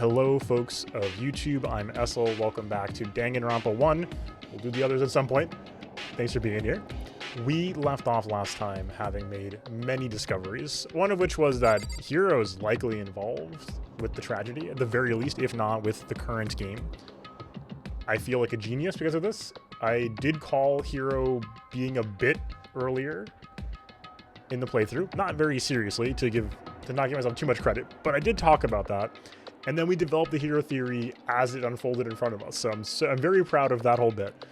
Hello, folks of YouTube. I'm Essel. Welcome back to Danganronpa 1. We'll do the others at some point. Thanks for being here. We left off last time having made many discoveries, one of which was that Hiro's likely involved with the tragedy, at the very least, if not with the current game. I feel like a genius because of this. I did call Hiro being a bit earlier in the playthrough, not very seriously, to not give myself too much credit, but I did talk about that. And then we developed the Hiro theory as it unfolded in front of us. So I'm very proud of that whole bit.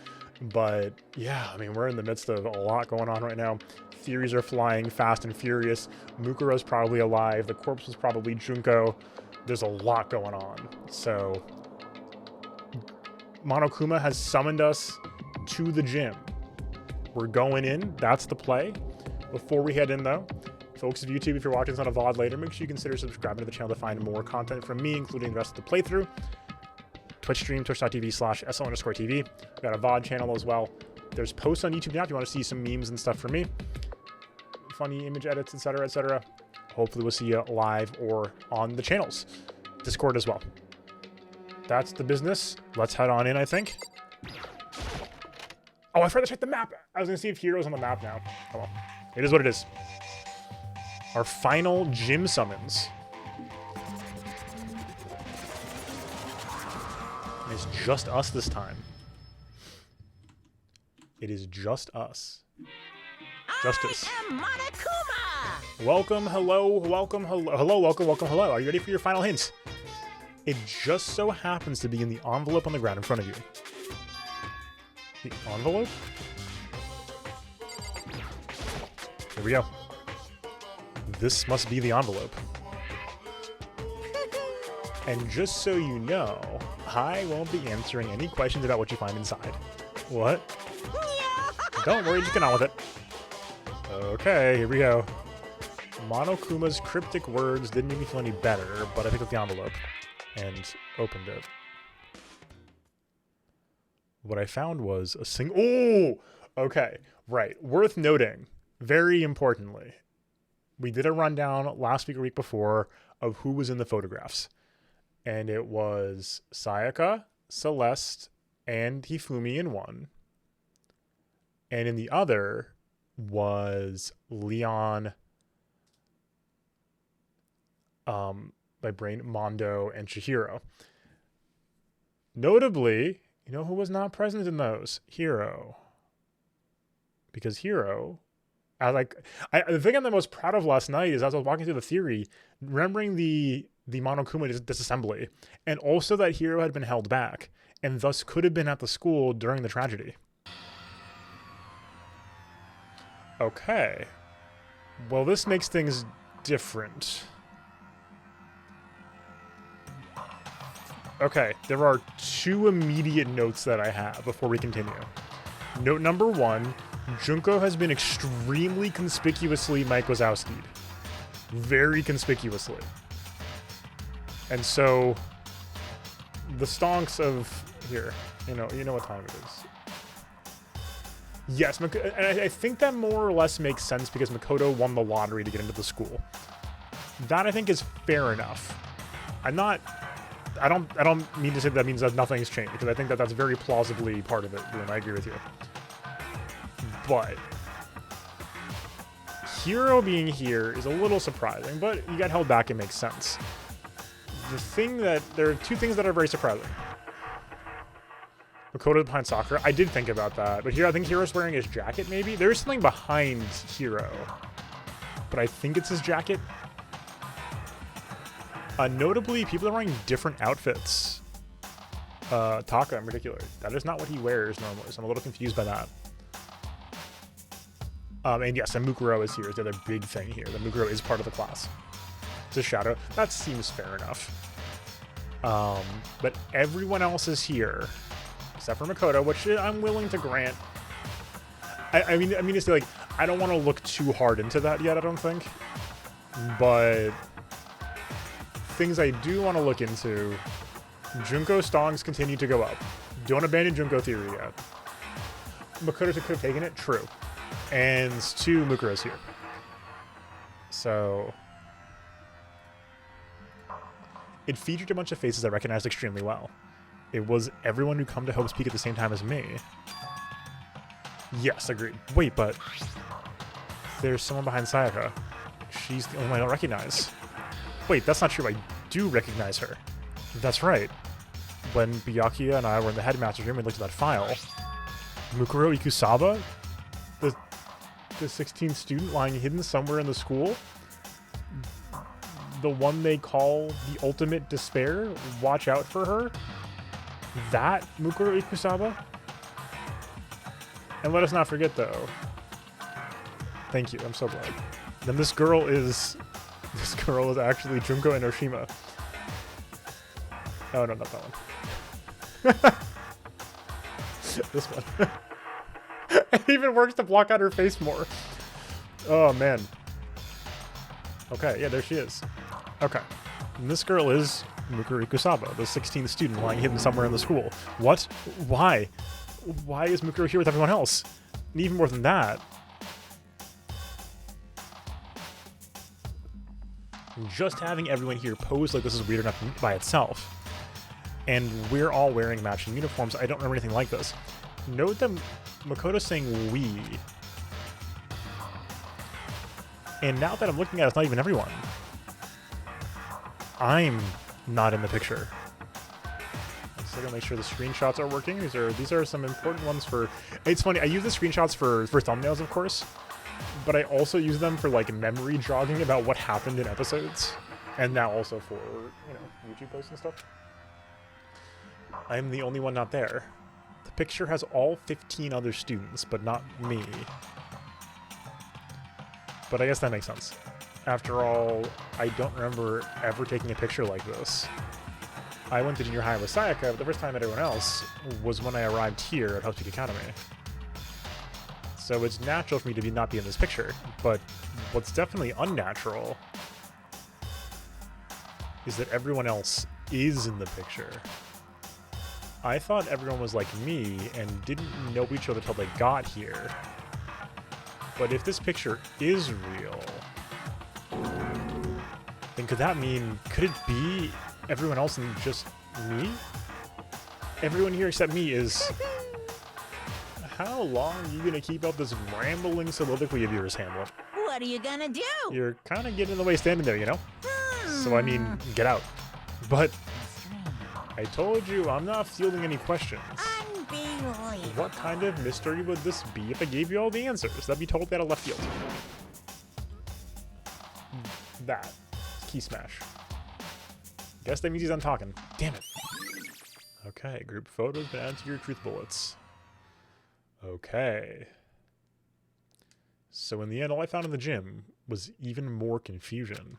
But yeah, I mean, we're in the midst of a lot going on right now. Theories are flying fast and furious. Mukuro's probably alive. The corpse was probably Junko. There's a lot going on. So Monokuma has summoned us to the gym. We're going in. That's the play. Before we head in, though, folks of YouTube, if you're watching this on a VOD later, make sure you consider subscribing to the channel to find more content from me, including the rest of the playthrough. Twitch stream, twitch.tv/SL_TV. We've got a VOD channel as well. There's posts on YouTube now if you want to see some memes and stuff from me. Funny image edits, etc., etc. Hopefully we'll see you live or on the channels. Discord as well. That's the business. Let's head on in, I think. Oh, I forgot to check the map. I was going to see if Hiro's on the map now. Oh well. It is what it is. Our final gym summons. And it's just us this time. It is just us. Justice. I am Monokuma! Welcome, hello, welcome, hello. Hello, welcome, welcome, hello. Are you ready for your final hints? It just so happens to be in the envelope on the ground in front of you. The envelope? Here we go. This must be the envelope. And just so you know, I won't be answering any questions about what you find inside. What? Don't worry, just get on with it. Okay, here we go. Monokuma's cryptic words didn't make me feel any better, but I picked up the envelope and opened it. What I found was a single... Oh! Okay, right. Worth noting, very importantly, we did a rundown last week or week before of who was in the photographs. And it was Sayaka, Celeste, and Hifumi in one. And in the other was Leon, my brain, Mondo, and Chihiro. Notably, you know who was not present in those? Hiro. Because Hiro... the thing I'm the most proud of last night is as I was walking through the theory, remembering the Monokuma disassembly, and also that Hiro had been held back, and thus could have been at the school during the tragedy. Okay. Well, this makes things different. Okay, there are two immediate notes that I have before we continue. Note number one, Junko has been extremely conspicuously Mike Wazowski'd. Very conspicuously. And so, the stonks of... Here, you know what time it is. Yes, and I think that more or less makes sense because Makoto won the lottery to get into the school. That, I think, is fair enough. I don't mean to say that means that nothing's changed, because I think that that's very plausibly part of it, and I agree with you. But Hiro being here is a little surprising, but you got held back, it makes sense. There are two things that are very surprising. Makoto behind Sakura, I did think about that, but here I think Hiro's wearing his jacket maybe? There's something behind Hiro, but I think it's his jacket. Notably, people are wearing different outfits. Taka in particular. That is not what he wears normally, so I'm a little confused by that. And yes, and Mukuro is here, is the other big thing here. The Mukuro is part of the class. It's a shadow. That seems fair enough. But everyone else is here, except for Makoto, which I'm willing to grant. I mean to say, like, I don't want to look too hard into that yet, I don't think. But things I do want to look into, Junko stongs continue to go up. Don't abandon Junko theory yet. Makoto could have taken it, true. And two Mukuros here. So It featured a bunch of faces I recognized extremely well. It was everyone who come to Hope's Peak at the same time as me. Yes, agreed. Wait, but there's someone behind Sayaka. She's the only one I don't recognize. Wait, that's not true. I do recognize her. That's right. When Byakuya and I were in the headmaster's room and looked at that file, Mukuro Ikusaba, the 16th student lying hidden somewhere in the school, the one they call the ultimate despair, watch out for her, that Mukuro Ikusaba? And let us not forget, though. Thank you, I'm so glad. Then this girl is actually Junko Enoshima. Oh, no, not that one. This one. It even works to block out her face more. Oh, man. Okay, yeah, there she is. Okay. And this girl is Mukuro Ikusaba, the 16th student lying hidden somewhere in the school. What? Why? Why is Mukuro here with everyone else? And even more than that, just having everyone here pose like this is weird enough by itself. And we're all wearing matching uniforms. I don't remember anything like this. Note that Makoto's saying we. And now that I'm looking at it, it's not even everyone. I'm not in the picture. I'm still gonna make sure the screenshots are working. These are some important ones for... It's funny, I use the screenshots for thumbnails, of course. But I also use them for like memory jogging about what happened in episodes. And now also for, you know, YouTube posts and stuff. I'm the only one not there. The picture has all 15 other students, but not me. But I guess that makes sense. After all, I don't remember ever taking a picture like this. I went to junior high with Sayaka, but the first time I met everyone else was when I arrived here at Hope's Peak Academy. So it's natural for me to not be in this picture, but what's definitely unnatural is that everyone else is in the picture. I thought everyone was like me and didn't know each other till they got here. But if this picture is real, then could it be everyone else and just me? Everyone here except me is... How long are you gonna keep up this rambling soliloquy of yours, Hamlet? What are you gonna do? You're kind of getting in the way standing there, you know? So I mean, get out. But I told you I'm not fielding any questions. Unbelievable. What kind of mystery would this be if I gave you all the answers? That'd be totally out of left field. That. Key smash. Guess that means he's done talking. Damn it. Okay, group photos been added to your truth bullets. Okay. So in the end, all I found in the gym was even more confusion.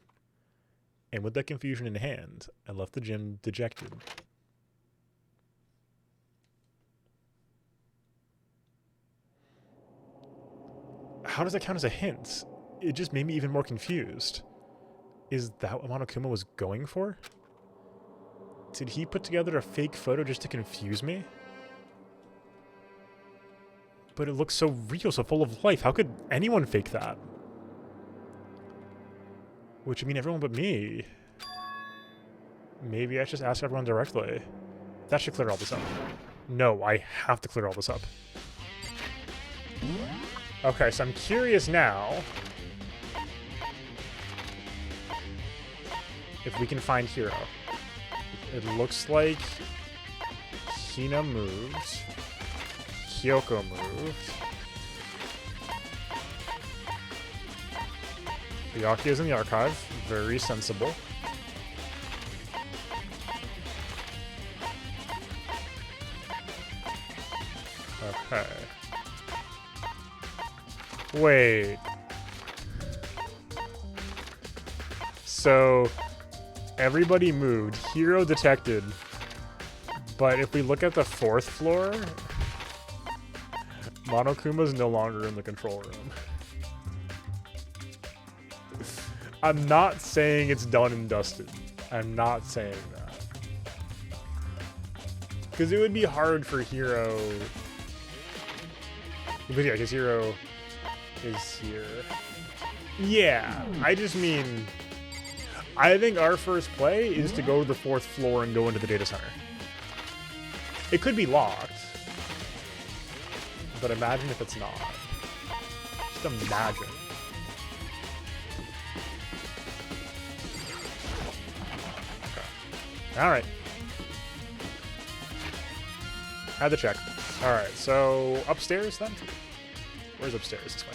And with that confusion in hand, I left the gym dejected. How does that count as a hint? It just made me even more confused. Is that what Monokuma was going for? Did he put together a fake photo just to confuse me? But it looks so real, so full of life. How could anyone fake that? Which would mean everyone but me. Maybe I should just ask everyone directly. That should clear all this up. No, I have to clear all this up. Okay, so I'm curious now if we can find Hiro. It looks like Hina moved. Kyoko moved. Byakuya is in the archive. Very sensible. Okay. Wait. So, everybody moved. Hiro detected. But if we look at the 4th floor, Monokuma's no longer in the control room. I'm not saying it's done and dusted. I'm not saying that. Because it would be hard for Hiro... But yeah, because Hiro is here. Yeah, I just mean... I think our first play is to go to the 4th floor and go into the data center. It could be locked. But imagine if it's not. Just imagine. Okay. Alright. Had to check. Alright, so upstairs then? Where's upstairs? This way.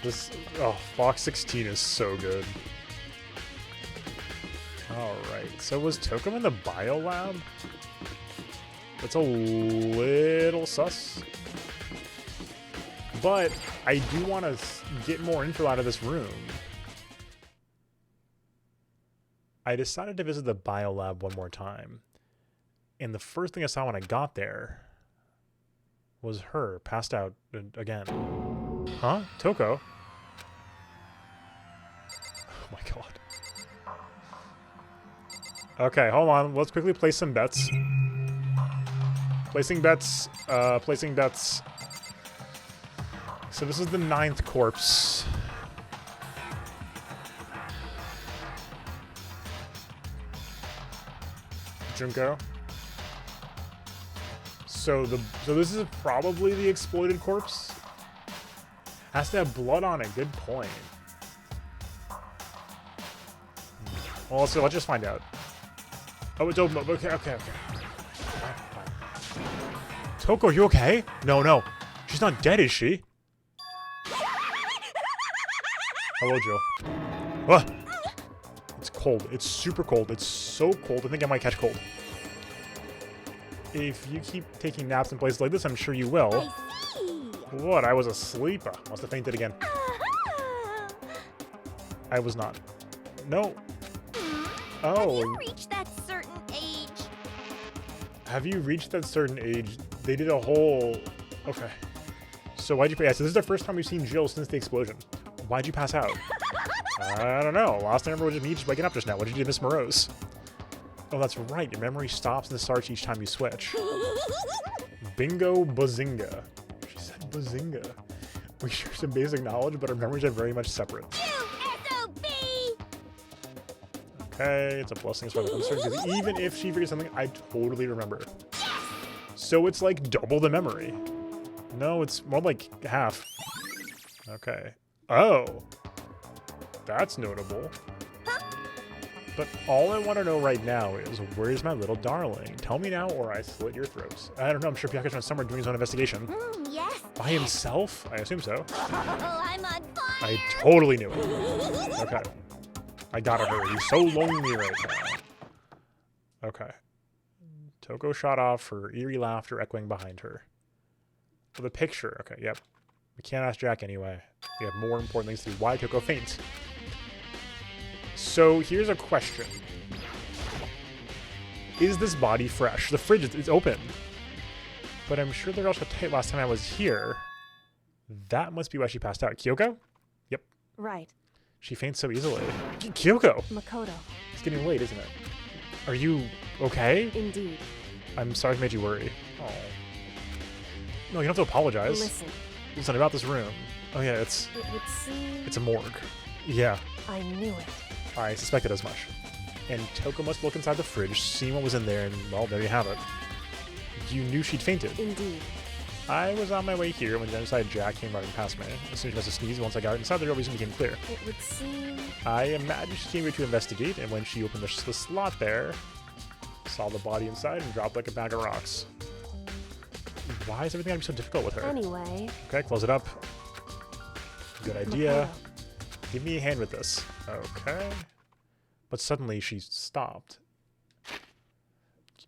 This, oh, box 16 is so good. Alright, so was Tokum in the bio lab? That's a little sus. But I do want to get more info out of this room. I decided to visit the bio lab one more time. And the first thing I saw when I got there was her passed out again. Huh? Toko? Oh my god. Okay, hold on. Let's quickly place some bets. Placing bets. Placing bets. So this is the 9th corpse. Junko. So this is probably the exploited corpse. Has to have blood on it. Good point. Well, so let's just find out. Oh, it's open. Okay. Fine. Toko, are you okay? No. She's not dead, is she? Hello, Jill. Ah! It's cold. It's super cold. It's so cold. I think I might catch cold. If you keep taking naps in places like this, I'm sure you will. I see. What? I was asleep. Must have fainted again. I was not. No. Oh. Have you reached that certain age? Have you reached that certain age? They did a whole... Okay. So why'd you... Yeah, so this is the first time we've seen Jill since the explosion. Why'd you pass out? I don't know. Last I remember was just me just waking up just now. What did you do, Miss Morose? Oh, that's right. Your memory stops and starts each time you switch. Bingo bazinga. She said bazinga. We share some basic knowledge, but our memories are very much separate. SOB! Okay, it's a blessing as far as I'm concerned, because even if she figures something, I totally remember. So it's like double the memory. No, it's more like half. Okay. Oh. That's notable. But all I want to know right now is, where's my little darling? Tell me now or I slit your throats. I don't know, I'm sure Pyaku's on somewhere doing his own investigation. Yes. By himself? I assume so. Oh, I'm on fire. I totally knew it. Okay. I gotta hurry. He's so lonely right now. Okay. Toko shot off, her eerie laughter echoing behind her. For the picture. Okay, yep. We can't ask Jack anyway. We have more important things to do. Why Toko faints? So here's a question. Is this body fresh? The fridge is open. But I'm sure they're also tight last time I was here. That must be why she passed out. Kyoko? Yep. Right. She faints so easily. Kyoko! Makoto. It's getting late, isn't it? Are you okay? Indeed. I'm sorry I made you worry. Oh. No, you don't have to apologize. Listen about this room. Oh yeah, It would seem... it's a morgue. Yeah. I knew it. I suspected as much. And Toko must look inside the fridge, see what was in there, and well, there you have it. You knew she'd fainted. Indeed. I was on my way here when Genocide Jack came running past me. As soon as she must have sneezed, once I got inside, the door reason became clear. It would seem... I imagine she came here to investigate, and when she opened the slot there, saw the body inside and dropped like a bag of rocks. Why is everything gotta be so difficult with her? Anyway... Okay, close it up. Good idea. Makoto. Give me a hand with this. Okay. But suddenly she stopped.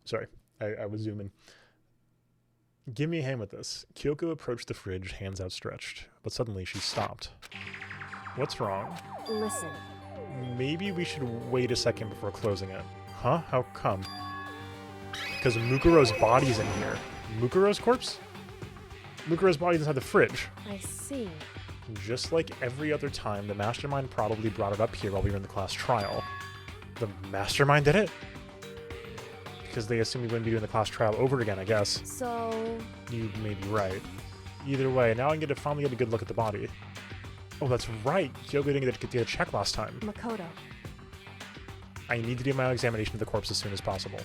Sorry, I was zooming. Give me a hand with this. Kyoko approached the fridge, hands outstretched. But suddenly she stopped. What's wrong? Listen. Maybe we should wait a second before closing it. Huh? How come? Because Mukuro's body's in here. Mukuro's corpse? Mukuro's body's inside the fridge. I see. Just like every other time, the Mastermind probably brought it up here while we were in the class trial. The Mastermind did it? Because they assumed we wouldn't be doing the class trial over again, I guess. So... You may be right. Either way, now I can finally get a good look at the body. Oh, that's right. Kyogo didn't get a check last time. Makoto. I need to do my examination of the corpse as soon as possible.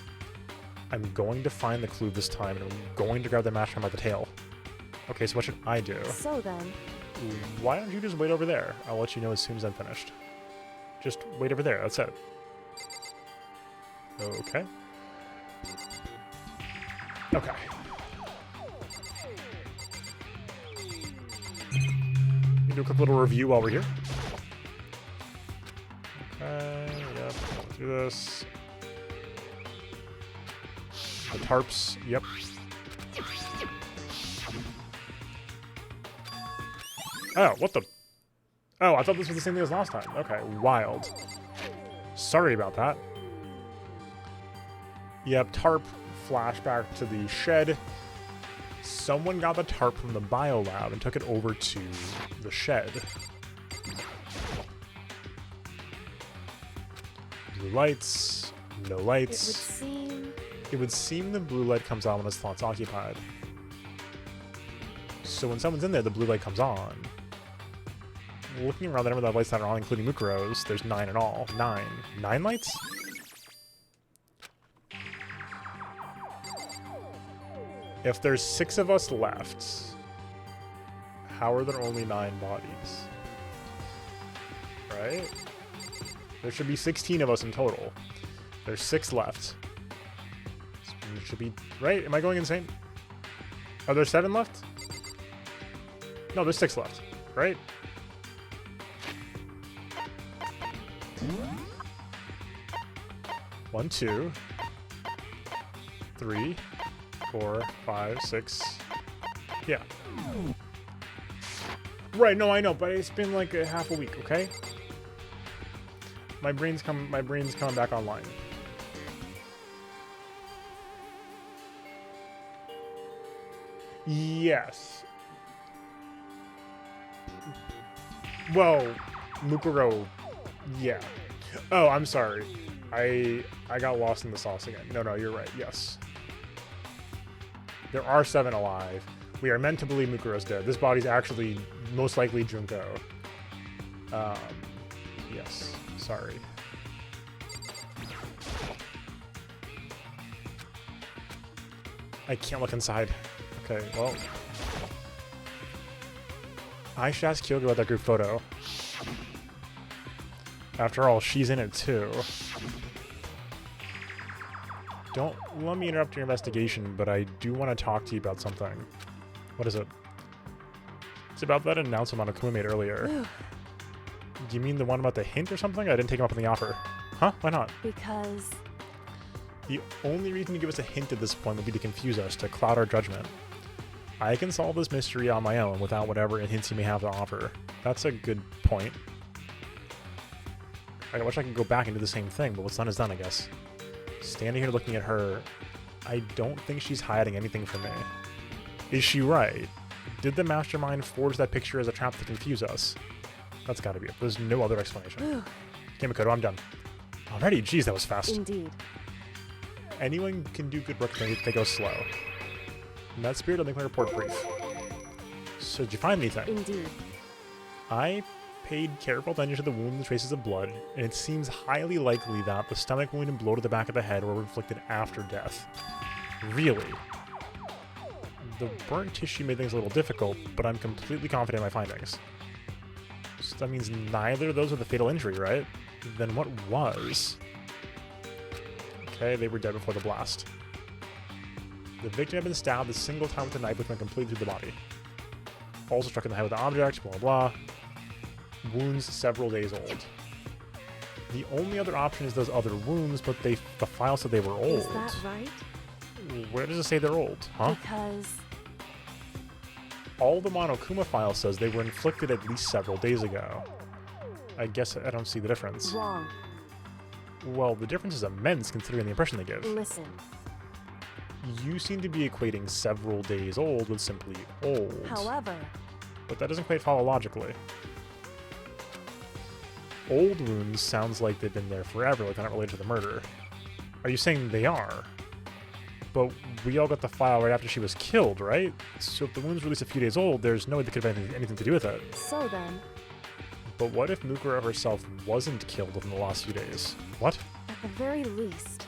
I'm going to find the clue this time, and I'm going to grab the mastermind by the tail. Okay, so what should I do? So then, Why don't you just wait over there? I'll let you know as soon as I'm finished. Just wait over there, that's it. Okay. Okay. Do a quick little review while we're here. Okay, yep, go through this. The tarps, yep. Oh, what the? Oh, I thought this was the same thing as last time. Okay, wild. Sorry about that. Yep, tarp, flashback to the shed. Someone got the tarp from the biolab and took it over to the shed. Blue lights, no lights. It would seem the blue light comes on when his thought's occupied. So when someone's in there, the blue light comes on. Looking around the number of lights that are on, including Mukuro's, there's 9 in all. 9. 9 lights? If there's 6 of us left, how are there only 9 bodies? Right? There should be 16 of us in total. There's 6 left. It should be... Right? Am I going insane? Are there 7 left? No, there's 6 left. Right? One, 2, 3, 4, 5, 6. Yeah. Right, no, I know, but it's been like a half a week, okay? My brain's coming back online. Yes. Well, Mukuro, yeah. Oh, I'm sorry. I got lost in the sauce again. No, you're right. Yes. There are 7 alive. We are meant to believe Mukuro's dead. This body's actually most likely Junko. Yes. Sorry. I can't look inside. Okay, well. I should ask Kyogo about that group photo. After all, she's in it too. Don't let me interrupt your investigation, but I do want to talk to you about something. What is it? It's about that announcement Monokuma made earlier. Do you mean the one about the hint or something? I didn't take him up on the offer. Huh? Why not? Because... The only reason to give us a hint at this point would be to confuse us, to cloud our judgment. I can solve this mystery on my own without whatever hints you may have to offer. That's a good point. I wish I could go back and do the same thing, but what's done is done, I guess. Standing here looking at her, I don't think she's hiding anything from me. Is she right? Did the Mastermind forge that picture as a trap to confuse us? That's gotta be it. There's no other explanation. Okay, Makoto, I'm done. Already? Jeez, that was fast. Indeed. Anyone can do good work if they go slow. In that spirit, I'll make my report brief. So, did you find anything? Indeed. I paid careful attention to the wound and traces of blood, and it seems highly likely that the stomach wound and blow to the back of the head were inflicted after death. Really? The burnt tissue made things a little difficult, but I'm completely confident in my findings. So that means neither of those were the fatal injury, right? Then what was? Okay, they were dead before the blast. The victim had been stabbed a single time with a knife which went completely through the body. Also struck in the head with an object, blah blah. Wounds several days old. The only other option is those other wounds, but the file said they were old. Is that right? Where does it say they're old, huh? Because... All the Monokuma file says they were inflicted at least several days ago. I guess I don't see the difference. Wrong. Well, the difference is immense considering the impression they give. Listen. You seem to be equating several days old with simply old. However... But that doesn't quite follow logically. Old wounds sounds like they've been there forever, like they're not related to the murder. Are you saying they are? But we all got the file right after she was killed, right? So if the wound's released a few days old, there's no way they could have anything to do with it. So then, But what if Mukuro herself wasn't killed within the last few days? What? at the very least,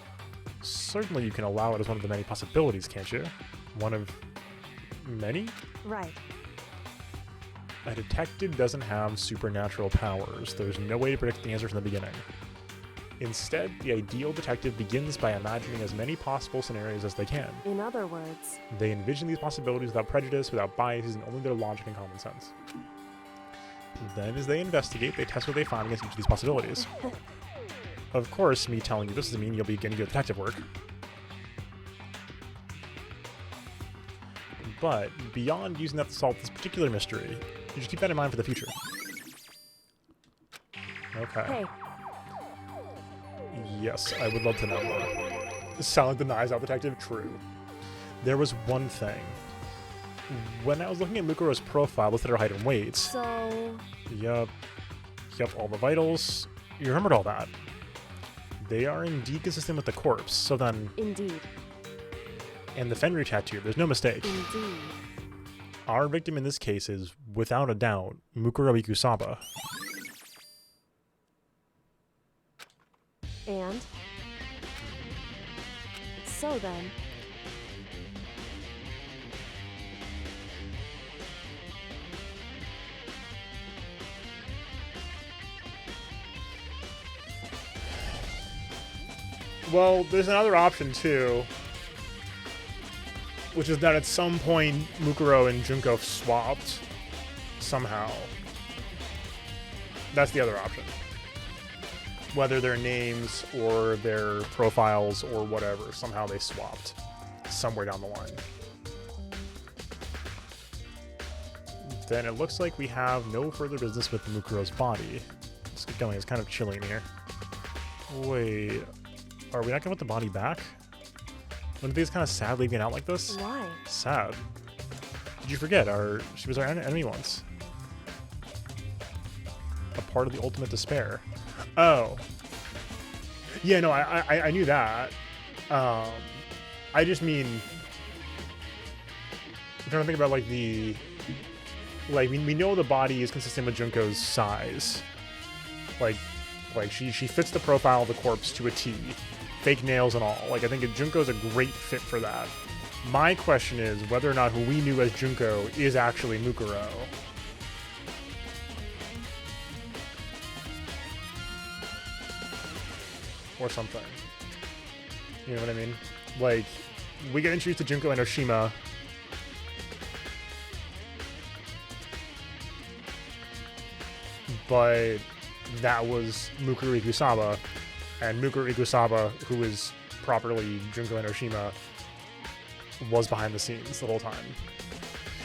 Certainly you can allow it as one of the many possibilities, can't you? One of many? right. A detective doesn't have supernatural powers. There's no way to predict the answer from the beginning. Instead, the ideal detective begins by imagining as many possible scenarios as they can. In other words, They envision these possibilities without prejudice, without bias, using only their logic and common sense. Then, as they investigate, they test what they find against each of these possibilities. Of course, me telling you this doesn't mean you'll be getting good detective work. But, beyond using that to solve this particular mystery, you should keep that in mind for the future. Okay. hey, Yes, I would love to know more. Silent denies out detective? True. There was one thing. When I was looking at Mukuro's profile, listed her height and weight. so... Yup, all the vitals. You remembered all that. They are indeed consistent with the corpse, so then... Indeed. And the Fenrir tattoo, there's no mistake. Indeed. Our victim in this case is, without a doubt, Mukuro Ikusaba. And? So then, Well, there's another option too, which is that at some point Mukuro and Junko swapped somehow. That's the other option. Whether their names or their profiles or whatever, somehow they swapped somewhere down the line. Then it looks like we have no further business with Mukuro's body. Let's get going. It's kind of chilly in here. Wait, are we not gonna put the body back? Wouldn't it be kind of sad leaving it out like this? why? Sad. Did you forget? She was our enemy once. A part of the ultimate despair. Oh. Yeah, no, I knew that. I just mean, I'm trying to think about like we know the body is consistent with Junko's size. Like she fits the profile of the corpse to a T. Fake nails and all. Like, I think Junko's a great fit for that. My question is whether or not who we knew as Junko is actually Mukuro. Or something. You know what I mean? Like, we get introduced to Junko and Oshima. But that was Mukuro Ikusaba. And Mukuro Ikusaba, who is properly Junko and Oshima, was behind the scenes the whole time.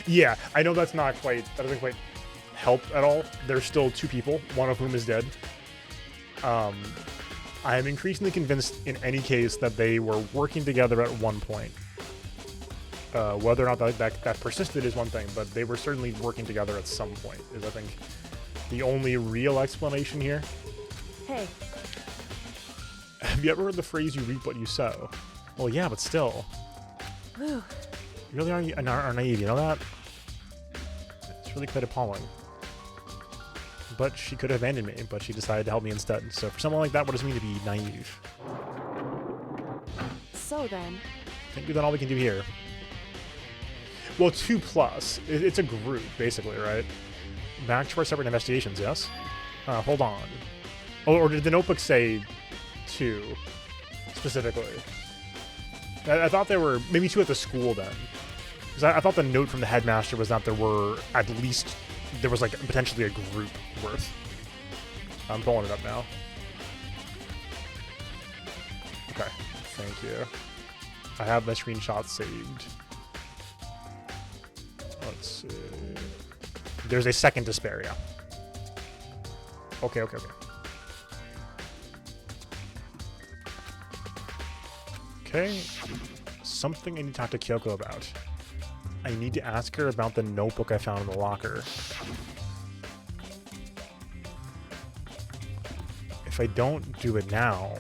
Yeah, I know that doesn't quite help at all. There's still two people, one of whom is dead. I am increasingly convinced in any case that they were working together at one point. Whether or not that persisted is one thing, but they were certainly working together at some point, is I think the only real explanation here. Hey, Have you ever heard the phrase, you reap what you sow? Well, yeah, but still. whew, You really are naive, you know that? It's really quite appalling. But she could have abandoned me, but she decided to help me instead. So for someone like that, what does it mean to be naive? so then, I think we've done all we can do here. Well, 2+. It's a group, basically, right? Back to our separate investigations, yes? Hold on. Oh, or did the notebook say 2 specifically? I thought there were maybe 2 at the school then. Because I thought the note from the headmaster was that there was like potentially a group worth. I'm pulling it up now. Okay, thank you. I have my screenshot saved. Let's see. There's a second despair, yeah. Okay. Okay, something I need to talk to Kyoko about. I need to ask her about the notebook I found in the locker. If I don't do it now...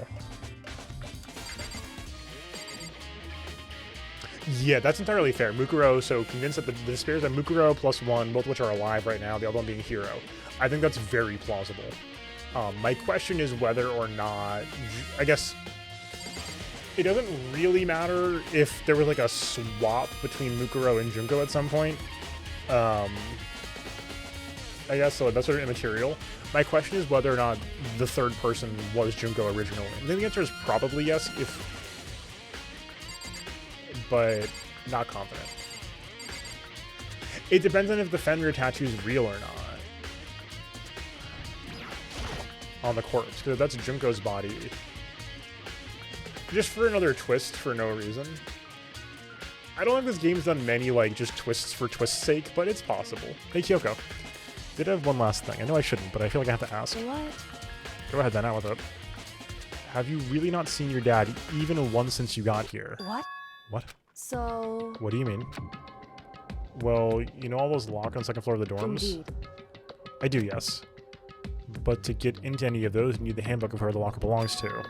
Yeah, that's entirely fair. Mukuro, so convinced that the spirits are Mukuro plus one, both of which are alive right now, the other one being Hero. I think that's very plausible. My question is whether or not, I guess, it doesn't really matter if there was like a swap between Mukuro and Junko at some point. I guess so, that's sort of immaterial. My question is whether or not the third person was Junko originally. I think the answer is probably yes, but not confident. It depends on if the Fenrir tattoo is real or not. On the corpse, because that's Junko's body. Just for another twist for no reason. I don't think this game's done many, like, just twists for twist's sake, but it's possible. Hey, Kyoko. Did I have one last thing? I know I shouldn't, but I feel like I have to ask. What? Go ahead then, out with it. Have you really not seen your dad even once since you got here? What? What? So... What do you mean? Well, you know all those lockers on the second floor of the dorms? Indeed. I do, yes. But to get into any of those, you need the handbook of where the locker belongs to.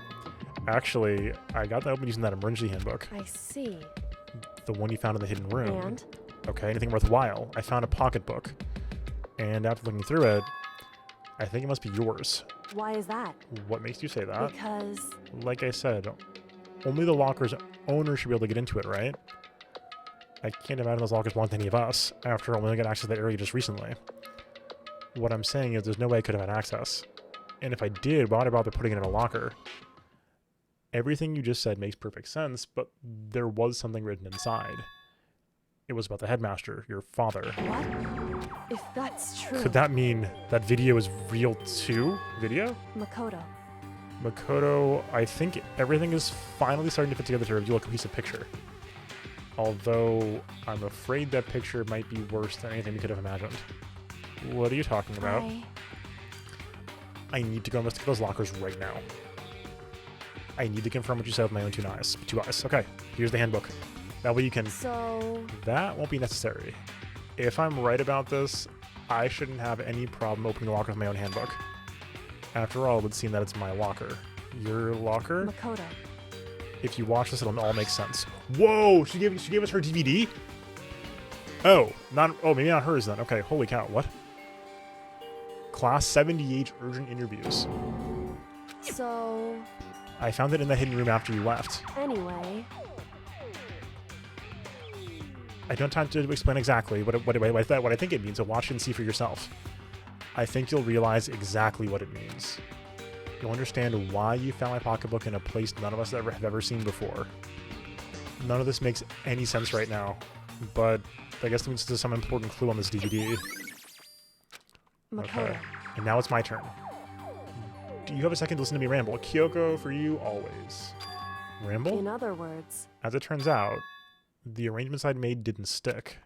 Actually, I got that open using that emergency handbook. I see. The one you found in the hidden room. And? Okay, anything worthwhile. I found a pocketbook. And after looking through it, I think it must be yours. Why is that? What makes you say that? Because... Like I said, only the locker's owner should be able to get into it, right? I can't imagine those lockers belong to any of us. After all, we only got access to that area just recently. What I'm saying is there's no way I could have had access. And if I did, why would I bother putting it in a locker? Everything you just said makes perfect sense, but there was something written inside. It was about the headmaster, your father. What? If that's true... Could that mean that video is real too? Video? Makoto. Makoto, I think everything is finally starting to fit together to reveal a cohesive picture. Although, I'm afraid that picture might be worse than anything we could have imagined. What are you talking about? I need to go investigate those lockers right now. I need to confirm what you said with my own two eyes. Okay, here's the handbook. That way you can... So... That won't be necessary. If I'm right about this, I shouldn't have any problem opening the locker with my own handbook. After all, it would seem that it's my locker. Your locker? Makoto. If you watch this, it'll all make sense. Whoa! She gave us her DVD? Oh, maybe not hers then. Okay, holy cow, what? Class 78 urgent interviews. So... I found it in the hidden room after you left. Anyway... I don't have to explain exactly what I think it means, so watch and see for yourself. I think you'll realize exactly what it means. You'll understand why you found my pocketbook in a place none of us have ever seen before. None of this makes any sense right now, but I guess there is some important clue on this DVD. Makoto. Okay, and now it's my turn. Do you have a second to listen to me ramble? Kyoko, for you, always. Ramble? In other words... As it turns out, the arrangements I'd made didn't stick.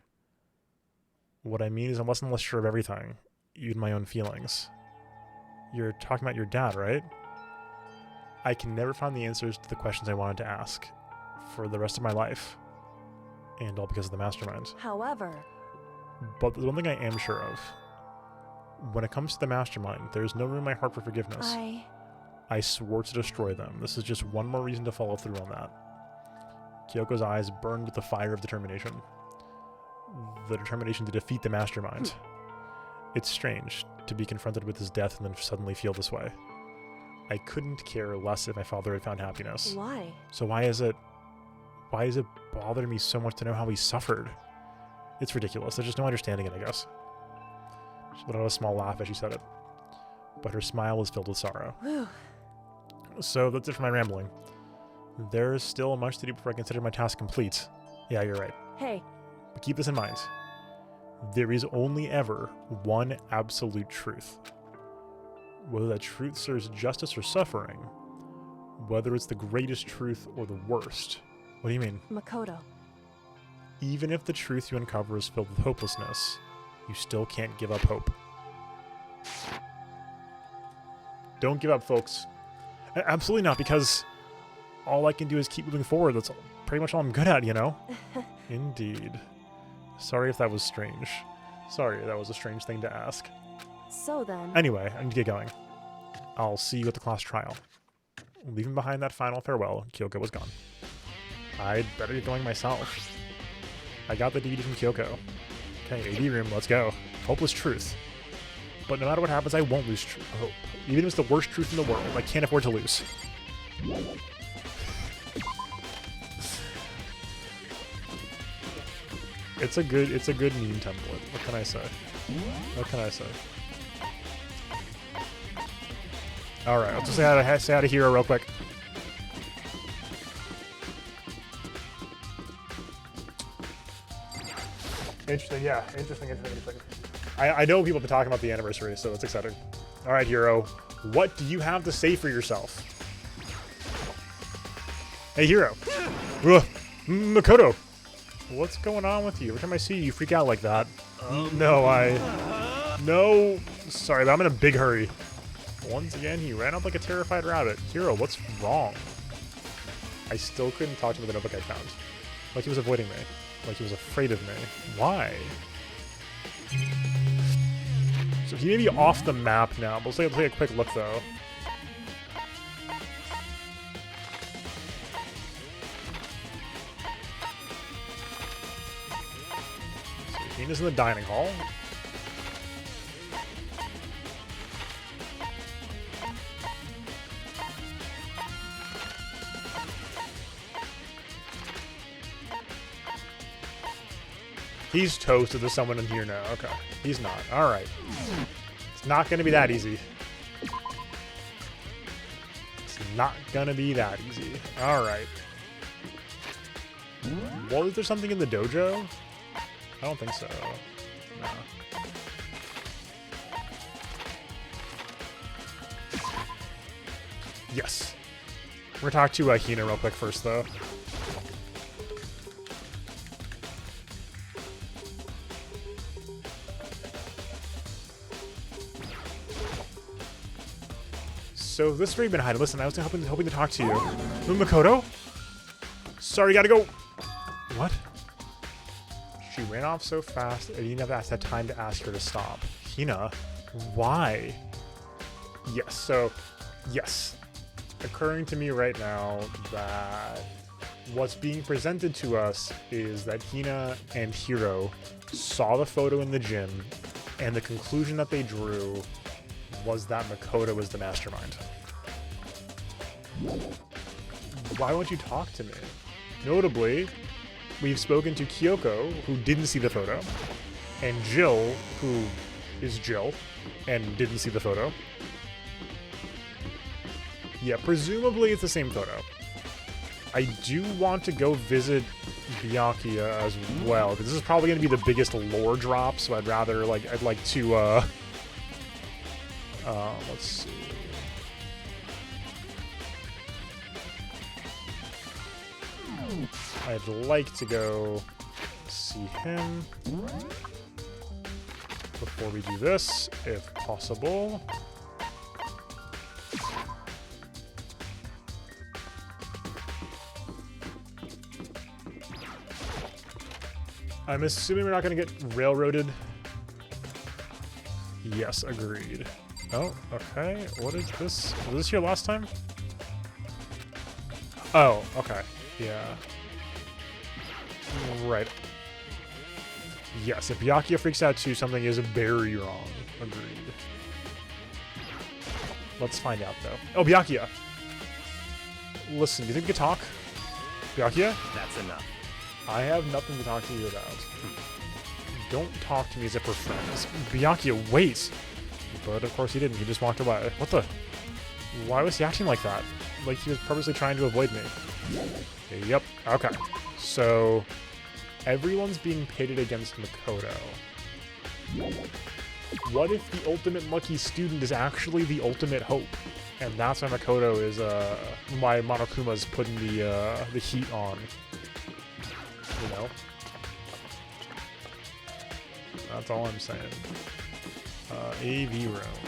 What I mean is I'm less and less sure of everything, even my own feelings. You're talking about your dad, right? I can never find the answers to the questions I wanted to ask for the rest of my life. And all because of the Mastermind. However... But the one thing I am sure of, when it comes to the Mastermind, there's no room in my heart for forgiveness. I swore to destroy them. This is just one more reason to follow through on that. Kyoko's eyes burned with the fire of determination. The determination to defeat the Mastermind. It's strange to be confronted with his death and then suddenly feel this way. I couldn't care less if my father had found happiness. Why? So why is it bothering me so much to know how he suffered? It's ridiculous. There's just no understanding it, I guess. She let out a small laugh as she said it. But her smile was filled with sorrow. Whew. So that's it for my rambling. There's still much to do before I consider my task complete. Yeah, you're right. Hey. But keep this in mind. There is only ever one absolute truth. Whether that truth serves justice or suffering, whether it's the greatest truth or the worst. What do you mean? Makoto. Even if the truth you uncover is filled with hopelessness, you still can't give up hope. Don't give up, folks. Absolutely not, because all I can do is keep moving forward. That's pretty much all I'm good at, you know? Indeed. Sorry if that was strange. Sorry, that was a strange thing to ask. So then... Anyway, I need to get going. I'll see you at the class trial. Leaving behind that final farewell, Kyoko was gone. I'd better get going myself. I got the DVD from Kyoko. Okay, AD room, let's go. Hopeless truth. But no matter what happens, I won't lose hope. Even if it's the worst truth in the world, I can't afford to lose. It's a good meme template. What can I say? What can I say? Alright, let's just say hi to Hero real quick. Interesting, yeah. Interesting. I know people have been talking about the anniversary, so it's exciting. Alright, Hero. What do you have to say for yourself? Hey, Hero. Ugh. Makoto. What's going on with you? Every time I see you, you freak out like that. No. Sorry, but I'm in a big hurry. Once again, he ran up like a terrified rabbit. Hero, what's wrong? I still couldn't talk to him with the notebook I found. Like he was avoiding me. Like he was afraid of me. Why? So he may be off the map now, but let's take a quick look though. So Hina's in the dining hall. He's toasted. There's someone in here now. Okay. He's not. Alright. It's not going to be that easy. It's not going to be that easy. Alright. Well, is there something in the dojo? I don't think so. No. Yes. We're going to talk to Hina real quick first, though. So this is where you've been hiding. Listen, I was hoping to talk to you. Makoto? Sorry, gotta go. What? She ran off so fast, I didn't have time to ask her to stop. Hina, why? Yes. Occurring to me right now that what's being presented to us is that Hina and Hiro saw the photo in the gym, and the conclusion that they drew was that Makoto was the mastermind. Why won't you talk to me? Notably, we've spoken to Kyoko, who didn't see the photo, and Jill, who is Jill, and didn't see the photo. Yeah, presumably it's the same photo. I do want to go visit Byakuya as well, because this is probably going to be the biggest lore drop, so I'd like to, let's see. I'd like to go see him before we do this, if possible. I'm assuming we're not going to get railroaded. Yes, agreed. Oh, okay. What is this? Was this here last time? Oh, okay. Yeah. Right. Yes, if Byakuya freaks out too, something is very wrong. Agreed. Let's find out, though. Oh, Byakuya! Listen, do you think we could talk? Byakuya? That's enough. I have nothing to talk to you about. Don't talk to me as if we're friends. Byakuya, wait! But of course he didn't. He just walked away. What the? Why was he acting like that? Like he was purposely trying to avoid me. Yep. Okay. So everyone's being pitted against Makoto. What if the ultimate lucky student is actually the ultimate hope? And that's why Makoto is why Monokuma's putting the heat on. You know? That's all I'm saying. AV room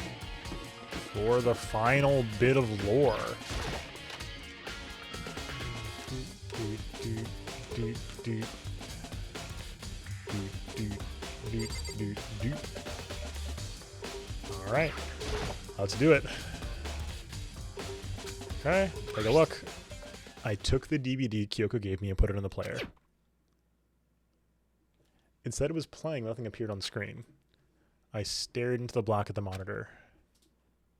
for the final bit of lore. All right, let's do it. Okay, take a look. I took the DVD Kyoko gave me and put it in the player. Instead, it was playing. Nothing appeared on screen. I stared into the black of the monitor.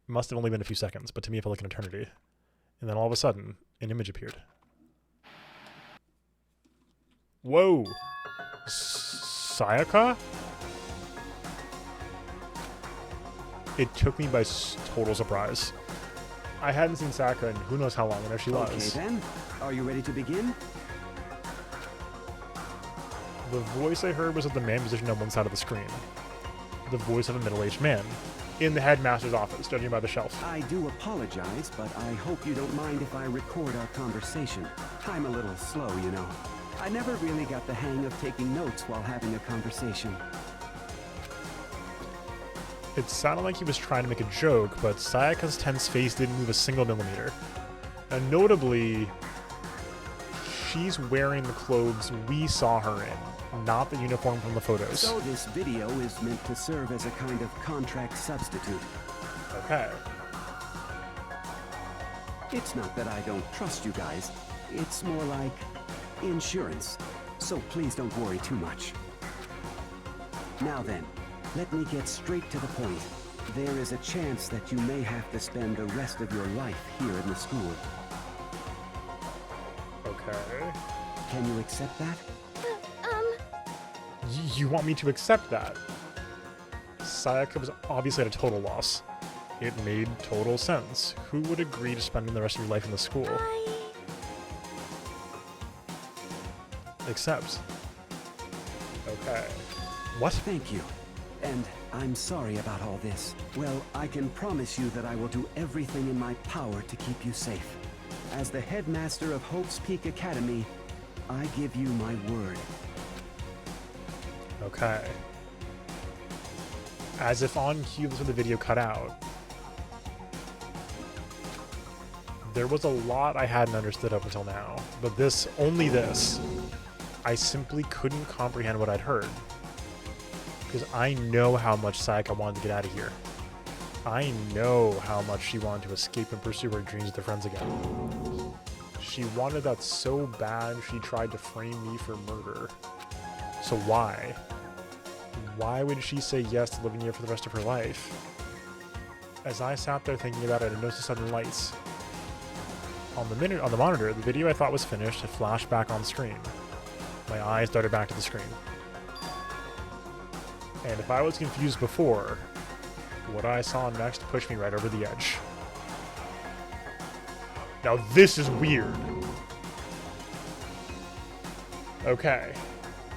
It must have only been a few seconds, but to me it felt like an eternity. And then all of a sudden, an image appeared. Whoa! Sayaka? It took me by total surprise. I hadn't seen Sayaka in who knows how long, and there she was. Okay then, are you ready to begin? The voice I heard was of the man positioned on one side of the screen. The voice of a middle-aged man. In the headmaster's office, judging by the shelf. I do apologize, but I hope you don't mind if I record our conversation. I'm a little slow, you know. I never really got the hang of taking notes while having a conversation. It sounded like he was trying to make a joke, but Sayaka's tense face didn't move a single millimeter. And notably, she's wearing the clothes we saw her in, not the uniform from the photos. So this video is meant to serve as a kind of contract substitute. Okay. It's not that I don't trust you guys. It's more like insurance. So please don't worry too much. Now then, let me get straight to the point. There is a chance that you may have to spend the rest of your life here in the school. Okay. Can you accept that? You want me to accept that? Sayaka was obviously at a total loss. It made total sense. Who would agree to spending the rest of your life in the school? Accept. Okay. What? Thank you. And I'm sorry about all this. Well, I can promise you that I will do everything in my power to keep you safe. As the headmaster of Hope's Peak Academy, I give you my word. Okay. As if on cue, this was the video cut out. There was a lot I hadn't understood up until now, but only this, I simply couldn't comprehend what I'd heard. Because I know how much Sayaka wanted to get out of here. I know how much she wanted to escape and pursue her dreams with her friends again. She wanted that so bad she tried to frame me for murder. So why? Why would she say yes to living here for the rest of her life? As I sat there thinking about it, I noticed sudden lights. On the monitor, the video I thought was finished had flashed back on screen. My eyes darted back to the screen. And if I was confused before, what I saw next pushed me right over the edge. Now this is weird. Okay.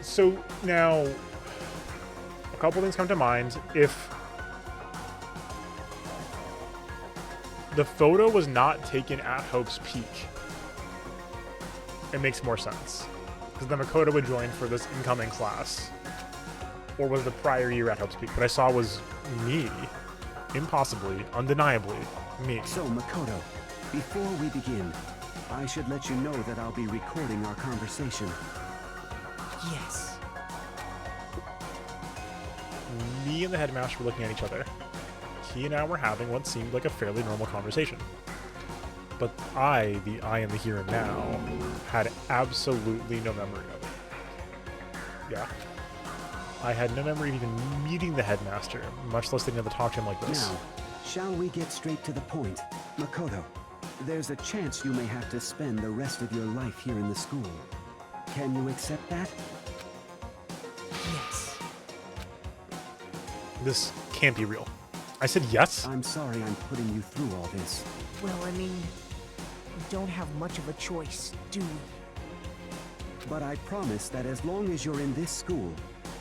So now, a couple things come to mind. If the photo was not taken at Hope's Peak, it makes more sense. Because then Makoto would join for this incoming class. Or was the prior year at Hope's Peak? What I saw was me. Impossibly, undeniably, me. So, Makoto, before we begin, I should let you know that I'll be recording our conversation. Yes. Me and the headmaster were looking at each other. He and I were having what seemed like a fairly normal conversation. But I, the I in the here and now, had absolutely no memory of it. Yeah. I had no memory of even meeting the headmaster, much less thinking of to talk to him like this. Now, shall we get straight to the point? Makoto, there's a chance you may have to spend the rest of your life here in the school. Can you accept that? Yes. This can't be real. I said yes? I'm sorry I'm putting you through all this. Well, I mean, we don't have much of a choice, do we? But I promise that as long as you're in this school,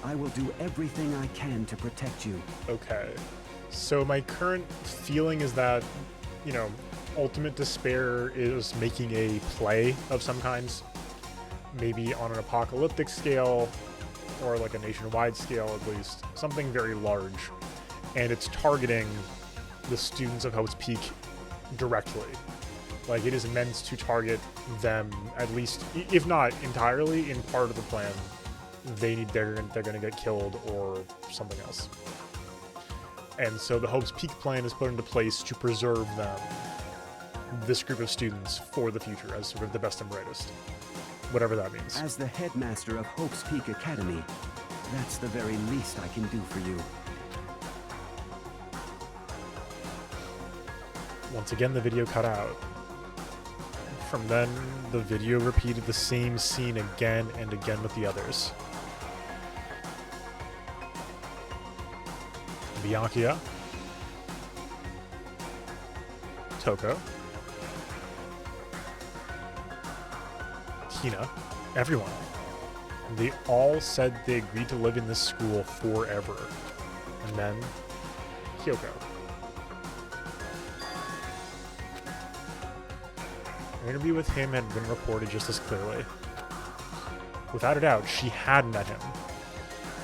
I will do everything I can to protect you. Okay. So my current feeling is that, you know, Ultimate Despair is making a play of some kinds. Maybe on an apocalyptic scale, or like a nationwide scale at least. Something very large. And it's targeting the students of Hope's Peak directly. Like, it is meant to target them, at least, if not entirely, in part of the plan. They're gonna get killed or something else. And so the Hope's Peak plan is put into place to preserve them, this group of students, for the future as sort of the best and brightest. Whatever that means. As the headmaster of Hope's Peak Academy, That's the very least I can do for you. Once again, the video cut out. From then, the video repeated the same scene again and again with the others. Byakuya, Toko, Tina, everyone. They all said they agreed to live in this school forever. And then, Kyoko. An interview with him had been reported just as clearly. Without a doubt, she had met him.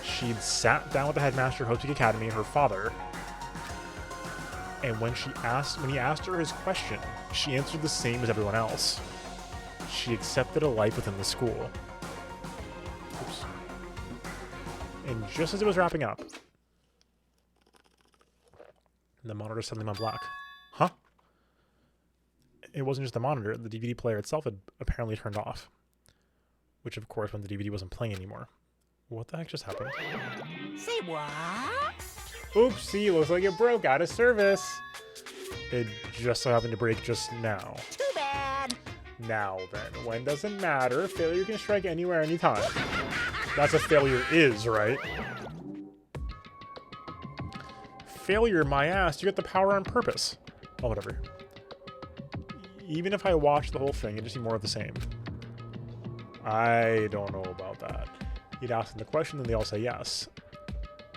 She'd sat down with the headmaster of Hope's Academy, her father, and when he asked her his question, she answered the same as everyone else. She accepted a life within the school. Oops. And just as it was wrapping up, the monitor suddenly went black. Huh? It wasn't just the monitor, the DVD player itself had apparently turned off. Which, of course, when the DVD wasn't playing anymore. What the heck just happened? Say what? Oopsie, looks like it broke out of service. It just so happened to break just now. Too bad. Now then, when doesn't matter, failure can strike anywhere, anytime. That's what failure is, right? Failure, my ass, you get the power on purpose. Oh, whatever. Even if I watch the whole thing, it'd just be more of the same. I don't know about that. You'd ask them the question, and they all say yes.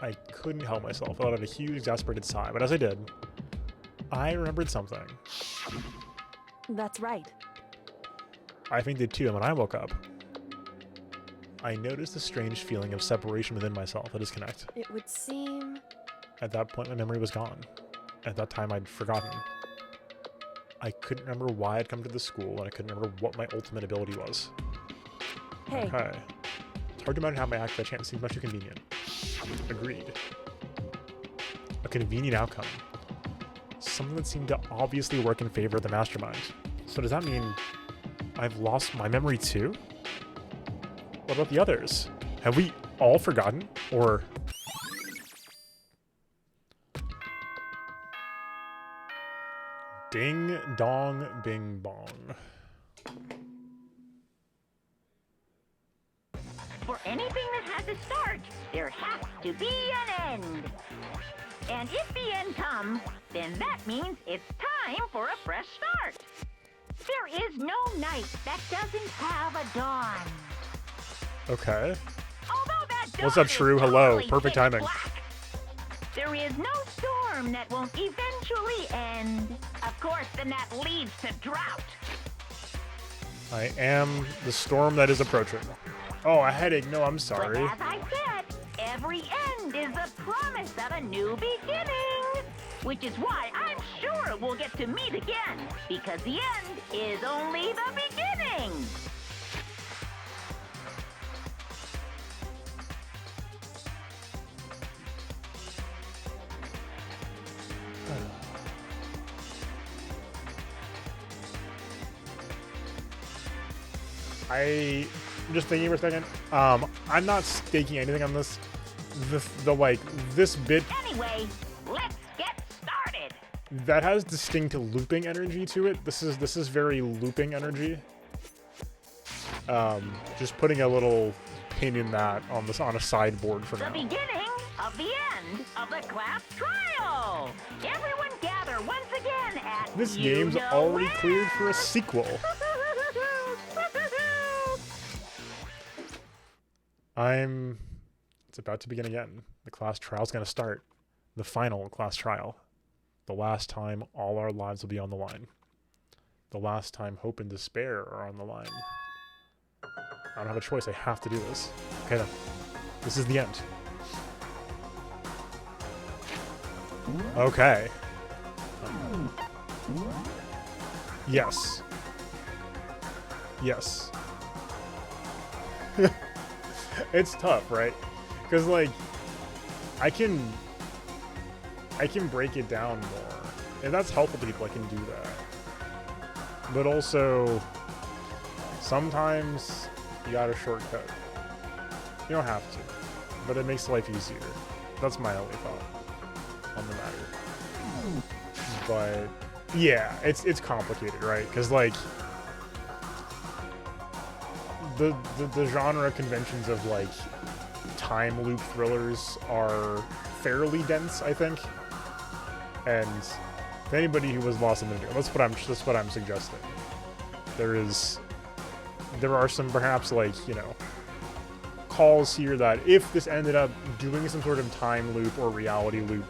I couldn't help myself. I let out a huge, exasperated sigh, but as I did, I remembered something. That's right. I fainted too, and when I woke up, I noticed a strange feeling of separation within myself, a disconnect. It would seem... At that point, my memory was gone. At that time, I'd forgotten. I couldn't remember why I'd come to the school, and I couldn't remember what my ultimate ability was. Hey. Okay. It's hard to imagine how my act by chance seems much too convenient. Agreed. A convenient outcome. Something that seemed to obviously work in favor of the Mastermind. So does that mean I've lost my memory too? What about the others? Have we all forgotten? Or... Ding dong bing bong. For anything that has a start, there has to be an end. And if the end comes, then that means it's time for a fresh start. There is no night that doesn't have a dawn. Okay. Although that dawn Was that is true? Hello. totally Perfect pitch timing. black, there is no storm that won't eventually end. Of course, then that leads to drought. I am the storm that is approaching. Oh, a headache. No, I'm sorry. But as I said, every end is a promise of a new beginning. Which is why I'm sure we'll get to meet again. Because the end is only the beginning. I'm just thinking for a second. I'm not staking anything on this. This bit Anyway, let's get started. that has distinct looping energy to it. This is very looping energy. Just putting a little pin in that on a sideboard for The now. beginning of the end of the class trial. Everyone gather once again at This you game's know already where. cleared for a sequel. It's about to begin again. The class trial's gonna start. The final class trial. The last time all our lives will be on the line. The last time hope and despair are on the line. I don't have a choice, I have to do this. Okay then. This is the end. Okay. Yes. Yes. It's tough, right? Because, like, I can break it down more. If that's helpful to people, I can do that. But also, sometimes you got a shortcut. You don't have to. but it makes life easier. That's my only thought on the matter. But yeah, it's complicated, right? Because like the genre conventions of like time loop thrillers are fairly dense, I think. And if anybody who was lost in the video, that's what I'm suggesting. There are some perhaps like, you know, calls here that if this ended up doing some sort of time loop or reality loop,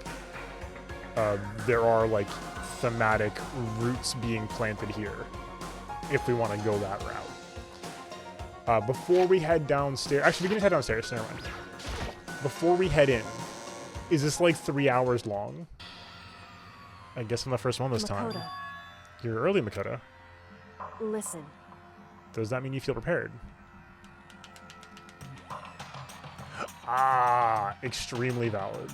there are like thematic roots being planted here if we want to go that route. Before we head downstairs, actually we can head downstairs, never mind. Before we head in, is this like 3 hours long? I guess I'm the first one this time. Makoto, You're early, Makoto. listen. Does that mean you feel prepared? Ah, extremely valid.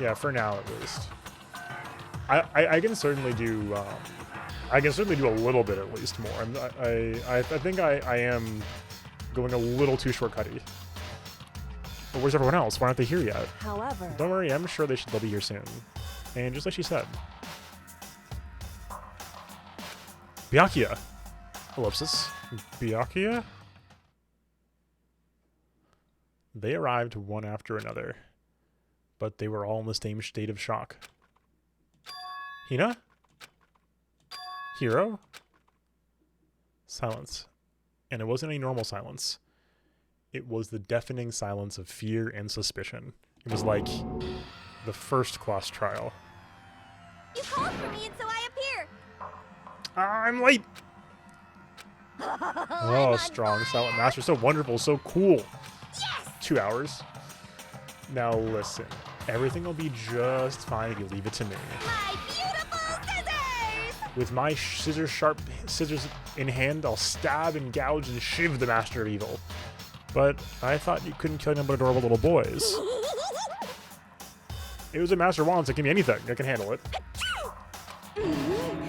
Yeah, for now at least. I can certainly do. I can certainly do a little bit at least more. I think I am going a little too shortcutty. But where's everyone else? Why aren't they here yet? However, Don't worry, I'm sure they'll be here soon. And just like she said. Byakuya. Ellipsis. Byakuya? They arrived one after another, but they were all in the same state of shock. Hina? Hiro? Silence. And it wasn't a normal silence. It was the deafening silence of fear and suspicion. It was like the first class trial. You called for me, and so I appear. I'm late! I'm Oh, on strong fire. silent master. So wonderful, so cool. Yes! 2 hours. Now listen. Everything will be just fine if you leave it to me. My beautiful scissors! With my sharp scissors in hand, I'll stab and gouge and shiv the master of evil. But I thought you couldn't kill nothing but adorable little boys. It was a master wand, so give me anything. I can handle it.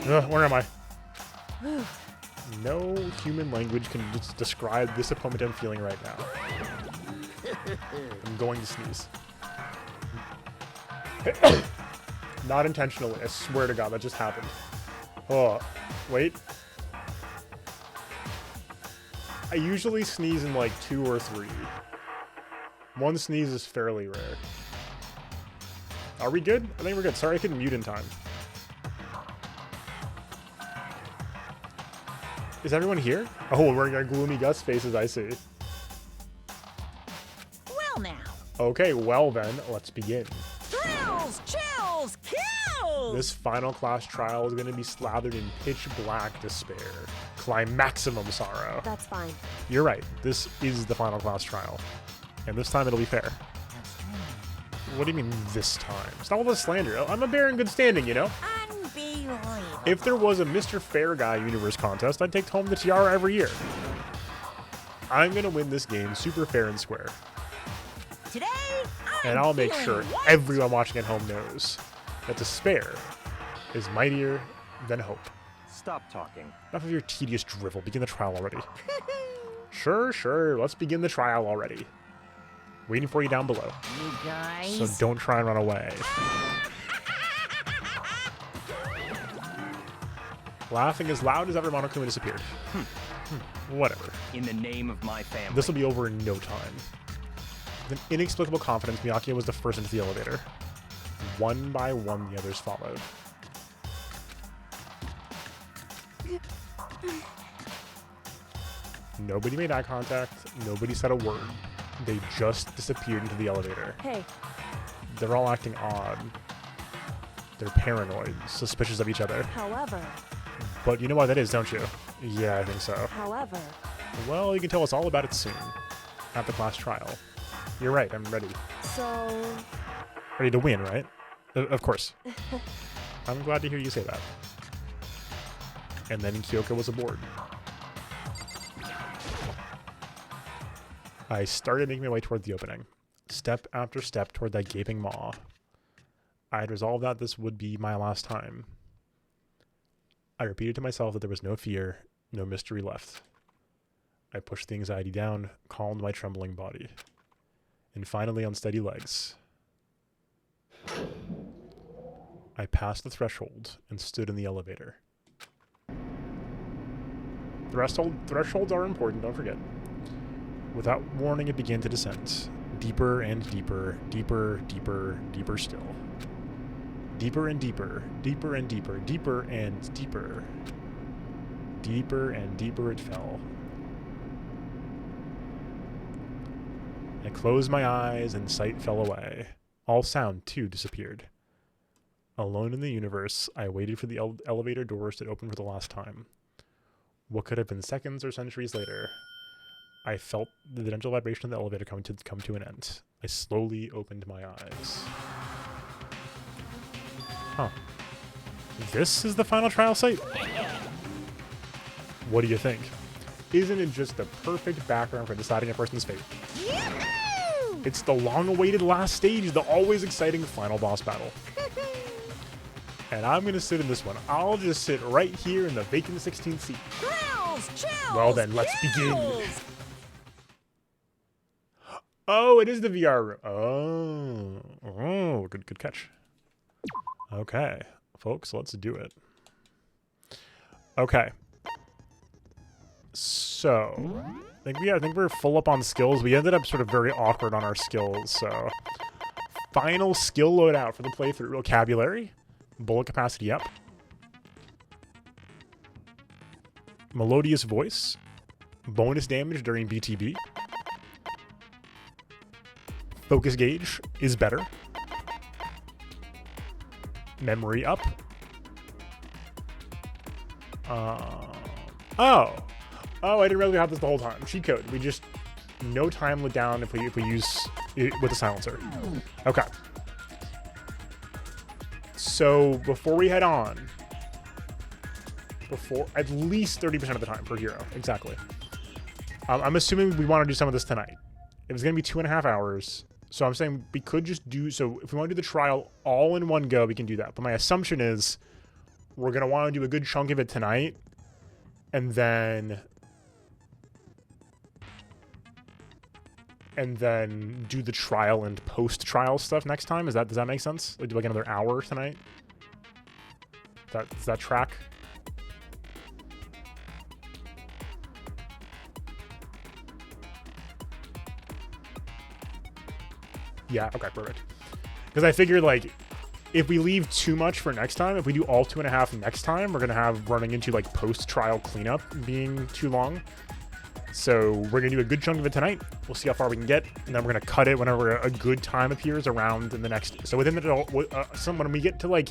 Where am I? No human language can describe this disappointment I'm feeling right now. I'm going to sneeze. Not intentionally, I swear to God, that just happened. Oh, wait. I usually sneeze in like 2 or 3. One sneeze is fairly rare. Are we good? I think we're good. Sorry I couldn't mute in time. Is everyone here? Oh, we're wearing our gloomy Gus faces, I see. Well now. Okay, well then, let's begin. Thrills, chills, kills! This final class trial is going to be slathered in pitch black despair. Climaximum sorrow. that's fine. You're right, this is the final class trial. And this time it'll be fair. What do you mean this time? Stop all the slander. I'm a bear in good standing, you know? Unbelievable. If there was a Mr. Fair Guy Universe contest, I'd take home the tiara every year. I'm gonna win this game super fair and square. Today, And I'll make sure everyone watching at home knows that despair is mightier than hope. Stop talking. Enough of your tedious drivel. Begin the trial already. Sure. Let's begin the trial already. Waiting for you down below. You guys. So don't try and run away. Laughing as loud as ever Monokuma disappeared. Whatever. In the name of my family. This will be over in no time. With an inexplicable confidence, Byakuya was the first into the elevator. One by one, the others followed. Nobody made eye contact. Nobody said a word. They just disappeared into the elevator. Hey, They're all acting odd. They're paranoid, suspicious of each other. however, But you know why that is, don't you? Yeah, I think so. however, Well, you can tell us all about it soon. At the class trial. You're right, I'm ready. so, Ready to win, right? Of course. I'm glad to hear you say that. And then Kyoko was aboard. I started making my way toward the opening. Step after step toward that gaping maw. I had resolved that this would be my last time. I repeated to myself that there was no fear, no mystery left. I pushed the anxiety down, calmed my trembling body. and finally on steady legs. I passed the threshold and stood in the elevator. Thresholds are important, don't forget. Without warning, it began to descend. Deeper and deeper, deeper, deeper, deeper still. Deeper and deeper, deeper and deeper, deeper and deeper. Deeper and deeper it fell. I closed my eyes and sight fell away. All sound, too, disappeared. Alone in the universe, I waited for the elevator doors to open for the last time. What could have been seconds or centuries later, I felt the gentle vibration of the elevator come to an end. I slowly opened my eyes. Huh. This is the final trial site? What do you think? Isn't it just the perfect background for deciding a person's fate? Yahoo! It's the long-awaited last stage, the always exciting final boss battle. And I'm gonna sit in this one. I'll just sit right here in the vacant 16th seat. Thrills, chills, Well then, let's begin. thrills. Oh, it is the VR room. Oh, good catch. Okay, folks, let's do it. Okay. So, I think we're full up on skills. We ended up sort of very awkward on our skills, so final skill loadout for the playthrough. Vocabulary, bullet capacity up, melodious voice, bonus damage during BTB, focus gauge is better, memory up. Oh, I didn't realize we had this the whole time. Cheat code. We just no time let down if we use it with a silencer. Okay. So before we head on, at least 30% of the time per hero, exactly. I'm assuming we want to do some of this tonight. It was going to be 2.5 hours, so I'm saying we could just do. So if we want to do the trial all in one go, we can do that. But my assumption is we're going to want to do a good chunk of it tonight, and then do the trial and post-trial stuff next time. Does that make sense? Like, do like another hour tonight? Does that track? Yeah, okay, perfect. Because I figured, like, if we leave too much for next time, if we do all 2.5 next time, we're going to have running into, like, post-trial cleanup being too long. So we're going to do a good chunk of it tonight. We'll see how far we can get, and then we're going to cut it whenever a good time appears around in the next. So within when we get to like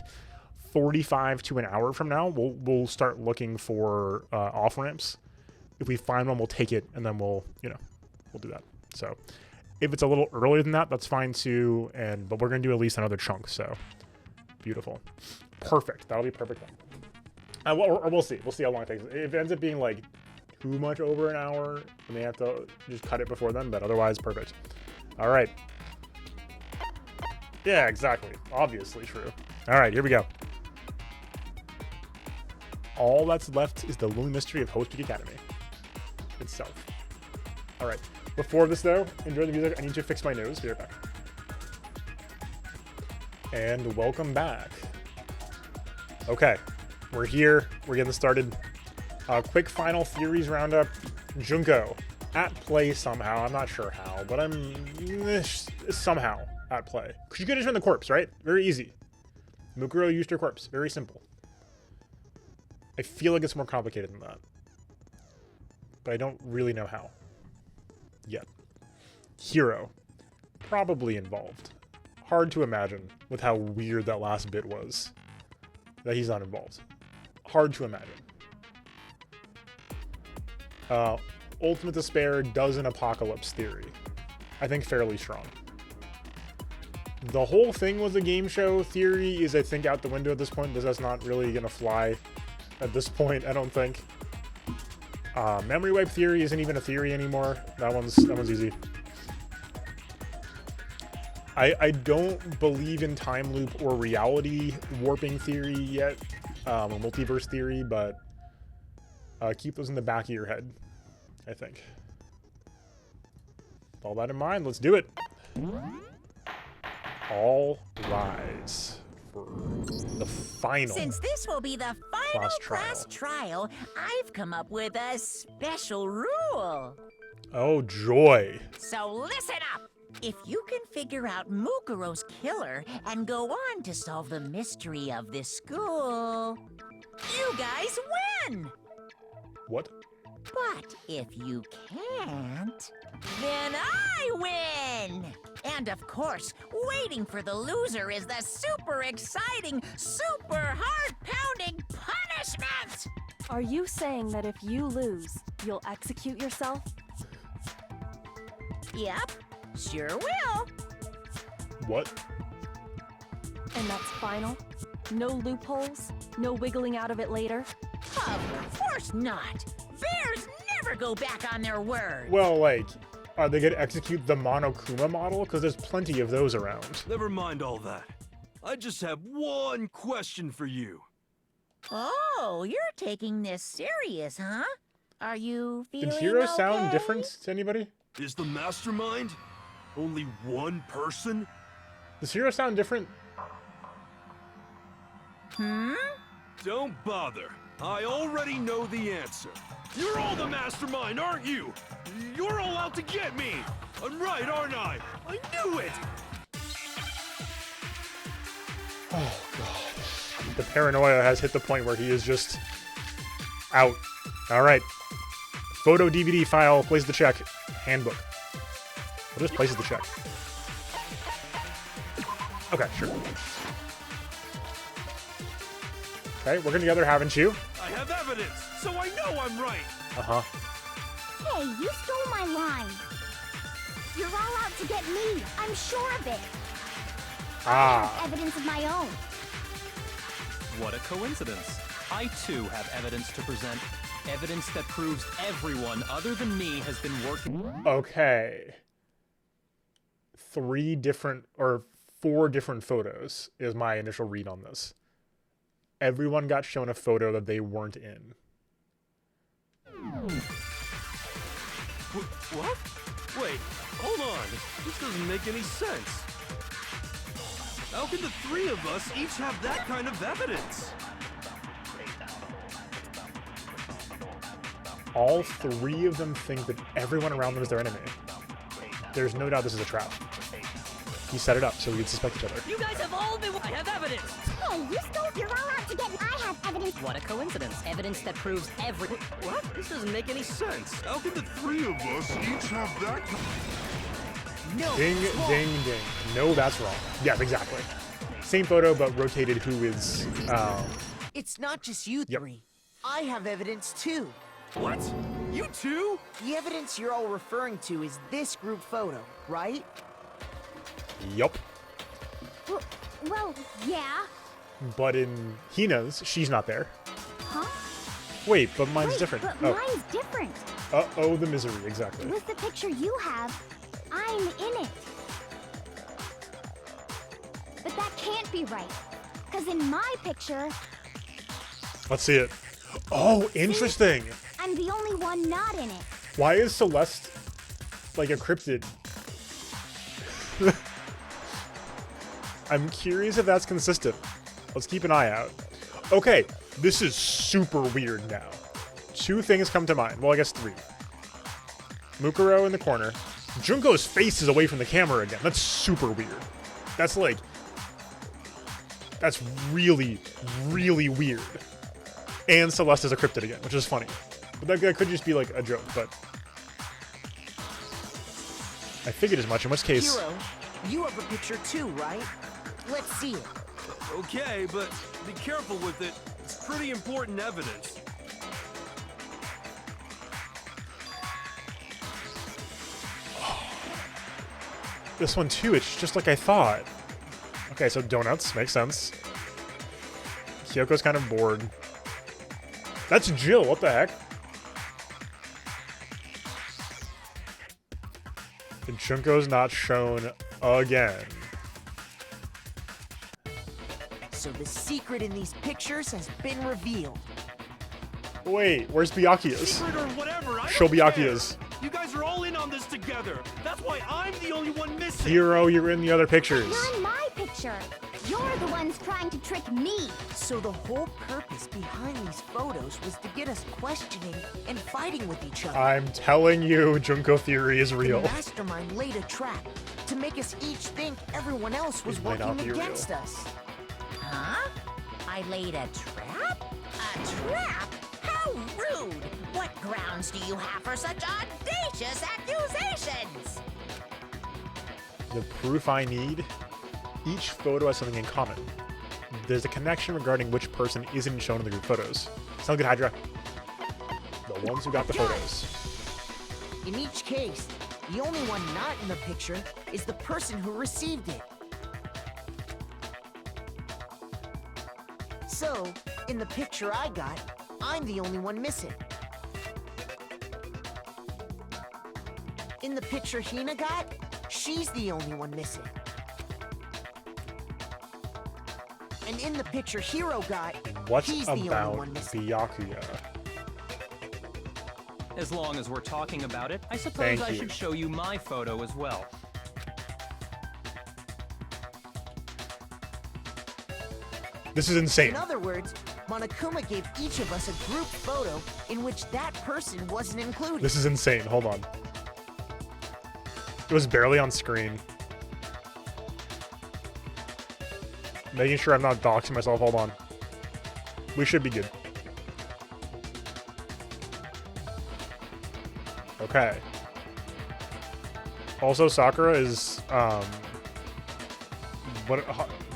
45 to an hour from now, we'll start looking for off ramps. If we find one, we'll take it, and then we'll do that. So if it's a little earlier than that, that's fine too. But we're going to do at least another chunk. So beautiful, perfect. That'll be perfect then. Or we'll see. We'll see how long it takes. If it ends up being like too much over an hour, we may have to just cut it before then, but otherwise perfect. All right. Yeah, exactly. Obviously true. All right, here we go. All that's left is the lonely mystery of Host Peak Academy itself. All right. Before this, though, enjoy the music. I need to fix my nose. Be right back. And welcome back. Okay, we're here. We're getting started. Quick final theories roundup. Junko at play somehow. I'm not sure how, but I'm somehow at play. Because you could just run the corpse, right? Very easy. Mukuro used her corpse. Very simple. I feel like it's more complicated than that. But I don't really know how. Yet. Hero. Probably involved. Hard to imagine with how weird that last bit was. That he's not involved. Hard to imagine. Ultimate Despair does an apocalypse theory. I think fairly strong. The whole thing was a game show theory is, I think, out the window at this point. That's not really gonna fly at this point, I don't think. Memory wipe theory isn't even a theory anymore. That one's easy. I don't believe in time loop or reality warping theory yet, or multiverse theory, but keep those in the back of your head, I think. With all that in mind, let's do it. All rise for the final. Since this will be the final Class class trial, I've come up with a special rule. Oh, joy. So listen up. If you can figure out Mukuro's killer and go on to solve the mystery of this school, you guys win. What? But if you can't, then I win! And of course, waiting for the loser is the super exciting, super heart-pounding punishment! Are you saying that if you lose, you'll execute yourself? Yep, sure will. What? And that's final? No loopholes? No wiggling out of it later? Of course not! Bears never go back on their word! Well, like, are they gonna execute the Monokuma model? Because there's plenty of those around. Never mind all that. I just have one question for you. Oh, you're taking this serious, huh? Are you feeling Did Hero sound okay? different to anybody? Is the Mastermind only one person? Does Hero sound different? Hmm? Don't bother. I already know the answer. You're all the Mastermind, aren't you? You're all out to get me. I'm right, aren't I? I knew it! Oh, God. The paranoia has hit the point where he is just out. All right. Photo DVD file, place the check. Handbook. What just places the check? Okay, sure. Okay, working together, haven't you? I have evidence, so I know I'm right. Uh-huh. Hey, you stole my line. You're all out to get me. I'm sure of it. I have evidence of my own. What a coincidence. I too have evidence to present. Evidence that proves everyone other than me has been working. Okay. 4 different photos is my initial read on this. Everyone got shown a photo that they weren't in. What? Wait, hold on. This doesn't make any sense. How can the 3 of us each have that kind of evidence? All 3 of them think that everyone around them is their enemy. There's no doubt this is a trap. He set it up so we could suspect each other. You guys have all been. I have evidence. Hey, you stole. You're all out to get me. I have evidence. What a coincidence. Evidence that proves every. What? This doesn't make any sense. How can the 3 of us each have that? No. Ding, ding, ding. No, that's wrong. Yes, exactly. Same photo, but rotated who is... It's not just you Yep. 3. I have evidence too. What? You too? The evidence you're all referring to is this group photo, right? Yup. Well, yeah. But in Hina's, she's not there. Huh? Wait, but mine's Wait, different. But Oh. mine's different. Uh-oh, the misery, exactly. With the picture you have, I'm in it. But that can't be right. Because in my picture, Let's see it. Oh, interesting. I'm the only one not in it. Why is Celeste like a cryptid? I'm curious if that's consistent. Let's keep an eye out. Okay, this is super weird now. 2 things come to mind. Well, I guess 3. Mukuro in the corner. Junko's face is away from the camera again. That's super weird. That's like... That's really, really weird. And Celeste is a cryptid again, which is funny. But that could just be like a joke, but... I figured as much, in which case... Hero, you have a picture too, right? Let's see it. Okay, but be careful with it. It's pretty important evidence. This one too, it's just like I thought. Okay, so donuts, makes sense. Kyoko's kind of bored. That's Jill, what the heck? And Junko's not shown again. So the secret in these pictures has been revealed. Wait, where's Byakuya's? Secret or whatever, I Show don't care. Byakuya's. You guys are all in on this together. That's why I'm the only one missing. Hero, you're in the other pictures. You're in my picture. You're the ones trying to trick me. So the whole purpose behind these photos was to get us questioning and fighting with each other. I'm telling you, Junko theory is real. The Mastermind laid a trap to make us each think everyone else was It might not working be against real. us. Huh? I laid a trap? A trap? How rude! What grounds do you have for such audacious accusations? The proof I need, each photo has something in common. There's a connection regarding which person isn't shown in the group photos. Sound good, Hydra? The ones who got the photos. In each case, the only one not in the picture is the person who received it. So, in the picture I got, I'm the only one missing. In the picture Hina got, she's the only one missing. And in the picture Hiro got, What he's the only about one missing. Byakuya? As long as we're talking about it, I suppose Thank I you. should show you my photo as well. This is insane. In other words, Monokuma gave each of us a group photo in which that person wasn't included. This is insane. Hold on. It was barely on screen. Making sure I'm not doxing myself. Hold on. We should be good. Okay. Also, Sakura is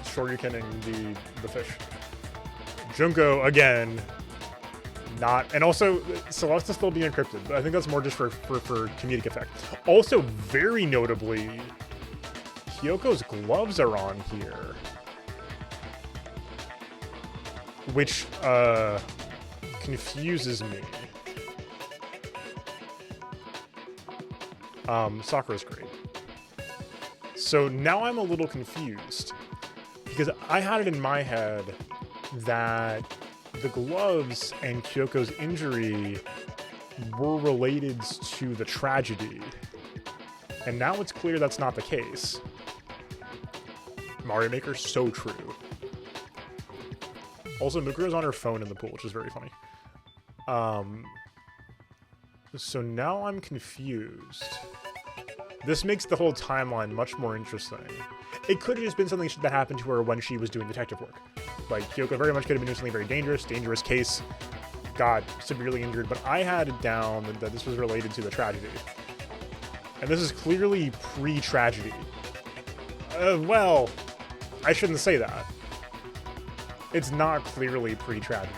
shoryukening the fish. Junko again, not, and also Celeste is still being encrypted, but I think that's more just for comedic effect. Also, very notably, Kyoko's gloves are on here, which confuses me. Sakura's great. So now I'm a little confused because I had it in my head that the gloves and Kyoko's injury were related to the tragedy. And now it's clear that's not the case. Mario Maker, so true. Also, Mukura's on her phone in the pool, which is very funny. So now I'm confused. This makes the whole timeline much more interesting. It could have just been something that happened to her when she was doing detective work. Like, Kyoko very much could have been doing something very dangerous case, got severely injured, but I had it down that this was related to the tragedy. And this is clearly pre-tragedy. Well, I shouldn't say that. It's not clearly pre-tragedy.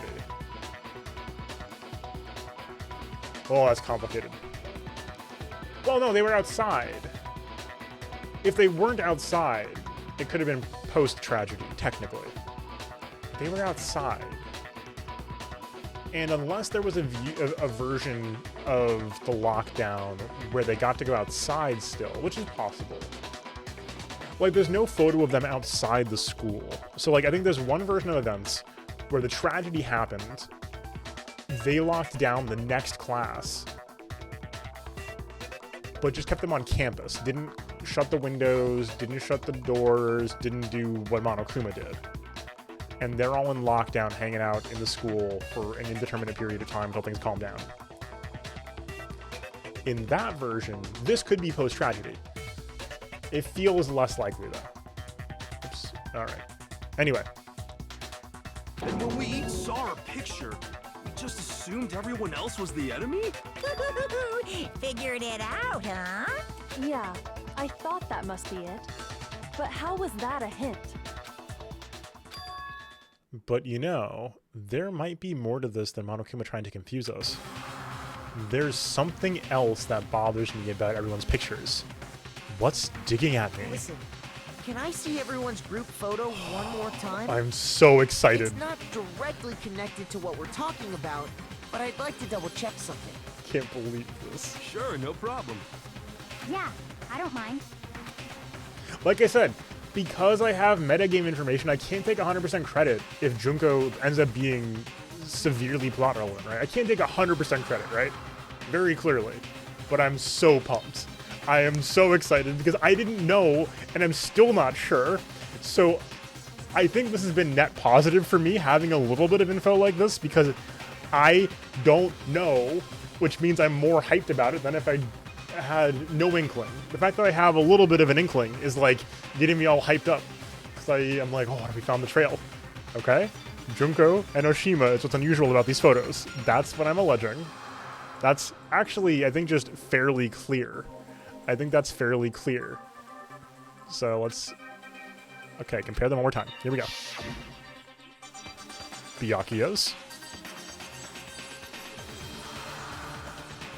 Oh, that's complicated. Well, no, they were outside. If they weren't outside, it could have been post-tragedy, technically. They were outside. And unless there was a version of the lockdown where they got to go outside still, which is possible. Like, there's no photo of them outside the school. So, like, I think there's one version of events where the tragedy happened, they locked down the next class, but just kept them on campus. Didn't shut the windows, didn't shut the doors, didn't do what Monokuma did. And they're all in lockdown, hanging out in the school for an indeterminate period of time until things calm down. In that version, this could be post-tragedy. It feels less likely, though. Oops. All right. Anyway. And when we each saw our picture, we just assumed everyone else was the enemy? Figured it out, huh? Yeah, I thought that must be it. But how was that a hint? But you know, there might be more to this than Monokuma trying to confuse us. There's something else that bothers me about everyone's pictures. What's digging at me? Listen, can I see everyone's group photo one more time? I'm so excited. It's not directly connected to what we're talking about, but I'd like to double check something. Can't believe this. Sure, no problem. Yeah, I don't mind. Like I said, because I have metagame information, I can't take 100% credit if Junko ends up being severely plot relevant, right? I can't take 100% credit, right? Very clearly. but I'm so pumped. I am so excited because I didn't know, and I'm still not sure. So I think this has been net positive for me having a little bit of info like this because I don't know, which means I'm more hyped about it than if I had no inkling. The fact that I have a little bit of an inkling is like getting me all hyped up. Because I'm like, oh, we found the trail. Okay? Junko and Oshima is what's unusual about these photos. That's what I'm alleging. That's actually, I think, just fairly clear. I think that's fairly clear. So let's... Okay, compare them one more time. Here we go. Byakuya's.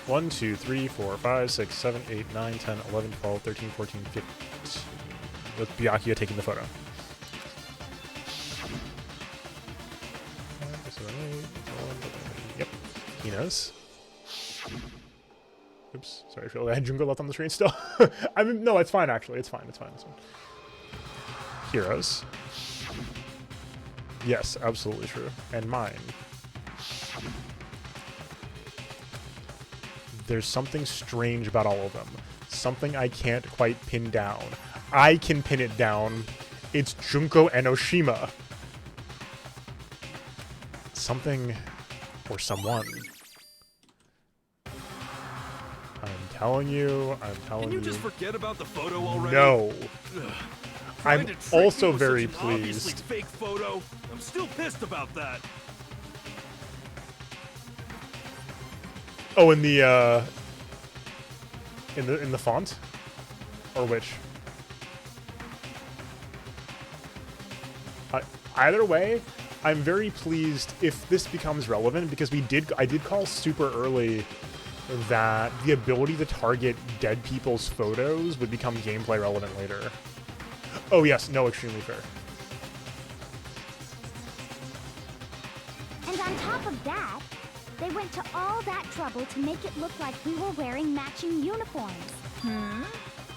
1, 2, 3, 4, 5, 6, 7, 8, 9, 10, 11, 12, 13, 14, 15. With Byakuya taking the photo. Yep, he knows. Oops, sorry, I feel like I had Junko left on the screen still. I mean, no, it's fine actually. It's fine. It's fine. It's fine. Heroes. Yes, absolutely true. And mine. There's something strange about all of them. Something I can't quite pin down. I can pin it down. It's Junko and Oshima. Something or someone. I'm telling you. Can you just forget about the photo already? No. Ugh. I'm also very pleased. Fake photo. I'm still pissed about that. Oh, in the font, or which? Either way, I'm very pleased if this becomes relevant because I did call super early that the ability to target dead people's photos would become gameplay relevant later. Oh yes, no, extremely fair. And on top of that, they went to all that trouble to make it look like we were wearing matching uniforms.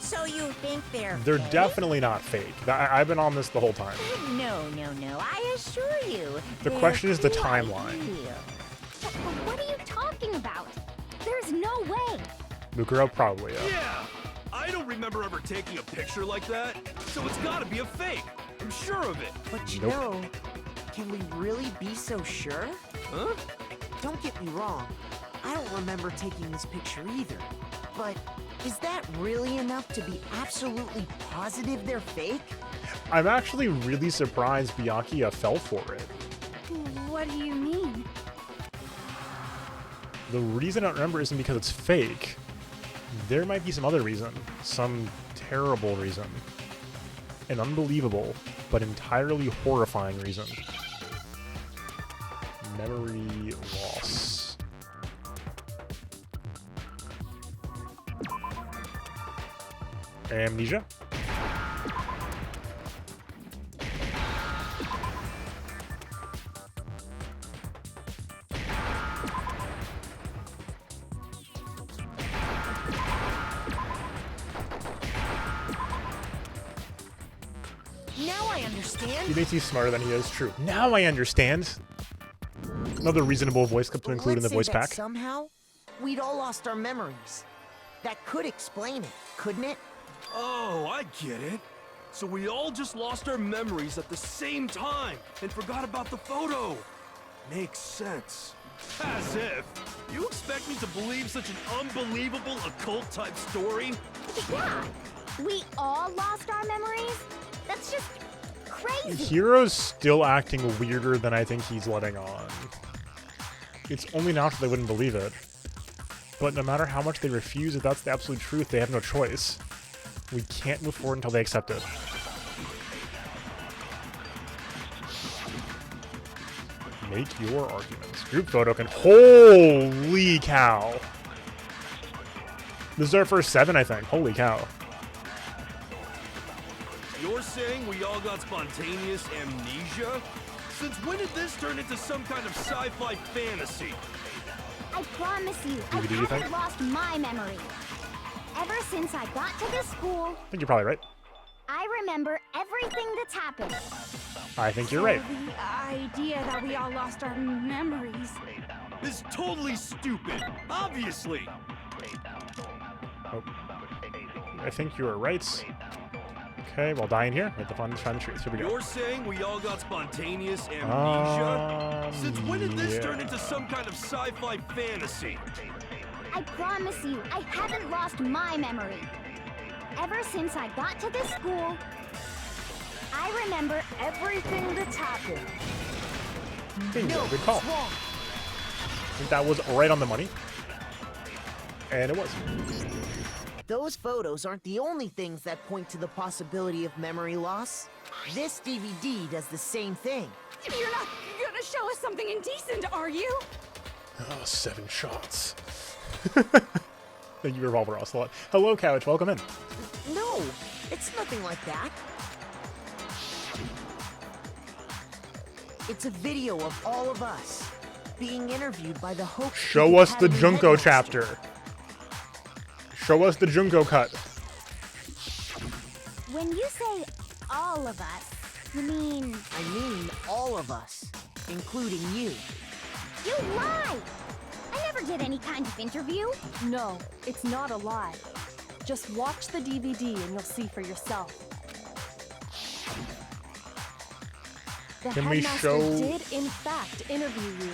So you think they're fake? Definitely not fake. I've been on this the whole time. No. I assure you. The question is the timeline. But what are you talking about? There's no way. Mukuro probably, Yeah! I don't remember ever taking a picture like that, so it's gotta be a fake. I'm sure of it. But you Nope. know, can we really be so sure? Huh? Don't get me wrong. I don't remember taking this picture either. But is that really enough to be absolutely positive they're fake? I'm actually really surprised Byakuya fell for it. What do you mean? The reason I don't remember isn't because it's fake. There might be some other reason. Some terrible reason. An unbelievable, but entirely horrifying reason. Memory loss. Amnesia? Now I understand. He thinks he's smarter than he is. True. Now I understand. Another reasonable voice clip to include in the Let's voice say that pack. somehow, we'd all lost our memories. That could explain it, couldn't it? Oh, I get it. So we all just lost our memories at the same time and forgot about the photo. Makes sense. As if. You expect me to believe such an unbelievable occult-type story? Yeah, we all lost our memories? That's just crazy. Hero's still acting weirder than I think he's letting on. It's only now that they wouldn't believe it. But no matter how much they refuse, if that's the absolute truth, they have no choice. We can't move forward until they accept it. Make your arguments. Group photo can... Holy cow! This is our first 7, I think. Holy cow. You're saying we all got spontaneous amnesia? Since when did this turn into some kind of sci-fi fantasy? I promise you, I DVD, you think? haven't lost my memory. Ever since I got to this school, I think you're probably right. I remember everything that's happened. I think you're right. The idea that we all lost our memories. Is totally stupid, obviously. Oh. I think you were right. Okay, well, dying here. Right, the fun trying to trees. Here we go. You're saying we all got spontaneous amnesia? Since when did this turn into some kind of sci-fi fantasy? I promise you, I haven't lost my memory. Ever since I got to this school, I remember everything that's happened. Bingo, good call. I think that was right on the money. And it was. Those photos aren't the only things that point to the possibility of memory loss. This DVD does the same thing. You're not gonna show us something indecent, are you? Oh, 7 shots. Thank you, Revolver Ocelot. Hello, Couch. Welcome in. No, it's nothing like that. It's a video of all of us being interviewed by the Hope. Show us the Junko chapter. Show us the Junko cut. When you say all of us, you mean... I mean all of us, including you. You lie! I never did any kind of interview. No, it's not a lie. Just watch the DVD and you'll see for yourself. The Can we headmaster show- did, in fact, interview you.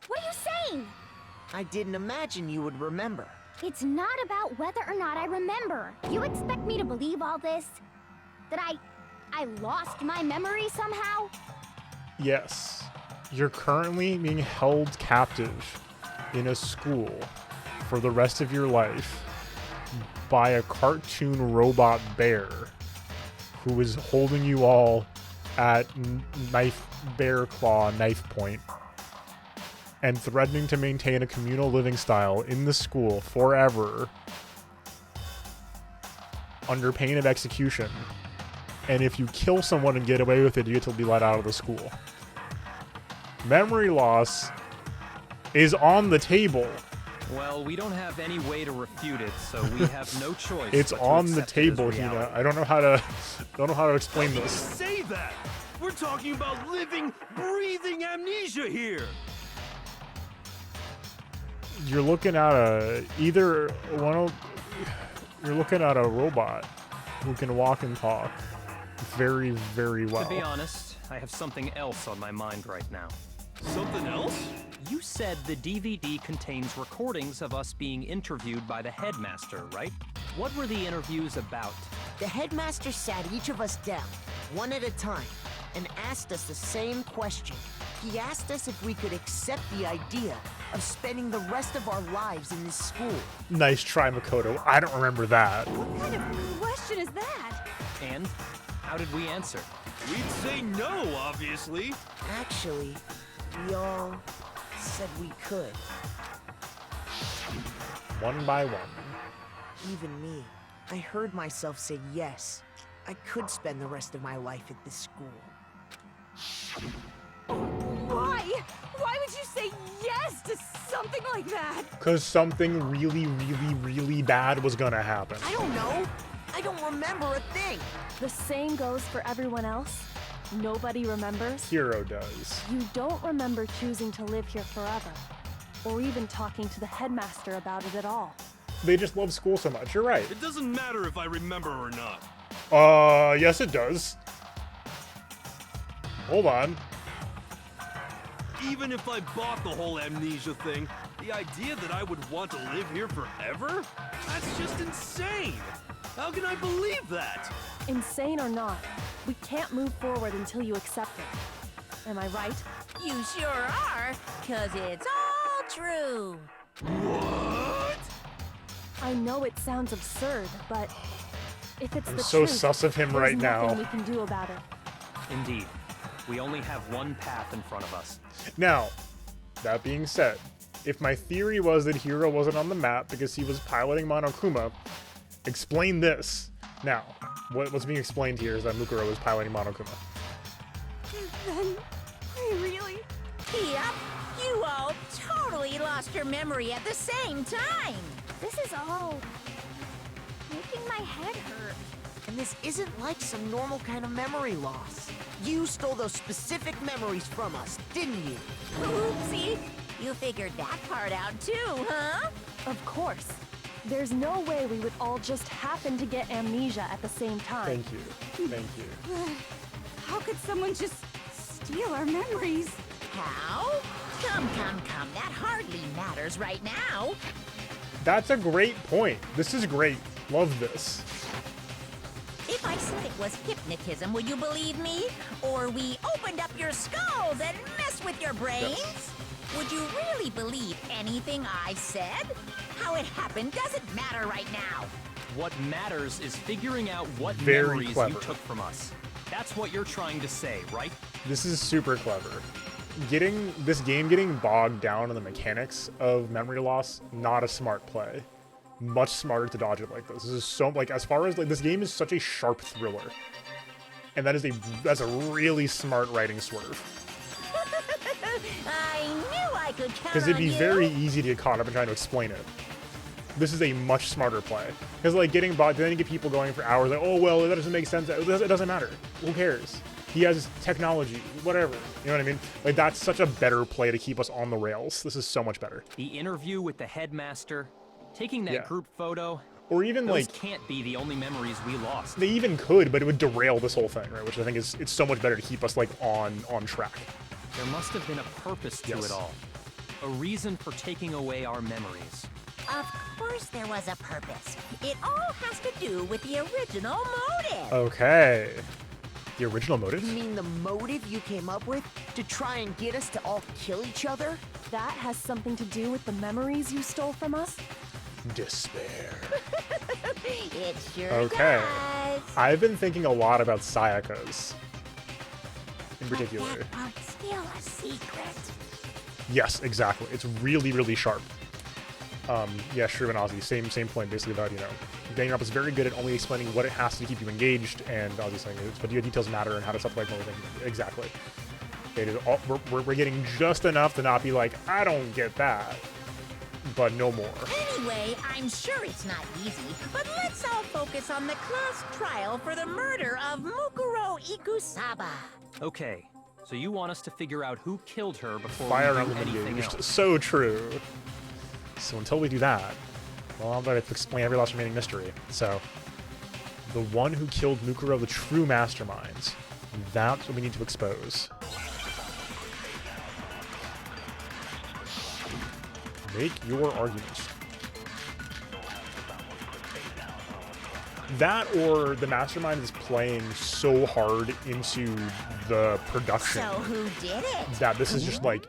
What are you saying? I didn't imagine you would remember. It's not about whether or not I remember. You expect me to believe all this? That I lost my memory somehow? Yes. You're currently being held captive in a school for the rest of your life by a cartoon robot bear who is holding you all at bear claw knife point and threatening to maintain a communal living style in the school forever under pain of execution. And if you kill someone and get away with it, you get to be let out of the school. Memory loss is on the table. Well, we don't have any way to refute it, so we have no choice. It's but to on the accept it as table, reality. Hina. I don't know how to explain this. Say that! We're talking about living, breathing amnesia here! You're looking at you're looking at a robot who can walk and talk very, very well. To be honest, I have something else on my mind right now. Something else? You said the DVD contains recordings of us being interviewed by the headmaster, right? What were the interviews about? The headmaster sat each of us down, one at a time, and asked us the same question. He asked us if we could accept the idea of spending the rest of our lives in this school. Nice try, Makoto. I don't remember that. What kind of question is that? And how did we answer? We'd say no, obviously. Actually, we all said we could. One by one. Even me. I heard myself say yes. I could spend the rest of my life at this school. Why? Why would you say yes to something like that? Because something really, really, really bad was gonna happen. I don't know. I don't remember a thing. The same goes for everyone else. Nobody remembers. Hero does. You don't remember choosing to live here forever, or even talking to the headmaster about it at all. They just love school so much. You're right. It doesn't matter if I remember or not. Yes it does. Hold on. Even if I bought the whole amnesia thing, the idea that I would want to live here forever? That's just insane! How can I believe that? Insane or not, we can't move forward until you accept it. Am I right? You sure are, 'cause it's all true. What? I know it sounds absurd, but if it's I'm the so truth, sus of him there's right now. nothing we can do about it. Indeed. We only have one path in front of us. Now, that being said, if my theory was that Hiro wasn't on the map because he was piloting Monokuma, explain this. Now, what's being explained here is that Mukuro was piloting Monokuma. Then, I really... Yep, you all totally lost your memory at the same time. This is all making my head hurt. And this isn't like some normal kind of memory loss. You stole those specific memories from us, didn't you? Oopsie. You figured that part out too, huh? Of course. There's no way we would all just happen to get amnesia at the same time. Thank you. Thank you. How could someone just steal our memories? How? Come. That hardly matters right now. That's a great point. This is great. Love this. If I said it was hypnotism, would you believe me? Or we opened up your skulls and messed with your brains? Yes. Would you really believe anything I said? How it happened doesn't matter right now. What matters is figuring out what Very memories clever. you took from us. That's what you're trying to say, right? This is super clever. Getting bogged down in the mechanics of memory loss, not a smart play. Much smarter to dodge it like this. This is so, like, as far as, like, this game is such a sharp thriller. And that's a really smart writing swerve. I knew I could count Because it'd be on you. very easy to get caught up in trying to explain it. This is a much smarter play. Because, like, getting bogged, then you get people going for hours, like, oh, well, that doesn't make sense. It doesn't matter. Who cares? He has technology, whatever. You know what I mean? Like, that's such a better play to keep us on the rails. This is so much better. The interview with the headmaster, taking that group photo. Or even, Those like, can't be the only memories we lost. they even could, but it would derail this whole thing, right? Which I think is, it's so much better to keep us, like, on track. There must have been a purpose to Yes. it all. A reason for taking away our memories. Of course there was a purpose. It all has to do with the original motive. Okay. The original motive? You mean the motive you came up with to try and get us to all kill each other? That has something to do with the memories you stole from us? Despair. It sure Okay. does. I've been thinking a lot about Sayaka's. In But particular. that part's still a secret. Yes, exactly. It's really, really sharp. Yeah, Shrew and Ozzy, same point basically about, you know, Danganronpa is very good at only explaining what it has to keep you engaged, and Ozzy's saying it's, but your details matter and how to supplement everything. Exactly. It is all, we're getting just enough to not be like, I don't get that, but no more. Anyway, I'm sure it's not easy, but let's all focus on the class trial for the murder of Mukuro Ikusaba. Okay, so you want us to figure out who killed her before Fire we do Emblem anything engaged. else. So true. So until we do that, well, I'm going to explain every last remaining mystery. So, the one who killed Mukuro, the true mastermind, that's what we need to expose. Make your argument. That or the mastermind is playing so hard into the production So who did it? that this is just like,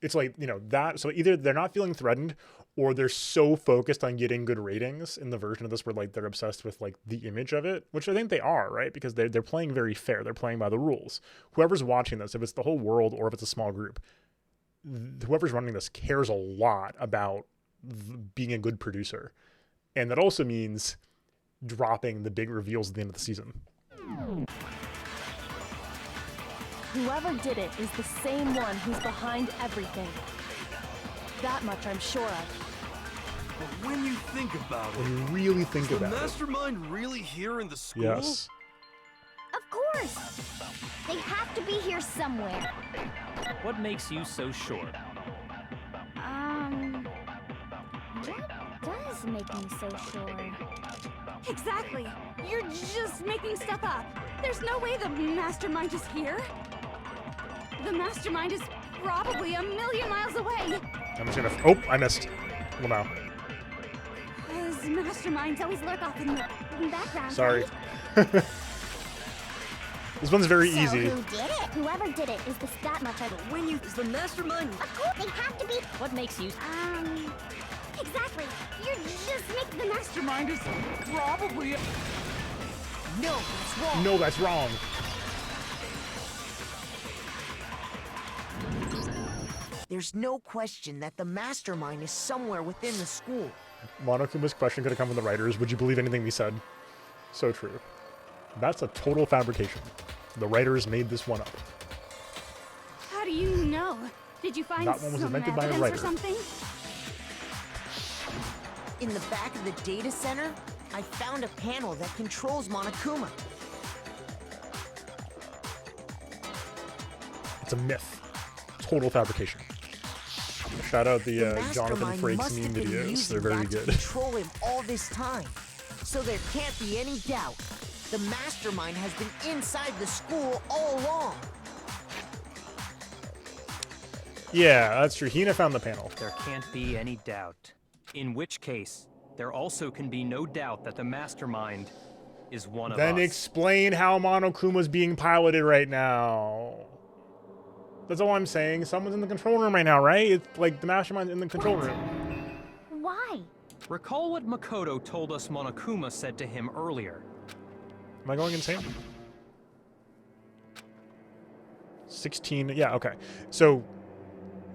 it's like, you know, that, so either they're not feeling threatened or they're so focused on getting good ratings in the version of this where, like, they're obsessed with, like, the image of it, which I think they are, right? Because they're playing very fair. They're playing by the rules. Whoever's watching this, if it's the whole world or if it's a small group, whoever's running this cares a lot about being a good producer. And that also means dropping the big reveals at the end of the season. Whoever did it is the same one who's behind everything. That much I'm sure of. But when you think about it, When you really think is the about it. mastermind really here in the school? Yes. Of course! They have to be here somewhere. What makes you so sure? What does make me so sure? Exactly. You're just making stuff up. There's no way the mastermind is here. The mastermind is probably a million miles away. I'm just gonna, oh, I missed. Well, now. Those masterminds always lurk off in the Background. Sorry. right? This one's very So easy. who did it? Whoever did it is that much I when you... Is the mastermind... Of course, they have to be. What makes you... Exactly. You're just making the Mastermind is probably... No, that's wrong. No, that's wrong. There's no question that the mastermind is somewhere within the school. Monokuma's question could have come from the writers. Would you believe anything we said? So true. That's a total fabrication. The writers made this one up. How do you know? Did you find That one was some invented by a evidence writer. or something? In the back of the data center, I found a panel that controls Monokuma. It's a myth. Total fabrication. Shout out the Jonathan Frakes meme videos. They're very good. Control him all this time. So there can't be any doubt. The Mastermind has been inside the school all along. Yeah, that's true. Hina found the panel. There can't be any doubt. In which case, there also can be no doubt that the Mastermind is one of us. Then explain how Monokuma's being piloted right now. That's all I'm saying. Someone's in the control room right now, right? It's like the Mastermind's in the control room. Why? Recall what Makoto told us Monokuma said to him earlier. Am I going insane? 16, yeah, okay. So,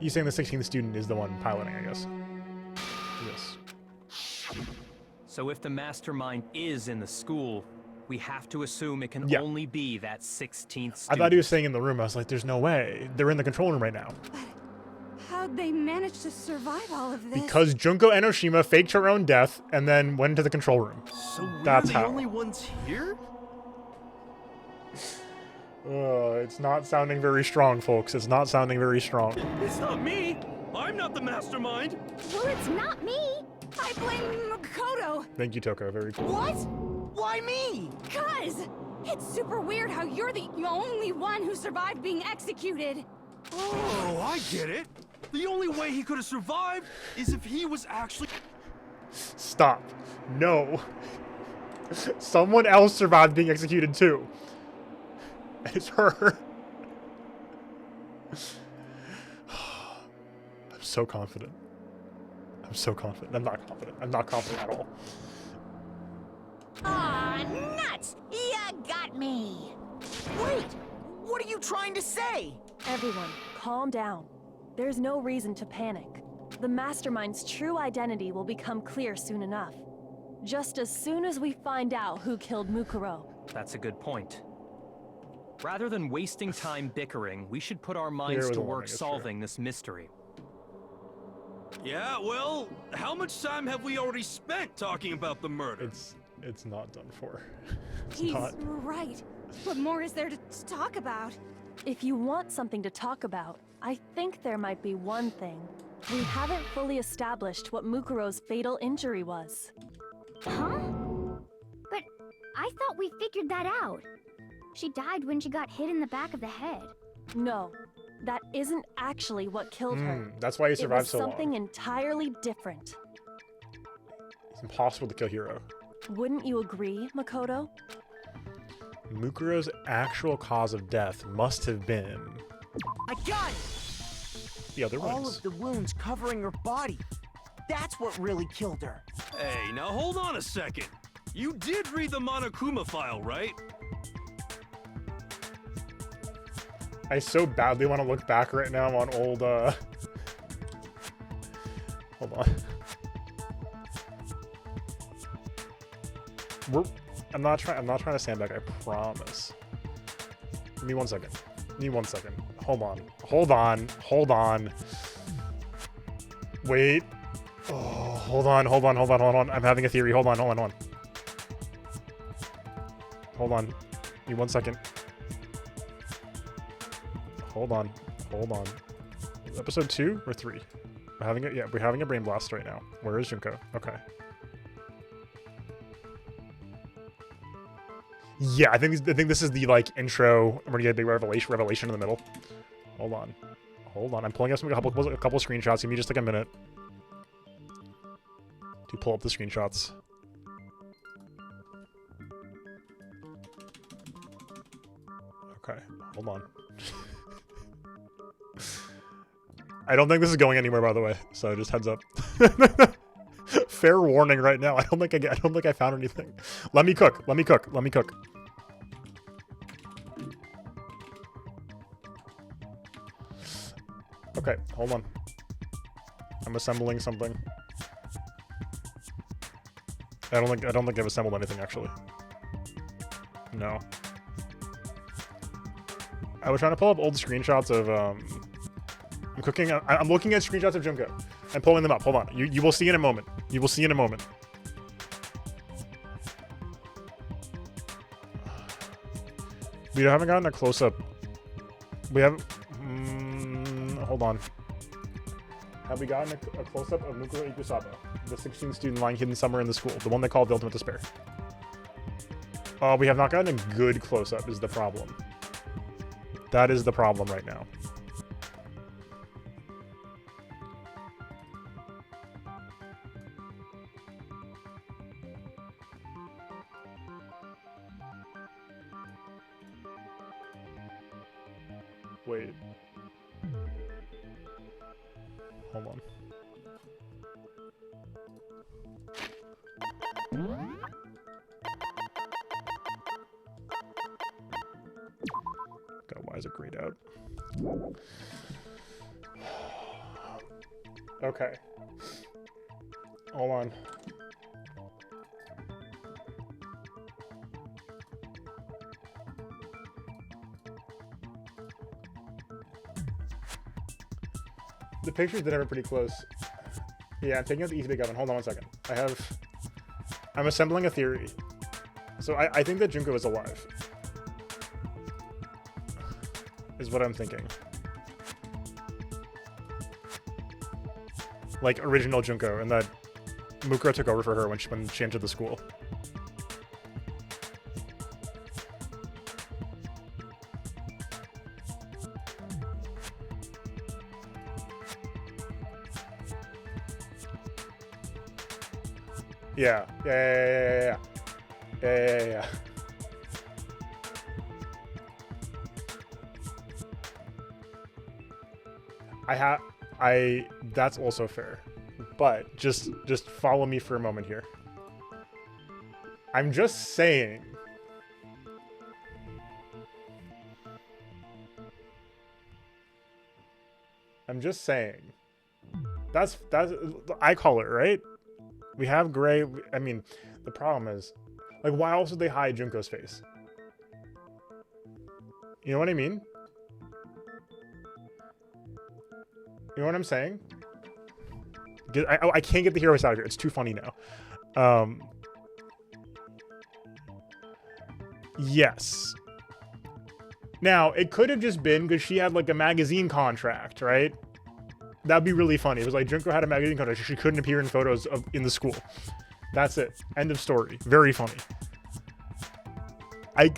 he's saying the 16th student is the one piloting, I guess. Yes. So if the Mastermind is in the school, we have to assume it can only be that 16th student. I thought he was saying in the room. I was like, there's no way. They're in the control room right now. How'd they manage to survive all of this? Because Junko Enoshima faked her own death and then went into the control room. So that's we're the how. only ones here? It's not sounding very strong, folks. It's not sounding very strong. It's not me. I'm not the Mastermind. Well, it's not me. I blame Makoto. Thank you, Toko. Very cool. What? Why me? Cuz it's super weird how you're the only one who survived being executed. Oh, I get it. The only way he could have survived is if he was actually... Stop. No. Someone else survived being executed too. It's her. I'm so confident. I'm so confident. I'm not confident. I'm not confident at all. Aw, nuts! You got me! Wait! What are you trying to say? Everyone, calm down. There's no reason to panic. The Mastermind's true identity will become clear soon enough. Just as soon as we find out who killed Mukuro. That's a good point. Rather than wasting time bickering, we should put our minds to work solving this mystery. Yeah, well, how much time have we already spent talking about the murder? It's not done for. He's right. What more is there to talk about? If you want something to talk about, I think there might be one thing. We haven't fully established what Mukuro's fatal injury was. Huh? But I thought we figured that out. She died when she got hit in the back of the head. No, that isn't actually what killed her. That's why he survived so long. It was something entirely different. It's impossible to kill Hiro. Wouldn't you agree, Makoto? Mukuro's actual cause of death must have been... I got it! The other All ones. of the wounds covering her body. That's what really killed her. Hey, now hold on a second. You did read the Monokuma file, right? I so badly want to look back right now on old, Hold on. I'm not trying to sandbag, I promise. Give me 1 second. Give me 1 second. Hold on. Hold on. Hold on. Wait. Oh, hold on. I'm having a theory. Hold on. Hold on. Give me 1 second. Hold on. Episode 2 or 3? We're having a brain blast right now. Where is Junko? Okay. Yeah, I think this is the like intro. I'm gonna get a big revelation in the middle. Hold on. I'm pulling up a couple screenshots. Give me just like a minute to pull up the screenshots. Okay, hold on. I don't think this is going anywhere, by the way. So just heads up. Fair warning right now. I don't think I found anything. Let me cook. Okay, hold on. I'm assembling something. I don't think I've assembled anything actually. No. I was trying to pull up old screenshots of I'm cooking. I'm looking at screenshots of Junko. I'm pulling them up. Hold on. You will see in a moment. You will see in a moment. We haven't gotten a close up. We haven't. hold on. Have we gotten a close-up of Mukuro Ikusaba, the 16th student lying hidden somewhere in the school, the one they called the Ultimate Despair? We have not gotten a good close-up is the problem. That is the problem right now. Wait. Hold on. God, why is it grayed out? Okay. Hold on. The pictures did have it pretty close. Yeah, I'm taking out the easy big oven. Hold on 1 second. I'm assembling a theory. So I think that Junko is alive. Is what I'm thinking. Like original Junko, and that Mukuro took over for her when she entered the school. Yeah. That's also fair. But just follow me for a moment here. I'm just saying. That's eye color, right? We have gray. I mean, the problem is, like, why else would they hide Junko's face? You know what I mean? You know what I'm saying? I can't get the heroes out of here. It's too funny now. Yes. Now, it could have just been because she had, like, a magazine contract, right? That'd be really funny. It was like Junko had a magazine contract. She couldn't appear in photos in the school. That's it. End of story. Very funny. I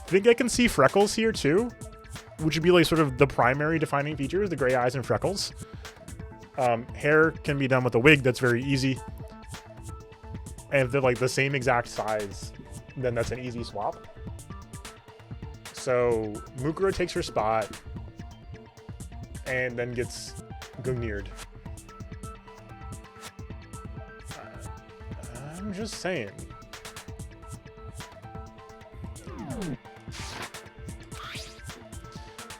think I can see freckles here too, which would be like sort of the primary defining features, the gray eyes and freckles. Hair can be done with a wig. That's very easy. And if they're like the same exact size, then that's an easy swap. So Mukuro takes her spot and then gets Gungnir'd. I'm just saying.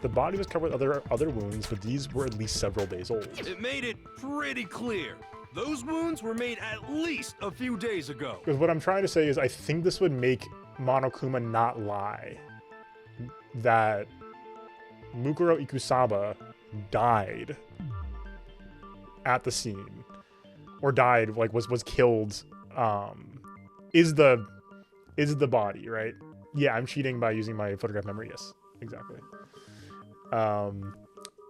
The body was covered with other wounds, but these were at least several days old. It made it pretty clear. Those wounds were made at least a few days ago. Because what I'm trying to say is I think this would make Monokuma not lie. That Mukuro Ikusaba died at the scene, or died, like was killed, is the body, right? Yeah, I'm cheating by using my photograph memory. Yes, exactly. But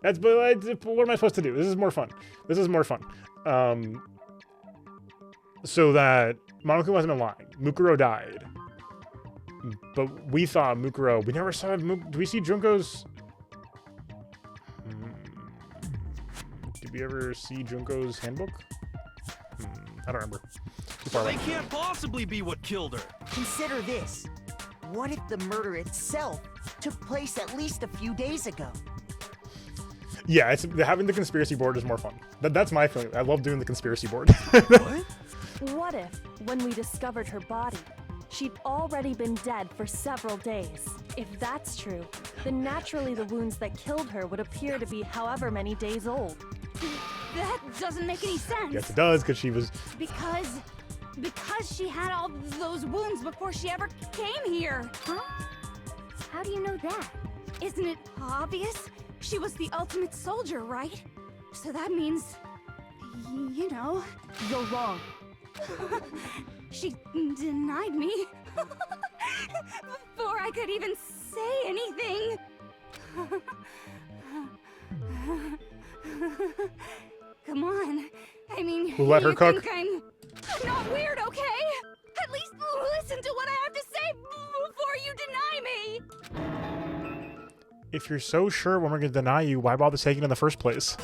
what am I supposed to do? This is more fun. So that Monokuma hasn't been lying. Mukuro died, but we thought Mukuro. We never saw. Do we see Junko's? Did we ever see Junko's handbook? I don't remember. They can't possibly be what killed her. Consider this. What if the murder itself took place at least a few days ago? Yeah, having the conspiracy board is more fun. That's my feeling. I love doing the conspiracy board. What? What if, when we discovered her body, she'd already been dead for several days? If that's true, then naturally the wounds that killed her would appear to be however many days old. That doesn't make any sense. Yes, it does, because she was... Because she had all those wounds before she ever came here. Huh? How do you know that? Isn't it obvious? She was the ultimate soldier, right? So that means, you know... You're wrong. She denied me before I could even say anything. Come on. I mean, Who let her you cook? think I'm not weird, okay? At least listen to what I have to say before you deny me. If you're so sure when we're gonna deny you, why bother taking it in the first place?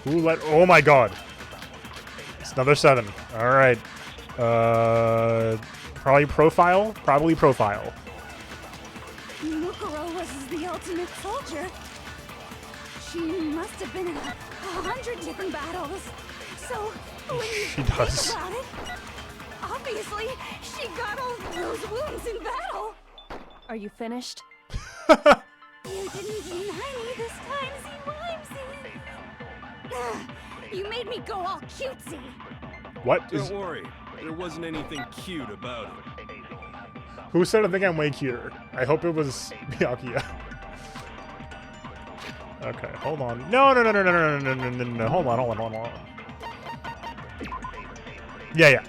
Who let? Oh my God! It's another 7. All right. Probably profile. Probably profile. Mukuro was the ultimate soldier. She must have been in 100 different battles. So when you She does. think about it, obviously she got all those wounds in battle. Are you finished? You didn't deny me this time, Z-Wimsy. You made me go all cutesy. What is? Don't worry, there wasn't anything cute about it. Who said I think I'm way cuter? I hope it was Byakuya. Okay, hold on. No. Hold on. Yeah.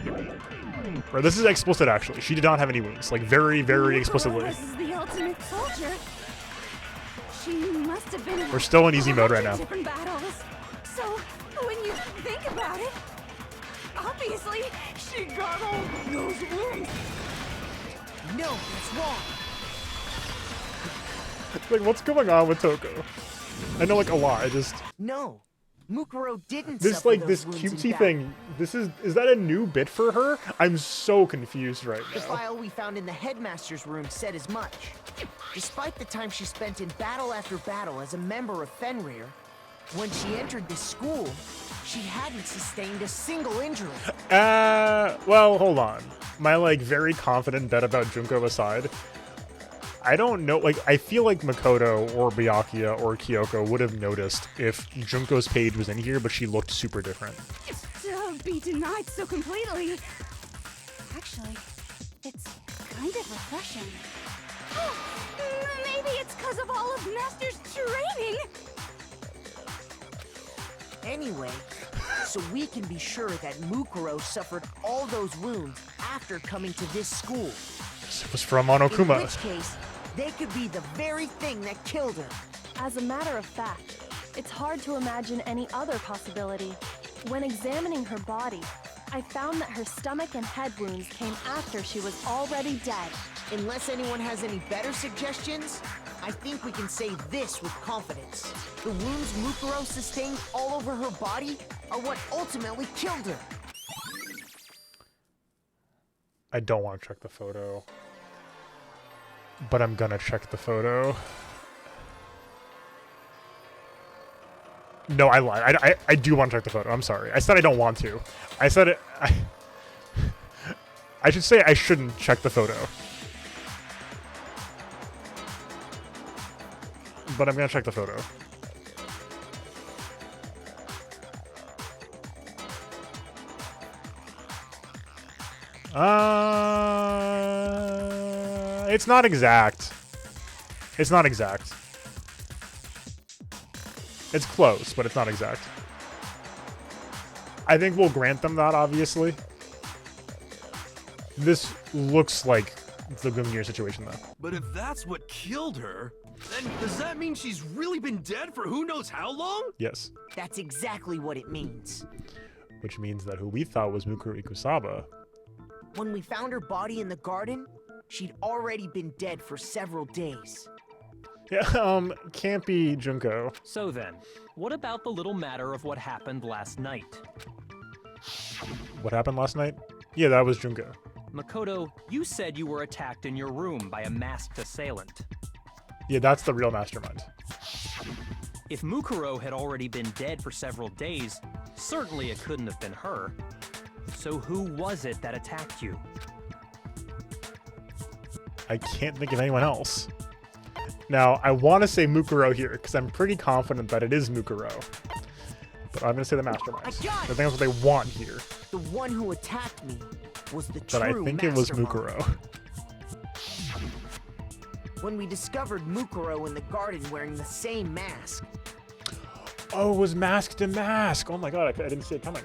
Bro, this is explicit actually. She did not have any wounds. Like very, very explicitly. This is the ultimate soldier. She must have been in We're still in easy mode right now. different battles. So when you think about it, obviously she got all those wounds. No, it's wrong. Like, what's going on with Toko? I know like a lot. I just No, Mukuro didn't this suffer like those this wounds in cutesy battle. thing. This is that a new bit for her? I'm so confused right The now. file we found in the headmaster's room said as much. Despite the time she spent in battle after battle as a member of Fenrir, when she entered this school, she hadn't sustained a single injury. Well, hold on. My like very confident bet about Junko aside, I don't know. Like, I feel like Makoto or Byakuya or Kyoko would have noticed if Junko's page was in here, but she looked super different. To be denied so completely. Actually, it's kind of refreshing. Maybe it's because of all of Master's training. Anyway, so we can be sure that Mukuro suffered all those wounds after coming to this school. This was from In Monokuma. which case, they could be the very thing that killed her. As a matter of fact, it's hard to imagine any other possibility. When examining her body, I found that her stomach and head wounds came after she was already dead. Unless anyone has any better suggestions, I think we can say this with confidence. The wounds Mukuro sustained all over her body are what ultimately killed her. I don't want to check the photo, but I'm gonna check the photo. No, I lied. I do want to check the photo. I'm sorry. I said I don't want to. I said it. I should say I shouldn't check the photo. But I'm gonna check the photo. It's not exact. It's not exact. It's close, but it's not exact. I think we'll grant them that, obviously. This looks like the Gungnir situation, though. But if that's what killed her, then does that mean she's really been dead for who knows how long? Yes. That's exactly what it means. Which means that who we thought was Mukuro Ikusaba. When we found her body in the garden, she'd already been dead for several days. Yeah, can't be Junko. So then, what about the little matter of what happened last night? What happened last night? Yeah, that was Junko. Makoto, you said you were attacked in your room by a masked assailant. Yeah, that's the real Mastermind. If Mukuro had already been dead for several days, certainly it couldn't have been her. So who was it that attacked you? I can't think of anyone else. Now, I want to say Mukuro here, because I'm pretty confident that it is Mukuro. But I'm going to say the Mastermind. I think that's what they want here. The one who attacked me was the But I true think it was Mastermind. Mukuro. When we discovered Mukuro in the garden wearing the same mask, Oh, it was Mask to Mask. Oh my god, I didn't see it coming.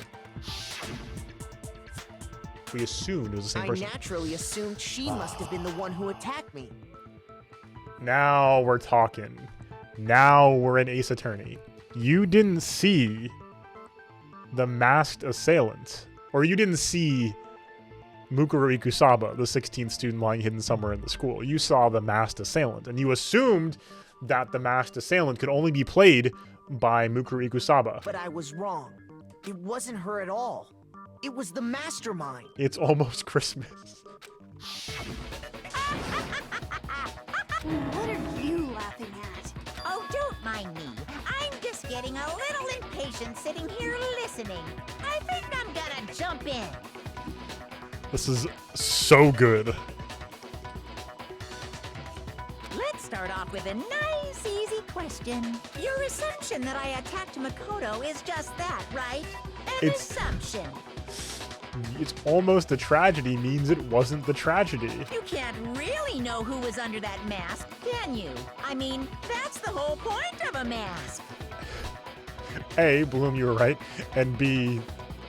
We assumed it was the same I person. naturally assumed she must have been the one who attacked me. Now we're talking. Now we're in Ace Attorney. You didn't see the masked assailant. Or you didn't see Mukuro Ikusaba, the 16th student lying hidden somewhere in the school. You saw the masked assailant, and you assumed that the masked assailant could only be played by Mukuro Ikusaba. But I was wrong. It wasn't her at all. It was the Mastermind. It's almost Christmas. What are you laughing at? Oh, don't mind me. I'm just getting a little impatient sitting here listening. I think I'm gonna jump in. This is so good. Let's start off with a nice, easy question. Your assumption that I attacked Makoto is just that, right? An assumption. It's almost a tragedy means it wasn't the tragedy. You can't really know who was under that mask, can you? I mean, that's the whole point of a mask. A, Bloom, you were right, and B,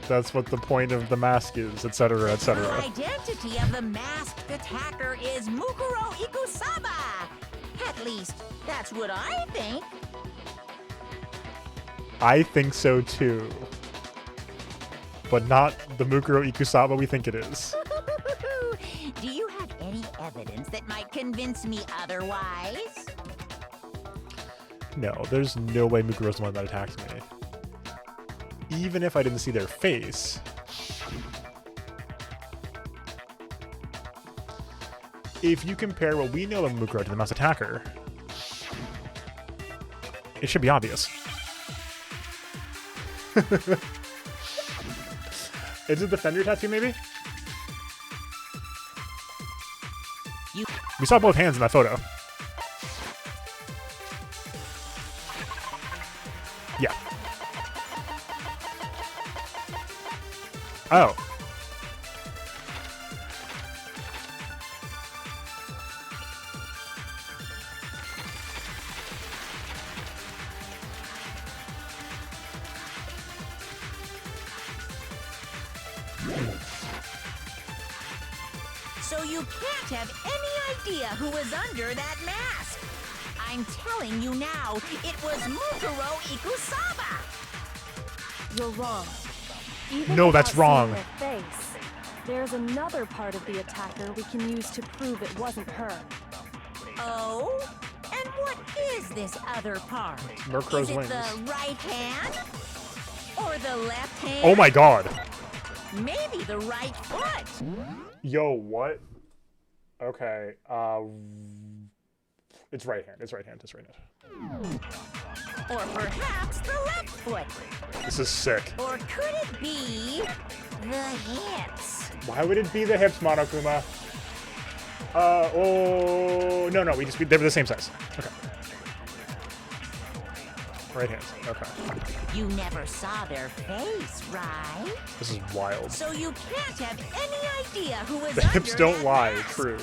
that's what the point of the mask is, etc., etc. The identity of the masked attacker is Mukuro Ikusaba. At least, that's what I think. I think so too. But not the Mukuro Ikusaba we think it is. Do you have any evidence that might convince me otherwise? No, there's no way Mukuro's the one that attacked me. Even if I didn't see their face. If you compare what we know of Mukuro to the masked attacker, it should be obvious. Is it the Fender tattoo, maybe? We saw both hands in that photo. Yeah. Oh. So you can't have any idea who was under that mask. I'm telling you now, it was Mukuro Ikusaba. You're wrong. Even No, that's without seeing wrong. Her face, there's another part of the attacker we can use to prove it wasn't her. Oh? And what is this other part? Murkro's is it wings. the right hand? Or the left hand? Oh my god. Maybe the right foot. Yo, what? Okay, it's right hand, it's right hand, it's right hand. Or perhaps the left foot. This is sick. Or could it be the hips? Why would it be the hips, Monokuma? Oh, no, they were the same size. Okay. Right hand, okay. You never saw their face, right? This is wild. So you can't have any idea who was The under hips don't that lie, mask. true.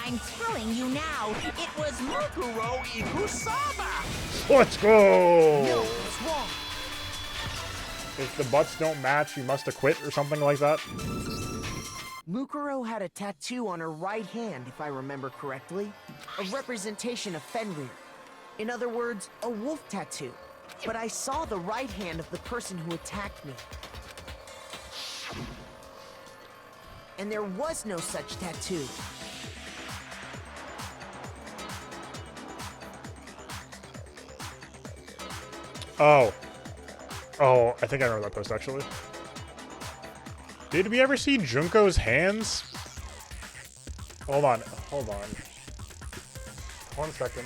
I'm telling you now, it was Mukuro Ikusaba. Let's go! No, it's wrong. If the butts don't match, you must acquit or something like that. Mukuro had a tattoo on her right hand, if I remember correctly. A representation of Fenrir. In other words, a wolf tattoo. But I saw the right hand of the person who attacked me. And there was no such tattoo. Oh. Oh, I think I remember that post, actually. Did we ever see Junko's hands? Hold on. 1 second.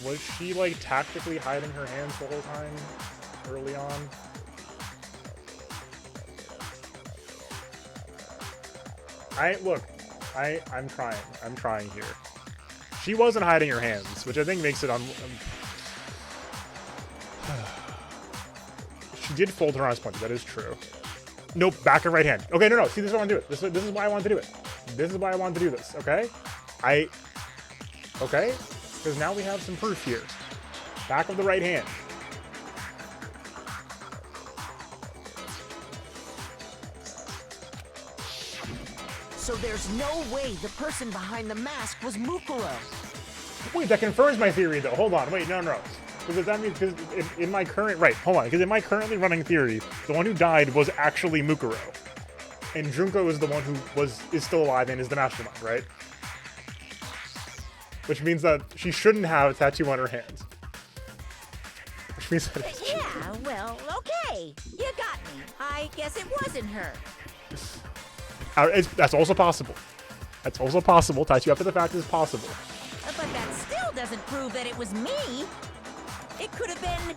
Was she, like, tactically hiding her hands the whole time early on? I'm trying here. She wasn't hiding her hands, which I think makes it She did fold her arms punch, that is true. Nope, back her right hand. Okay, no, see, this is why I want to do it. This is why I wanted to do it. This is why I wanted to do this, okay? Okay? Because now we have some proof here. Back of the right hand. So there's no way the person behind the mask was Mukuro. Wait, that confirms my theory, though. Hold on. Wait, no. Because that means, in my current, right, hold on. Because in my currently running theory, the one who died was actually Mukuro. And Junko is the one who is still alive and is the mastermind, right? Which means that she shouldn't have a tattoo on her hand. Which means that Yeah, well, okay. You got me. I guess it wasn't her. that's also possible. That's also possible. Tattoo after the fact is possible. But that still doesn't prove that it was me. It could have been,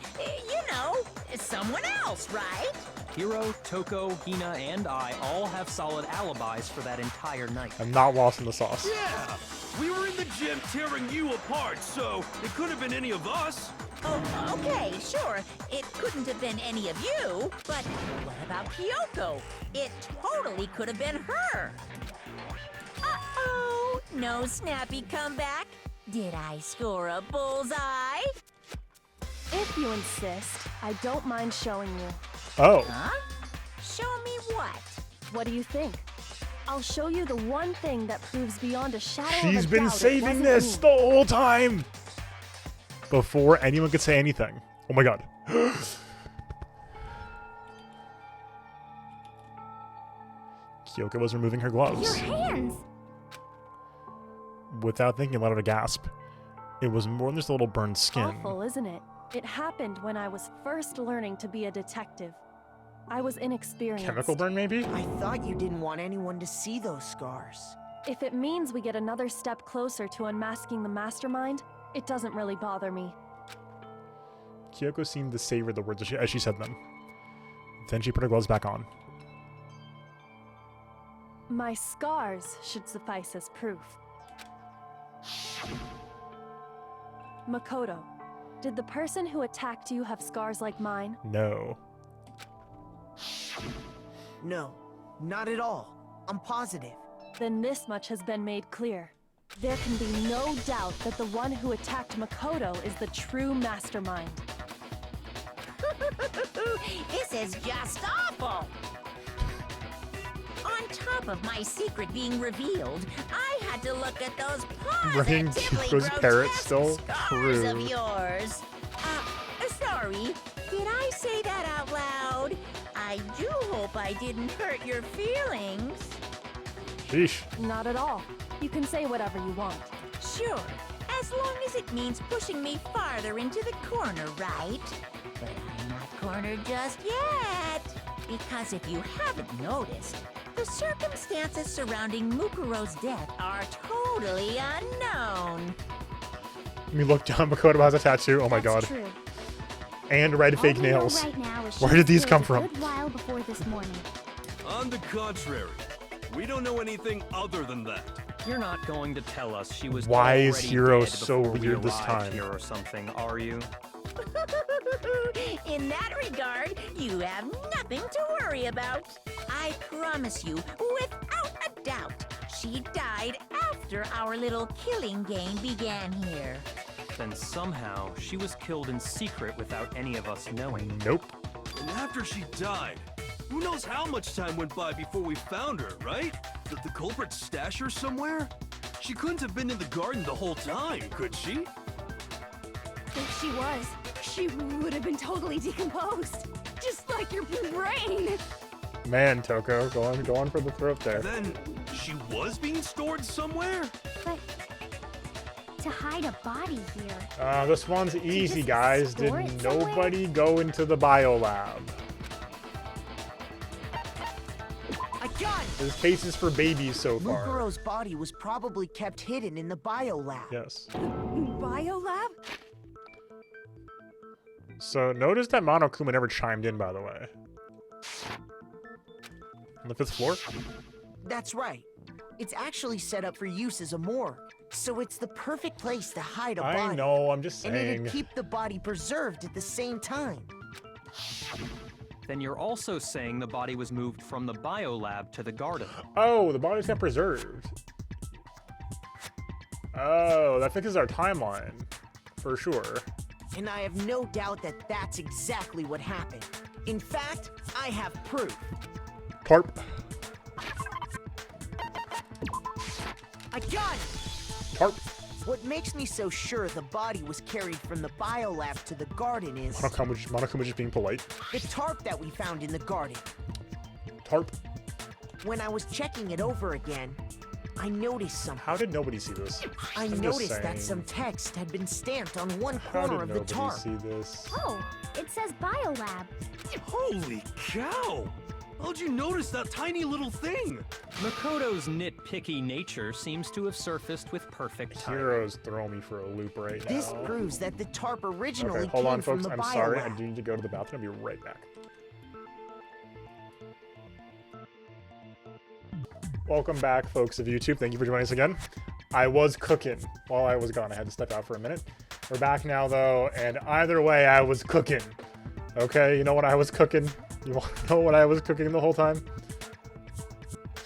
someone else, right? Hiro, Toko, Hina, and I all have solid alibis for that entire night. I'm not lost in the sauce. Yeah! We were in the gym tearing you apart, so it could have been any of us. Oh, okay, sure. It couldn't have been any of you, but what about Kyoko? It totally could have been her. Uh-oh, no snappy comeback. Did I score a bullseye? If you insist, I don't mind showing you. Oh. Huh? Show me what? What do you think? I'll show you the one thing that proves beyond a shadow of a doubt. She's been it saving wasn't this me. the whole time! Before anyone could say anything. Oh my god. Kyoko was removing her gloves. Your hands! Without thinking, let out a gasp. It was more than just a little burned skin. Awful, isn't it? It happened when I was first learning to be a detective. I was inexperienced. Chemical burn, maybe? I thought you didn't want anyone to see those scars. If it means we get another step closer to unmasking the mastermind, it doesn't really bother me. Kyoko seemed to savor the words as she said them. Then she put her gloves back on. My scars should suffice as proof. Makoto, did the person who attacked you have scars like mine? No. No, not at all. I'm positive. Then this much has been made clear. There can be no doubt that the one who attacked Makoto is the true mastermind. This is just awful. On top of my secret being revealed, I had to look at those Running positively Kyoko's parrot grotesque still scars of true. yours. Sorry, did I say that out loud? I do hope I didn't hurt your feelings. Sheesh. Not at all. You can say whatever you want. Sure, as long as it means pushing me farther into the corner, right? But I'm not cornered just yet. Because if you haven't noticed, the circumstances surrounding Mukuro's death are totally unknown. Let me look down. Makoto has a tattoo. Oh my god. That's true. And red fake All we know nails. right now is Where she did these was come killed from? A good while before this morning. On the contrary, we don't know anything other than that. You're not going to tell us she was Why is already Hiro dead so before we weird this arrived time? here or something, are you? In that regard, you have nothing to worry about. I promise you, without a doubt, she died after our little killing game began here. Then somehow she was killed in secret without any of us knowing. Nope. And after she died, who knows how much time went by before we found her, right? Did the culprit stash her somewhere? She couldn't have been in the garden the whole time, could she? If she was, she would have been totally decomposed. Just like your brain. Man, Toko, going for the throat there. Then she was being stored somewhere? But to hide a body here. This one's easy, just guys. Did store it somewhere? nobody go into the biolab? I got it! There's cases for babies so far. Mukuro's body was probably kept hidden in the biolab. Yes. Biolab? So notice that Monokuma never chimed in, by the way. On the 5th floor? That's right. It's actually set up for use as a morgue, so it's the perfect place to hide a body. I know, I'm just And saying. it'd keep the body preserved at the same time. Then you're also saying the body was moved from the biolab to the garden. Oh, the body's not preserved. Oh, that fixes our timeline. For sure. And I have no doubt that that's exactly what happened. In fact, I have proof. Tarp. I got it! Tarp. What makes me so sure the body was carried from the biolab to the garden is... Monokuma just being polite. the tarp that we found in the garden. Tarp. When I was checking it over again, I noticed something. How did nobody see this? I noticed that some text had been stamped on one corner of the tarp. How did nobody see this? Oh, it says biolab. Holy cow! How'd you notice that tiny little thing? Makoto's nitpicky nature seems to have surfaced with perfect timing. Heroes throw me for a loop right now. This proves that the tarp originally Okay, hold came on, from folks. the I'm biolab. sorry. I do need to go to the bathroom. I'll be right back. Welcome back, folks of YouTube. Thank you for joining us again. I was cooking while I was gone. I had to step out for a minute. We're back now, though, and either way, I was cooking. Okay, you know what I was cooking? You want to know what I was cooking the whole time?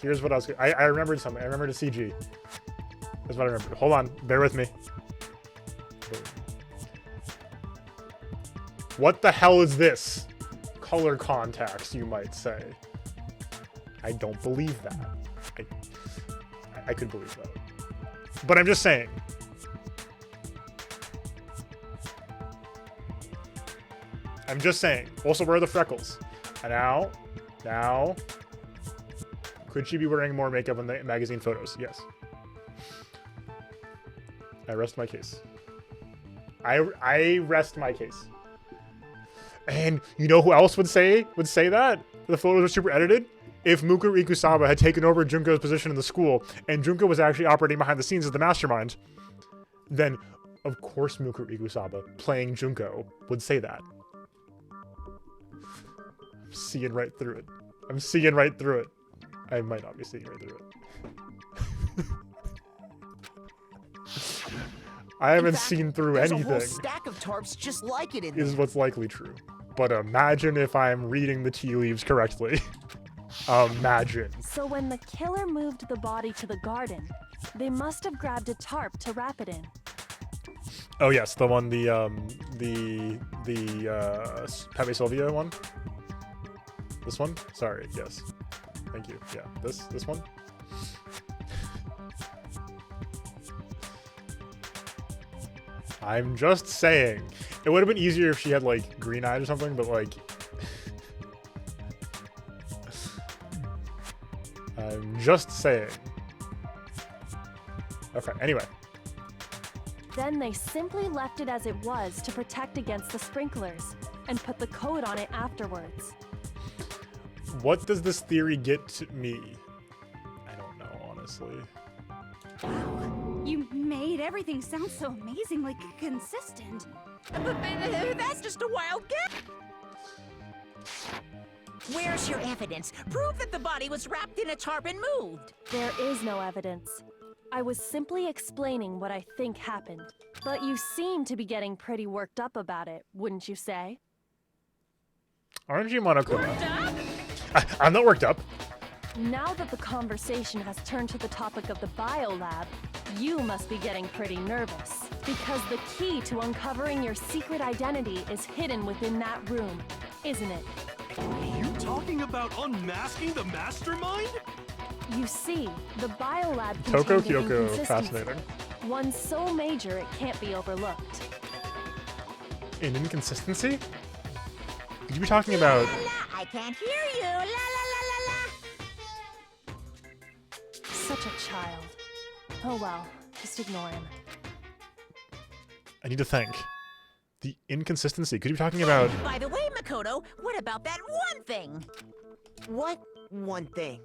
Here's what I was... I remembered something. I remembered a CG. That's what I remembered. Hold on. Bear with me. What the hell is this? Color contacts, you might say. I don't believe that. I could believe that. But I'm just saying. I'm just saying. Also, where are the freckles? And now, could she be wearing more makeup in the magazine photos? Yes. I rest my case. I rest my case. And you know who else would say that? The photos are super edited? If Mukuro Ikusaba had taken over Junko's position in the school, and Junko was actually operating behind the scenes as the mastermind, then of course Mukuro Ikusaba, playing Junko, would say that. I'm seeing right through it. I'm seeing right through it. I might not be seeing right through it. I haven't seen through there's anything. A whole stack of tarps just like it in is there. what's likely true. But imagine if I'm reading the tea leaves correctly. Imagine. So when the killer moved the body to the garden, they must have grabbed a tarp to wrap it in. Oh yes, the one, the Pepe Sylvia one. This one? Sorry, yes. Thank you. Yeah, this one. I'm just saying. It would have been easier if she had like green eyes or something, but like I'm just saying. Okay, anyway. Then they simply left it as it was to protect against the sprinklers and put the coat on it afterwards. What does this theory get to me? I don't know, honestly. You made everything sound so amazingly consistent. That's just a wild guess. Where's your evidence? Prove that the body was wrapped in a tarp and moved. There is no evidence. I was simply explaining what I think happened. But you seem to be getting pretty worked up about it, wouldn't you say? Aren't you, Monokuma? I'm not worked up. Now that the conversation has turned to the topic of the biolab, you must be getting pretty nervous. Because the key to uncovering your secret identity is hidden within that room, isn't it? Are you talking about unmasking the mastermind? You see, the biolab Toko contained an Kyoko, inconsistency. fascinating. One so major it can't be overlooked. An inconsistency? Could you be talking about... La, la, I can't hear you. La la la la la. Such a child. Oh well, just ignore him. I need to think. The inconsistency. Could you be talking about... By the way, Makoto, what about that one thing? What one thing?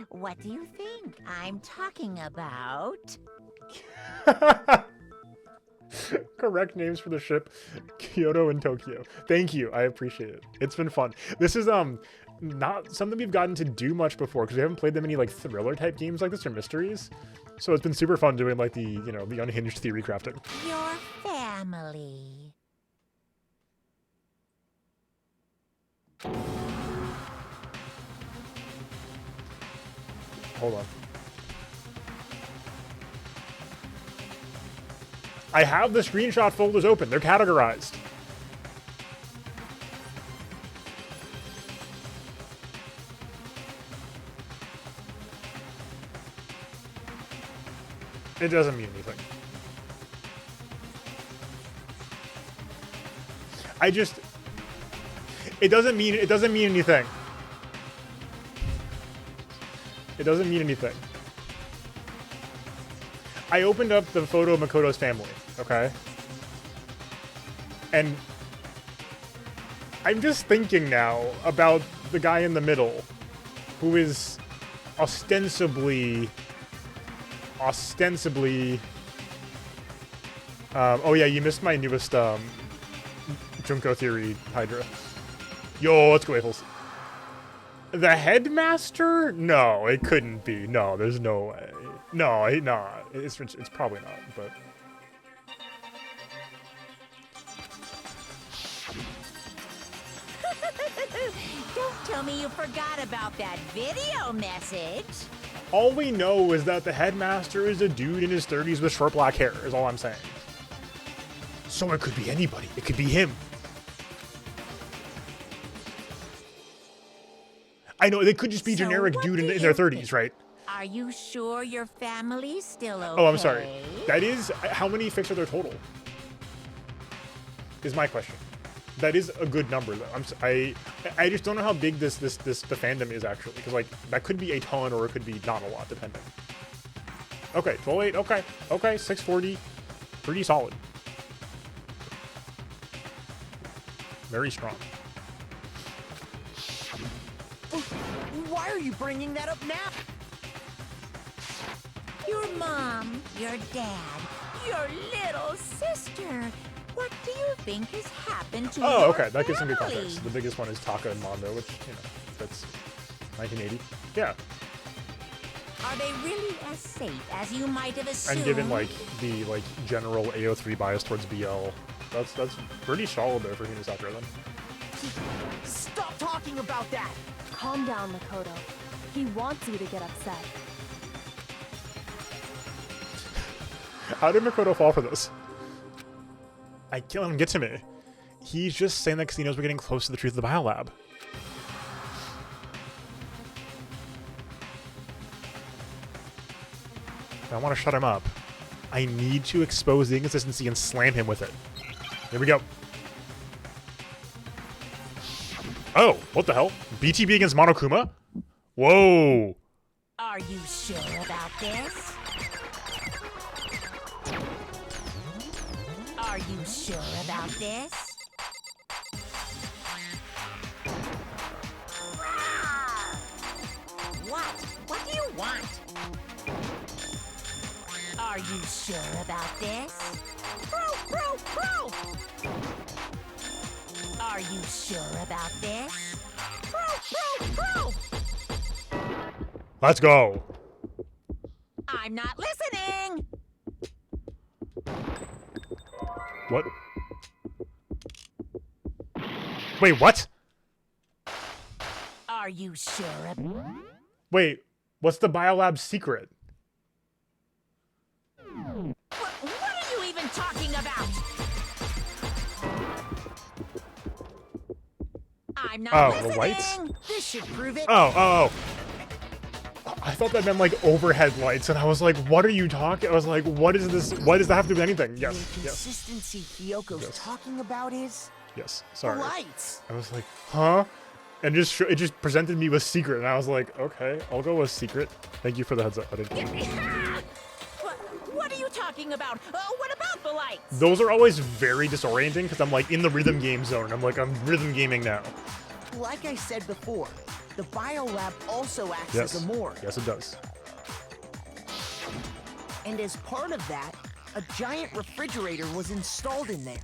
What do you think I'm talking about? Correct names for the ship, Kyoto and Tokyo. Thank you. I appreciate it. It's been fun. This is not something we've gotten to do much before because we haven't played that many like thriller type games like this or mysteries. So it's been super fun doing like the, you know, the unhinged theory crafting. Your family. Hold on. I have the screenshot folders open. They're categorized. It doesn't mean anything. It doesn't mean anything. It doesn't mean anything. I opened up the photo of Makoto's family, okay? And I'm just thinking now about the guy in the middle who is ostensibly oh yeah, you missed my newest Junko Theory Hydra. Yo, let's go, Waffles. The headmaster? No, it couldn't be. No, there's no way. No, it's probably not, but... Don't tell me you forgot about that video message. All we know is that the headmaster is a dude in his 30s with short black hair, is all I'm saying. So it could be anybody. It could be him. I know, they could just be generic dude in their 30s, right? Are you sure your family's still okay? Oh, I'm sorry. That is... How many fics are there total? Is my question. That is a good number, though. I just don't know how big the fandom is, actually. Because, like, that could be a ton or it could be not a lot, depending. Okay, 12.8. Okay. Okay, 640. Pretty solid. Very strong. Why are you bringing that up now? Your mom, your dad, your little sister. What do you think has happened to Oh, your okay. That gives some good family? context. The biggest one is Taka and Mondo, which, you know, that's 1980. Yeah. Are they really as safe as you might have assumed? And given, like, the, like, general AO3 bias towards BL, that's pretty solid there for Hinasakura, then. Stop talking about that! Calm down, Makoto. He wants you to get upset. How did Makoto fall for this? I can't let him get to me. He's just saying that because he knows we're getting close to the truth of the biolab. I want to shut him up. I need to expose the inconsistency and slam him with it. Here we go. Oh, what the hell? BTB against Monokuma? Whoa. Are you sure about this? Are you sure about this? What? What do you want? Are you sure about this? Bro! Are you sure about this? Bro! Let's go. I'm not listening! What? Wait, what? Are you sure? Wait, what's the biolab secret? What are you even talking about? I'm not listening. The lights? This should prove it. Oh. I thought that meant like overhead lights, and I was like, what are you talking? I was like, what is this? Why does that have to do with anything? Yes. The inconsistency Hyoko's talking about is... Yes, sorry. The lights. I was like, huh? And it just presented me with secret, and I was like, okay, I'll go with secret. Thank you for the heads up. I didn't. What are you talking about? What about the lights? Those are always very disorienting because I'm like in the rhythm game zone. I'm rhythm gaming now. Like I said before, the biolab also acts Yes. as a morgue. Yes, it does. And as part of that, a giant refrigerator was installed in there.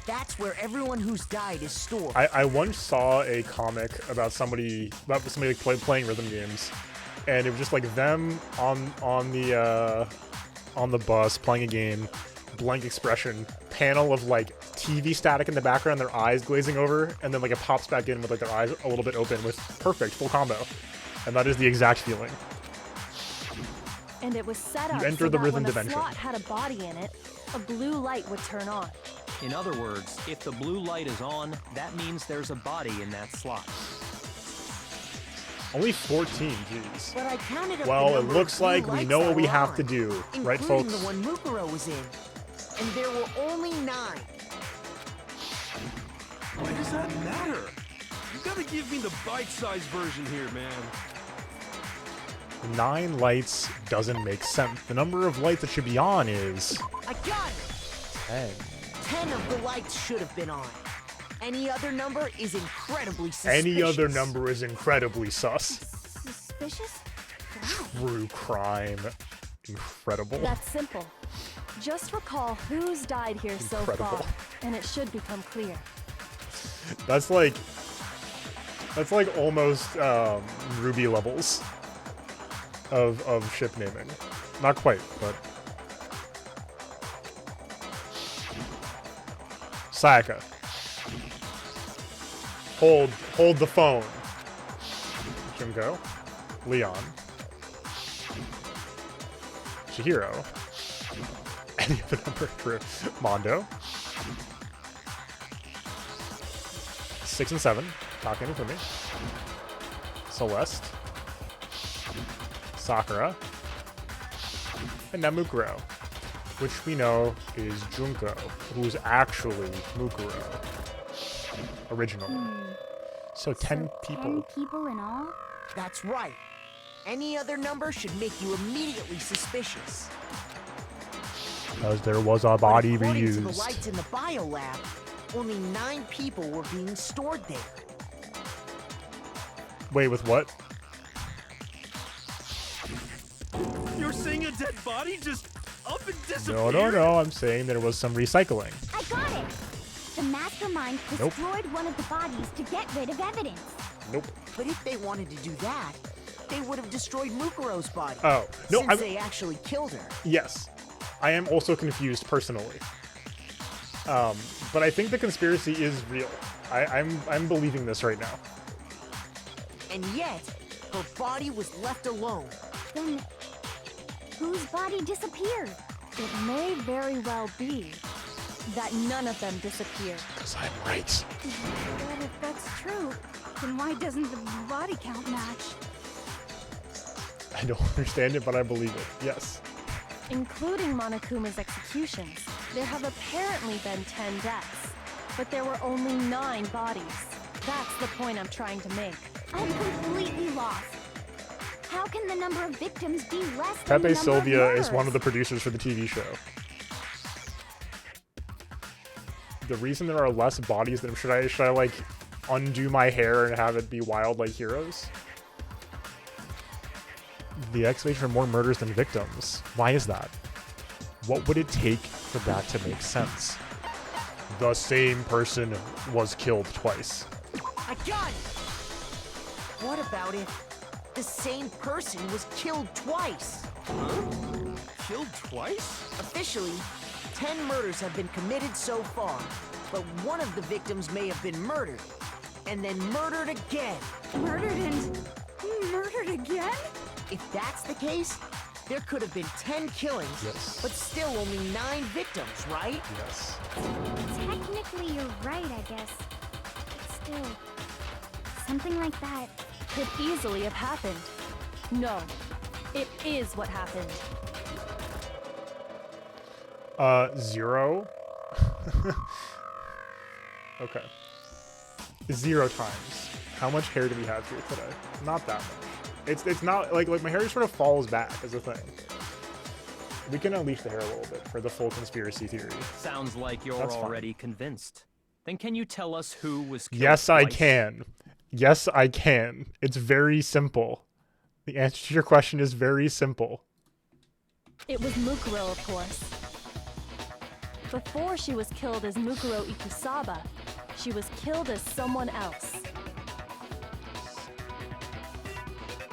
That's where everyone who's died is stored. I once saw a comic about somebody like playing rhythm games, and it was just like them on the bus playing a game, blank expression, panel of like TV static in the background, their eyes glazing over, and then like it pops back in with like their eyes a little bit open with perfect full combo, and that is the exact feeling. And it was set up enter so the that rhythm when a dimension. slot had a body in it, a blue light would turn on. In other words, if the blue light is on, that means there's a body in that slot. Only 14, jeez. But I counted up Well, the it number looks of blue like we lights know that what we were have on, to do, right, including folks? the one Mukuro was in. And there were only 9. Why does that matter? You gotta give me the bite-sized version here, man. 9 lights doesn't make sense. The number of lights that should be on is I got it! 10. 10 of the lights should have been on. Any other number is incredibly suspicious. Any other number is incredibly sus. Suspicious? True crime. Incredible. That's simple. Just recall who's died here so Incredible. far, and it should become clear. That's like almost Ruby levels of ship naming. Not quite, but Sayaka. Hold the phone. Junko. Leon. Chihiro. Any other number for Mondo. 6 and 7. Talking for me. Celeste. Sakura. And Namukuro. Which we know is Junko, who's actually Mukuro. Originally. So 10 people. 10 people in all? That's right. Any other number should make you immediately suspicious. Because there was a body But according to the reused. lights in the biolab, only 9 people were being stored there. Wait, with what? You're saying a dead body just up and No, disappeared? no, no. I'm saying there was some recycling. I got it! The Mastermind Nope. destroyed one of the bodies to get rid of evidence. Nope. But if they wanted to do that, they would have destroyed Mukuro's body. Oh, no, since I'm- they actually killed her. Yes. I am also confused personally. But I think the conspiracy is real. I'm believing this right now. And yet, her body was left alone. Then, whose body disappeared? It may very well be that none of them disappeared. Because I'm right. But if that's true, then why doesn't the body count match? I don't understand it, but I believe it. Yes. Including Monokuma's executions, there have apparently been 10 deaths, but there were only 9 bodies. That's the point I'm trying to make. I'm completely lost. How can the number of victims be less than Pepe the number Sylvia of is one of the murderers? producers for the TV show. The reason there are less bodies than should I like undo my hair and have it be wild like heroes? The explanation for more murders than victims. Why is that? What would it take for that to make sense? The same person was killed twice. I got it! What about if the same person was killed twice? Killed twice? Officially, 10 murders have been committed so far, but one of the victims may have been murdered, and then murdered again. Murdered and murdered again? If that's the case, there could have been 10 killings, Yes. but still only 9 victims, right? Yes. Technically, you're right, I guess. But still, something like that. Could easily have happened. No, it is what happened. 0. Okay. 0 times. How much hair do we have here today? Not that much. It's not like my hair just sort of falls back as a thing. We can unleash the hair a little bit for the full conspiracy theory. Sounds like you're That's fine. already convinced. Then can you tell us who was killed Yes, I twice? can. Yes, I can. It's very simple. The answer to your question is very simple. It was Mukuro, of course. Before she was killed as Mukuro Ikusaba, she was killed as someone else.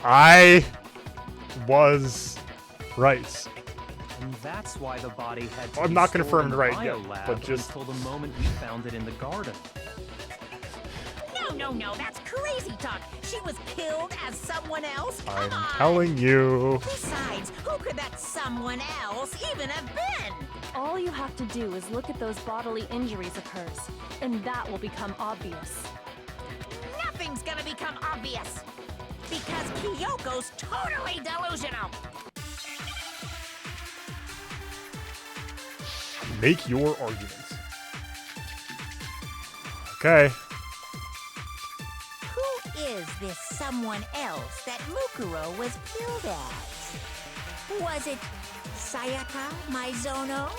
I was right. And that's why the body had to I'm be not stored confirmed in the right yet, biolab but just- until the moment we found it in the garden. No, that's crazy talk. She was killed as someone else? Come I'm on. telling you. Besides, who could that someone else even have been? All you have to do is look at those bodily injuries of hers, and that will become obvious. Nothing's gonna become obvious. Because Kyoko's totally delusional. Make your arguments. Okay. Who is this someone else that Mukuro was killed as? Was it Sayaka Maizono?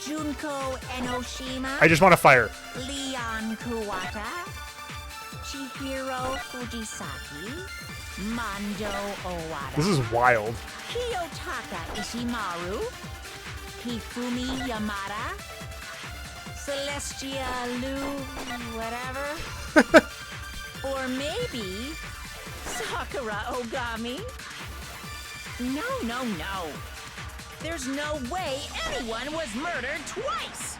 Junko Enoshima? I just want to fire. Leon Kuwata? Chihiro Fujisaki? Mondo Owada? This is wild. Kiyotaka Ishimaru? Hifumi Yamada? Celestia Lu, whatever? Or maybe Sakura Ogami? No. There's no way anyone was murdered twice.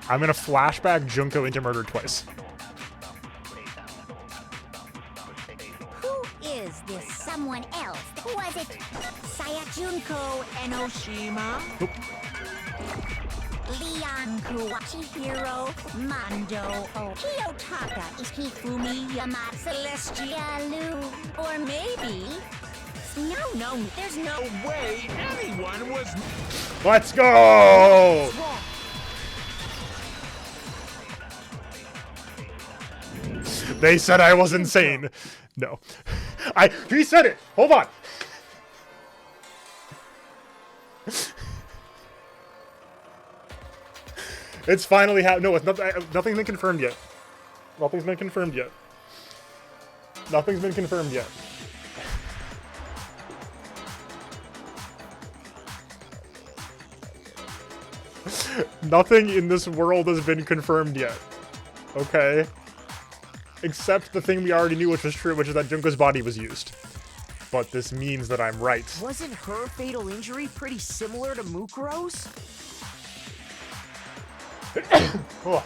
I'm gonna flashback Junko into murder twice. Who is this someone else? Was it Sayajunko Enoshima? Nope. Leon Kuwachihiro Mondo O Kiyotaka is Hifumi Yamada Celestia Lu? Or maybe... No, there's no way anyone was... Let's go! They said I was insane. No. He said it! Hold on! It's finally no, it's not, nothing's been confirmed yet. Nothing's been confirmed yet. Nothing's been confirmed yet. Nothing in this world has been confirmed yet. Okay? Except the thing we already knew which was true, which is that Junko's body was used. But this means that I'm right. Wasn't her fatal injury pretty similar to Mukuro's? Oh.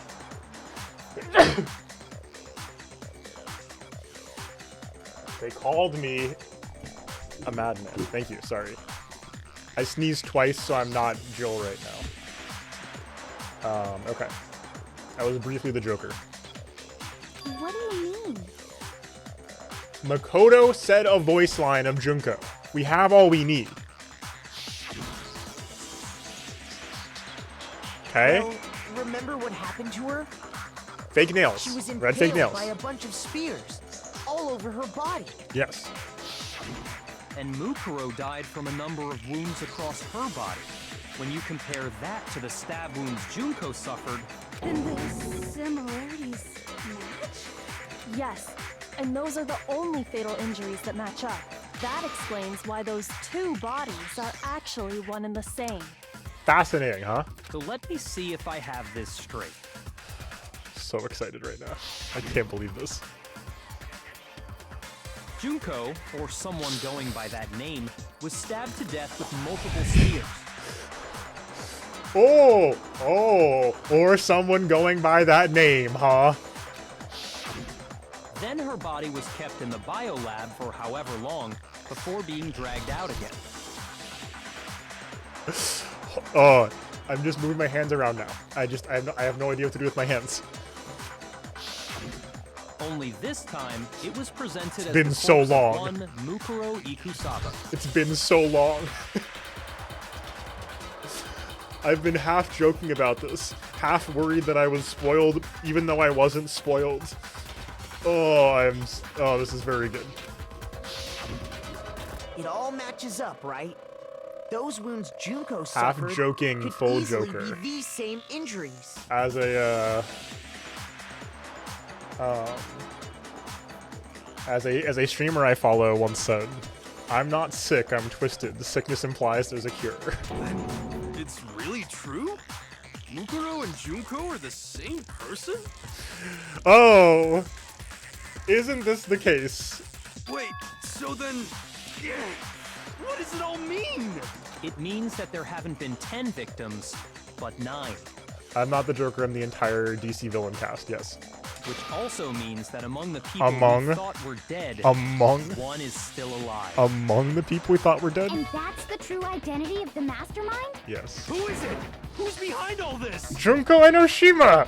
They called me a madman. Thank you, sorry. I sneezed twice, so I'm not Jill right now. Okay. I was briefly the Joker. What do you mean? Makoto said a voice line of Junko. We have all we need. Okay? Well, remember what happened to her? Fake nails. She was Red fake nails. by a bunch of spears, all over her body. Yes. And Mukuro died from a number of wounds across her body. When you compare that to the stab wounds Junko suffered... And the similarities match? Yes, and those are the only fatal injuries that match up. That explains why those two bodies are actually one and the same. Fascinating, huh? So let me see if I have this straight. So excited right now. I can't believe this. Junko, or someone going by that name, was stabbed to death with multiple spears. Or someone going by that name, huh? Then her body was kept in the biolab for however long before being dragged out again. Oh, I'm just moving my hands around now. I have no idea what to do with my hands. Only this time, it was presented as been the so corpse of long. one Mukuro Ikusaba. It's been so long. I've been half joking about this, half worried that I was spoiled, even though I wasn't spoiled. Oh, this is very good. It all matches up, right? Those wounds Junko Half suffered joking, could full easily Joker. be these same injuries. As a streamer I follow once said, "I'm not sick, I'm twisted. The sickness implies there's a cure." It's really true? Mukuro and Junko are the same person? Oh, isn't this the case? Wait, so then... what does it all mean? It means that there haven't been 10 victims, but 9. I'm not the Joker, I'm the entire DC villain cast, yes. Which also means that among the people we thought were dead, one is still alive. Among the people we thought were dead? And that's the true identity of the Mastermind? Yes. Who is it? Who's behind all this? Junko Enoshima!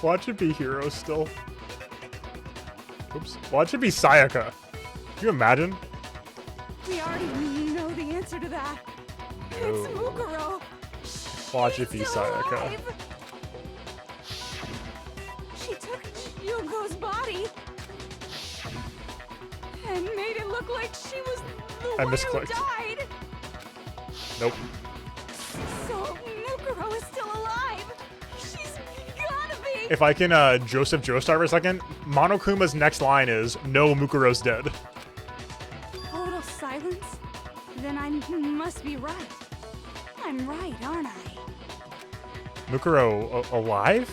Watch it be Hero still. Oops. Watch it be Sayaka. Can you imagine? We already know the answer to that. No. It's Mukuro. Watch it be She's still Sayaka. alive. She took Junko's body and made it look like she was the I one who misclicked. died. Nope. So Mukuro is still alive. She's gotta be. If I can Joseph Joestar for a second, Monokuma's next line is, no, Mukuro's dead. Total silence? Then I must be right. I'm right, aren't I? Mukuro alive?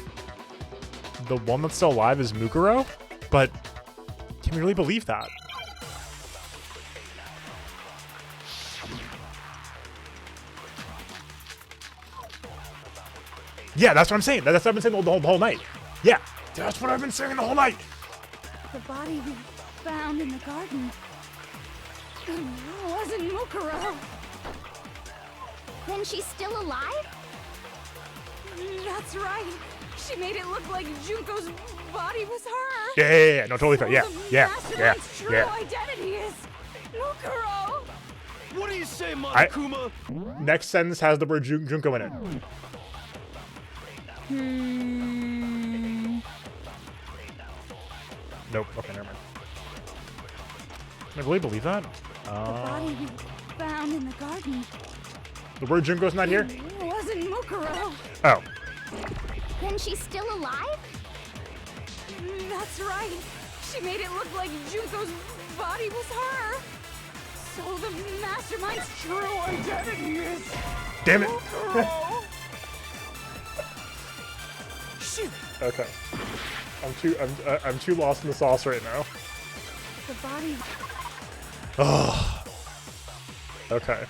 The one that's still alive is Mukuro? But can we really believe that? Yeah, that's what I'm saying. That's what I've been saying the whole night. Yeah, that's what I've been saying the whole night. The body we found in the garden. It wasn't Mukuro. Then she's still alive? That's right. She made it look like Junko's body was her. Yeah. No, totally fair. Yeah, So the yeah. Mastermind's true identity is Mukuro. What do you say, Monokuma? Next sentence has the word Junko in it. Nope. Okay, never mind. Can I really believe that? The body we found in the garden. The word Junko's not here? It wasn't Mukuro. Oh. Then she's still alive? That's right. She made it look like Junko's body was her. So the Mastermind's true identity is Damn it. Mukuro. Shoot. Okay. I'm too lost in the sauce right now. The body. Oh. Okay.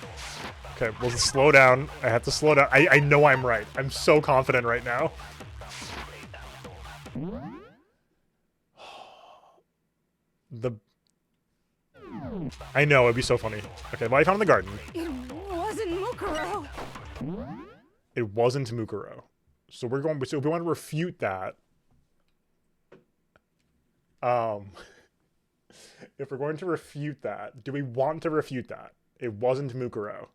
Okay, well, slow down. I have to slow down. I know I'm right. I'm so confident right now. I know, it'd be so funny. Okay, what I found in the garden. It wasn't Mukuro. It wasn't Mukuro. So if we want to refute that. If we're going to refute that, do we want to refute that? It wasn't Mukuro.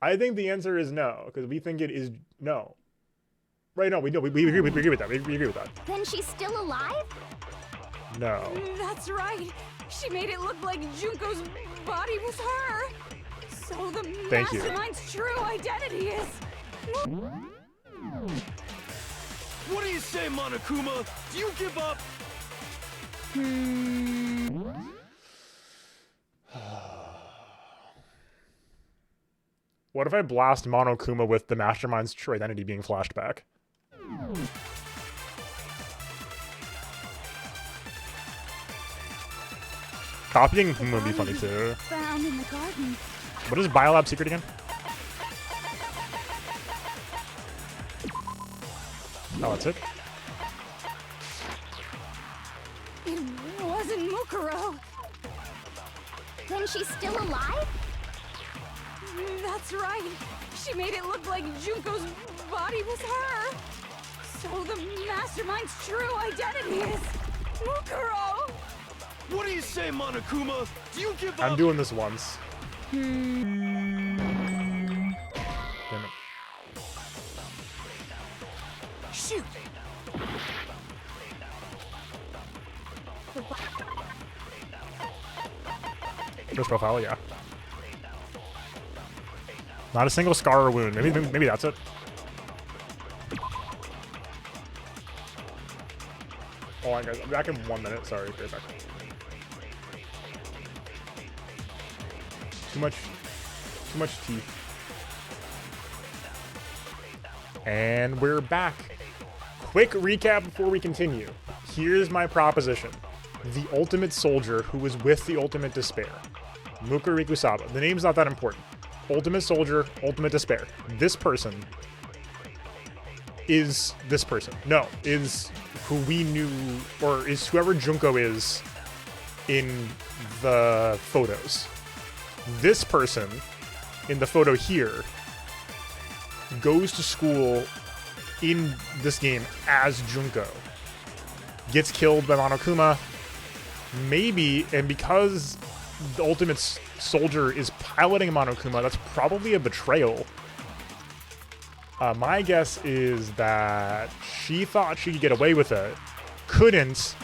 I think the answer is no, because we think it is no. Right, no, we agree with that. We agree with that. Then she's still alive? No. That's right. She made it look like Junko's body was her. So the Thank you. Mastermind's true identity is... What do you say, Monokuma? Do you give up? What if I blast Monokuma with the Mastermind's true identity being flashed back? Copying him would be funny too. Found in the garden. What is Biolab secret again? Oh, that's it? It wasn't Mukuro. Then she's still alive? That's right. She made it look like Junko's body was her. So the Mastermind's true identity is Mukuro. What do you say, Monokuma? Do you give up? I'm doing this once. Damn it. Shoot. First profile, yeah. Not a single scar or wound. Maybe that's it. Hold on, guys. I'm back in 1 minute. Sorry, be right back. Too much teeth. And we're back. Quick recap before we continue. Here's my proposition. The ultimate soldier who was with the ultimate despair. Mukuriku Saba. The name's not that important. Ultimate soldier, ultimate despair. This person is this person. No, is who we knew, or is whoever Junko is in the photos. This person in the photo here goes to school in this game as Junko. Gets killed by Monokuma. Maybe, and because the Ultimate Soldier is piloting Monokuma, that's probably a betrayal. My guess is that she thought she could get away with it, couldn't,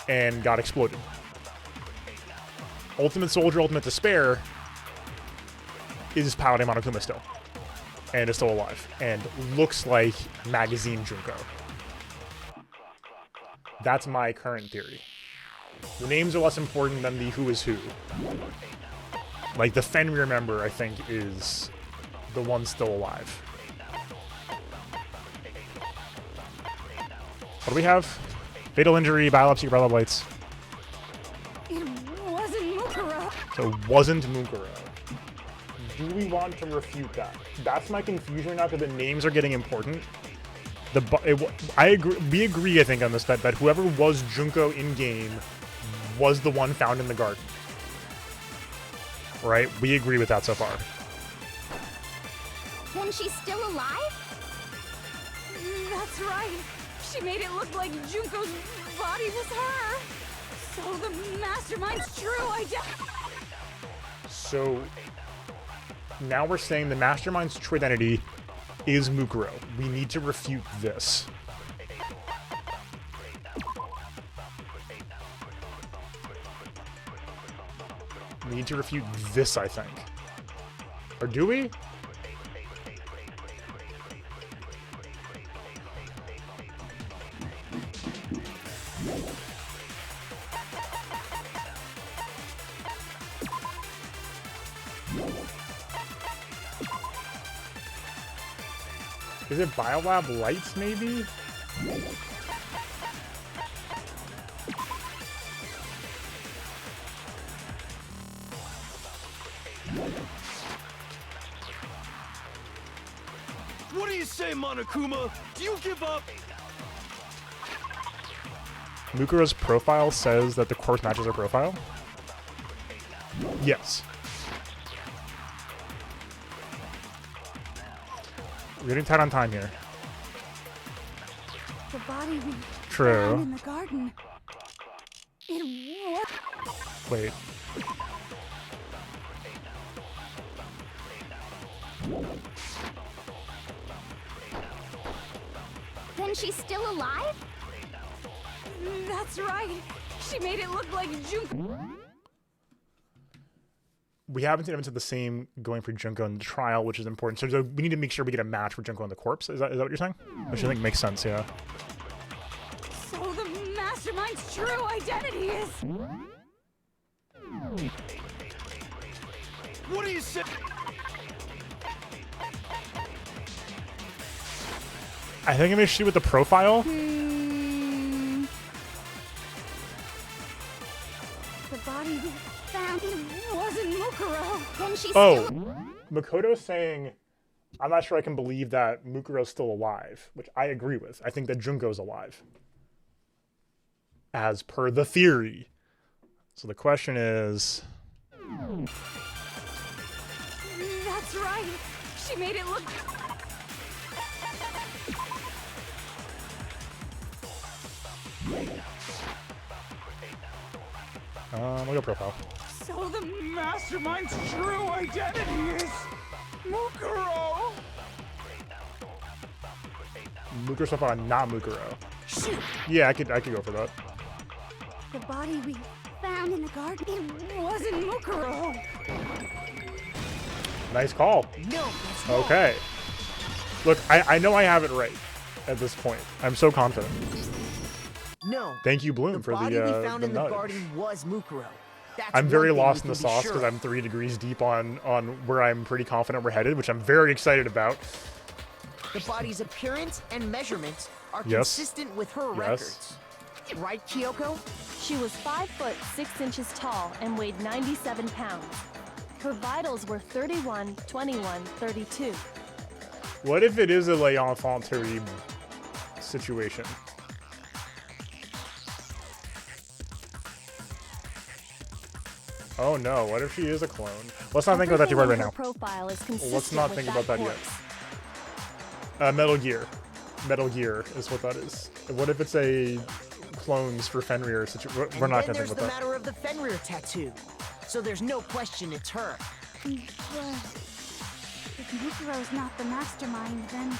and got exploded. Ultimate Soldier, Ultimate Despair is piloting Monokuma still, and is still alive, and looks like Magazine Junko. That's my current theory. The names are less important than the who is who. Like, the Fenrir member, I think, is the one still alive. What do we have? Fatal injury, biopsy, umbrella blights. It wasn't Mukuro. So it wasn't Mukuro. Do we want to refute that? That's my confusion now, because the names are getting important. I agree. We agree, I think, on this, that whoever was Junko in game was the one found in the garden. Right? We agree with that so far. Then she's still alive? That's right. She made it look like Junko's body was her. So the Mastermind's true identity. So now we're saying the Mastermind's true identity is Mukuro. We need to refute this. We need to refute this, I think. Or do we? Is it Biolab Lights, maybe? What do you say, Monokuma? Do you give up? Mukuro's profile says that the course matches her profile? Yes. We're getting tight on time here. The body we True. found in the garden. It was. Wait. Then she's still alive? That's right. She made it look like Junko. We haven't seen evidence of the same going for Junko in the trial, which is important. So we need to make sure we get a match for Junko and the corpse. Is that what you're saying? Which I think makes sense, yeah. So the Mastermind's true identity is. What do you say? I think I'm gonna shoot with the profile. The body we found, it wasn't Mukuro. Then she's Oh, still. Makoto's saying, I'm not sure I can believe that Mukuro's still alive, which I agree with. I think that Junko's alive, as per the theory. So the question is... That's right. She made it look. Look at profile. So the Mastermind's true identity is Mukuro. Mukuro's profile, not Mukuro. Shoot! Yeah, I could go for that. The body we found in the garden, it wasn't Mukuro. Nice call. No, that's wrong. Okay. Look, I know I have it right at this point. I'm so confident. No. Thank you, Bloom, The for body the we found in the nudge. garden was Mukuro. That's I'm one very thing lost we in the can be sauce sure because of. I'm 3 degrees deep on where I'm pretty confident we're headed, which I'm very excited about. The body's appearance and measurements are Yes. consistent with her Yes. records. Right, Kyoko? She was 5 foot 6 inches tall and weighed 97 pounds. Her vitals were 31, 21, 32. What if it is a l'enfant terrible situation? Oh no, what if she is a clone? Let's not think about that too hard right Everything on now. her profile is consistent Let's not with think that about that corpse. yet. Metal Gear. Metal Gear is what that is. What if it's a clones for Fenrir situation? We're not gonna think about that. And then there's the matter of the Fenrir tattoo. So there's no question it's her. If Mukuro's not the mastermind, then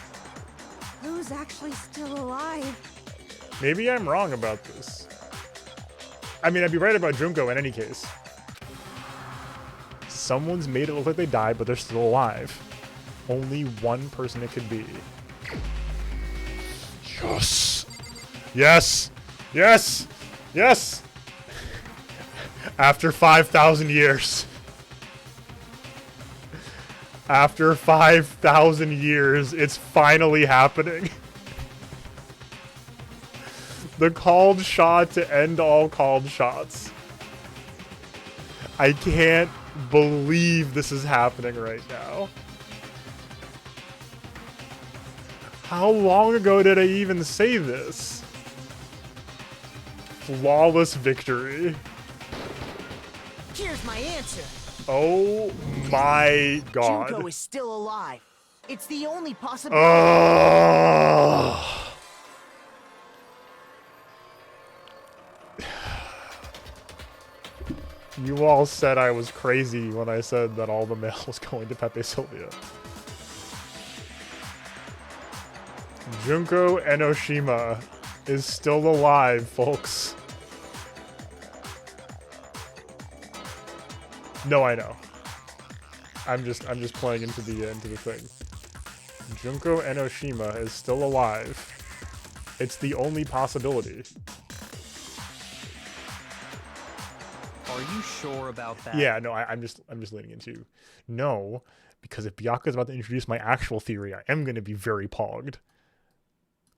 who's actually still alive? Maybe I'm wrong about this. I mean, I'd be right about Junko in any case. Someone's made it look like they died, but they're still alive. Only one person it could be. Yes! Yes! Yes! Yes! After 5,000 years. After 5,000 years, it's finally happening. The called shot to end all called shots. I can't believe this is happening right now. How long ago did I even say this? Flawless victory. Here's my answer. Oh my god. Junko is still alive. It's the only possibility. You all said I was crazy when I said that all the mail was going to Pepe Sylvia. Junko Enoshima is still alive, folks. No, I know. I'm just playing into the thing. Junko Enoshima is still alive. It's the only possibility. Are you sure about that? Yeah, no, I'm just leaning into no, because if Byaka's about to introduce my actual theory, I am going to be very pogged.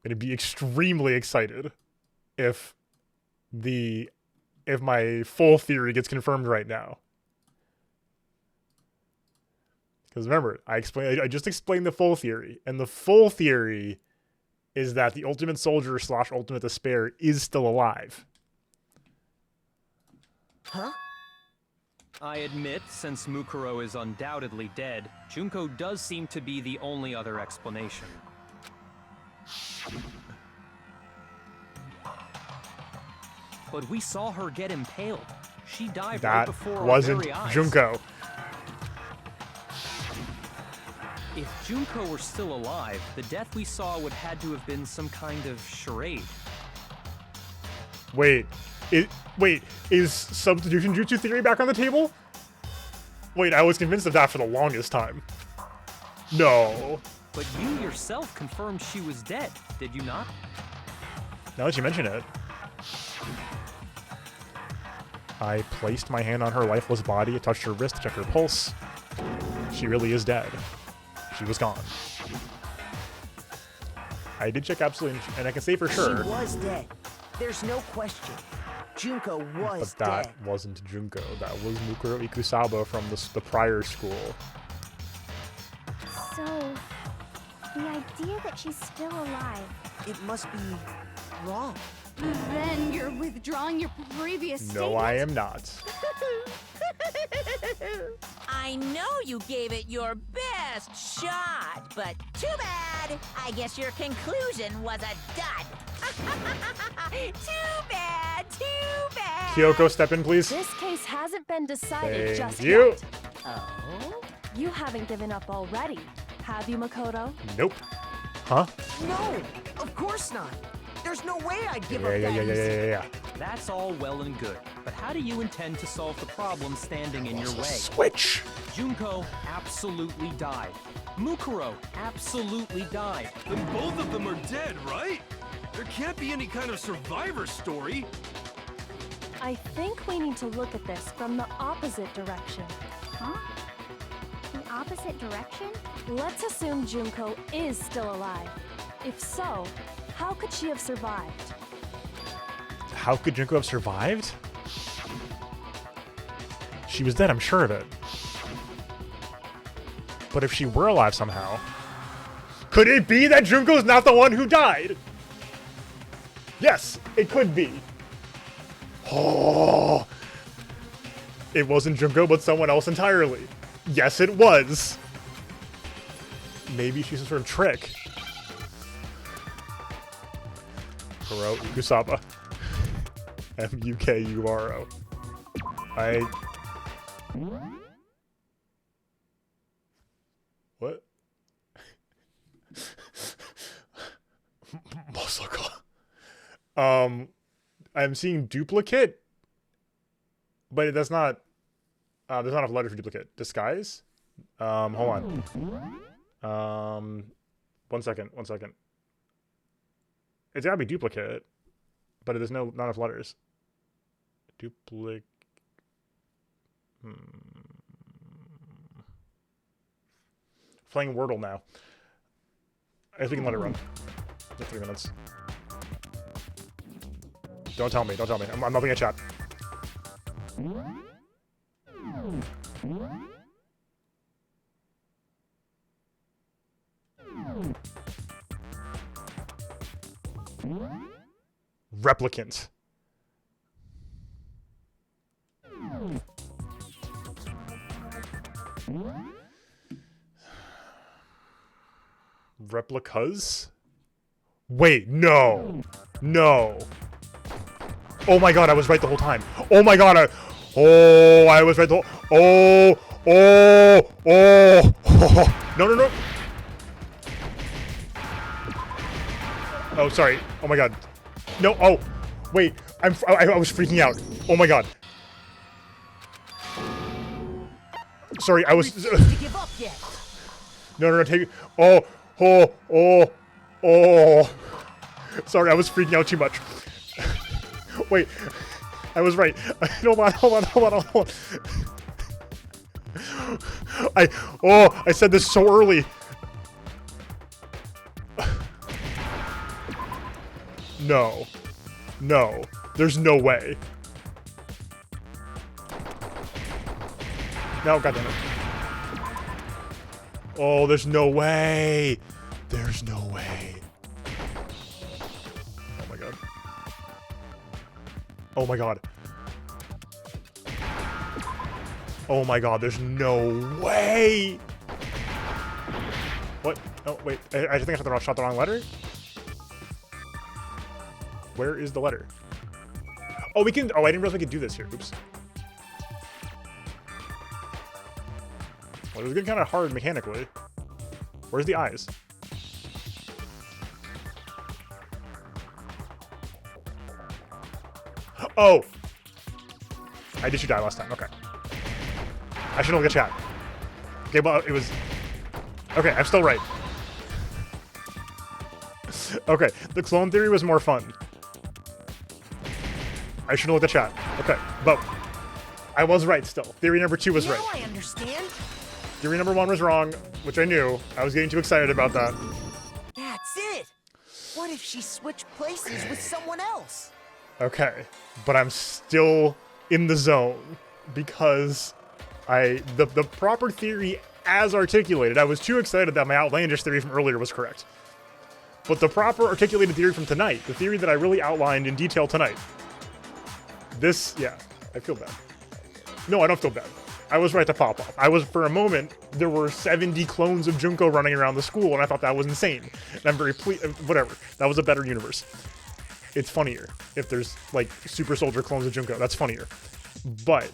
I'm going to be extremely excited if my full theory gets confirmed right now. Because remember, I just explained the full theory, and the full theory is that the Ultimate Soldier / Ultimate Despair is still alive. Huh? I admit, since Mukuro is undoubtedly dead, Junko does seem to be the only other explanation. But we saw her get impaled. She died right before our very eyes. That wasn't Junko. If Junko were still alive, the death we saw would had to have been some kind of charade. Wait, is substitution jutsu theory back on the table? Wait, I was convinced of that for the longest time. No. But you yourself confirmed she was dead, did you not? Now that you mention it. I placed my hand on her lifeless body, touched her wrist, checked her pulse. She really is dead. She was gone. I did check absolutely, and I can say for sure. She was dead. There's no question. Junko was dead. But that dead. wasn't Junko. That was Mukuro Ikusaba from the prior school. So, the idea that she's still alive... It must be wrong. Then you're withdrawing your previous statement? No, I am not. I know you gave it your best shot, but too bad. I guess your conclusion was a dud. Too bad, too bad. Kyoko, step in, please. This case hasn't been decided Thank just you. yet. Oh? You haven't given up already, have you, Makoto? Nope. Huh? No, of course not. There's no way I'd give up that Yeah. That's all well and good, but how do you intend to solve the problem standing in your way? Switch! Junko absolutely died. Mukuro absolutely died. Then both of them are dead, right? There can't be any kind of survivor story. I think we need to look at this from the opposite direction. Huh? The opposite direction? Let's assume Junko is still alive. If so, how could she have survived? How could Junko have survived? She was dead, I'm sure of it. But if she were alive somehow, could it be that Junko's not the one who died? Yes, it could be. Oh, it wasn't Junko, but someone else entirely. Yes, it was. Maybe she's some sort of trick. Mukuro Ikusaba. Mukuro. What? Masaka. I'm seeing duplicate, but that's not. There's not enough letters for duplicate. Disguise. Hold on. 1 second. 1 second. It's gotta be duplicate, but there's not enough letters. Duplicate. Playing Wordle now. I guess we can let it run. For 3 minutes. Don't tell me. Don't tell me. I'm opening a chat. Replicant. Replicas? Wait, no. No. Oh my god, I was right the whole time. Oh my god, I was right the whole... Oh. No, no, no. Oh, sorry. Oh my god. No, oh. Wait, I was freaking out. Oh my god. Sorry, I was... No, take it. Oh. Sorry, I was freaking out too much. Wait, I was right. Hold on. I said this so early. No. There's no way. No, goddammit. Oh, there's no way. There's no way. Oh my god. Oh my god. Oh my god, there's no way. What? Oh, wait. I think I shot the wrong letter? Where is the letter? Oh, we can... Oh, I didn't realize we could do this here. Oops. Well, it was getting kind of hard mechanically. Where's the eyes? Oh! I did you die last time. Okay. I should look at chat. Okay, well, it was... Okay, I'm still right. Okay, the clone theory was more fun. I should look at chat. Okay, but I was right still. Theory number 2 was right. Now I understand. Theory number 1 was wrong, which I knew. I was getting too excited about that. That's it. What if she switched places with someone else? Okay, but I'm still in the zone because the proper theory as articulated, I was too excited that my outlandish theory from earlier was correct. But the proper articulated theory from tonight, the theory that I really outlined in detail tonight, this, yeah, I feel bad. No, I don't feel bad. I was right to pop off. For a moment, there were 70 clones of Junko running around the school, and I thought that was insane. And I'm very pleased, whatever. That was a better universe. It's funnier if there's, like, super soldier clones of Junko. That's funnier. But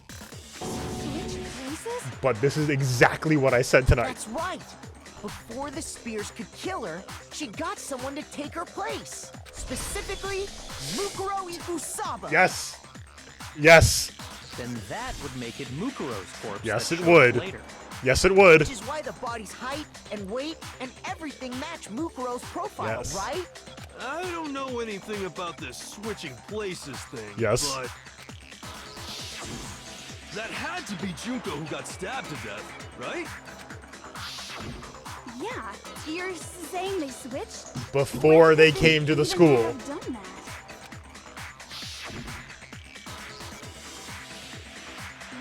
this is exactly what I said tonight. That's right. Before the spears could kill her, she got someone to take her place. Specifically, Mukuro Ikusaba. Yes. Then that would make it Mukuro's corpse. Yes, it would. Later. Yes, it would. Which is why the body's height and weight and everything match Mukuro's profile, Yes. right? I don't know anything about this switching places thing. Yes. But that had to be Junko who got stabbed to death, right? Yeah, you're saying they switched? Before they came to the school. Have done that?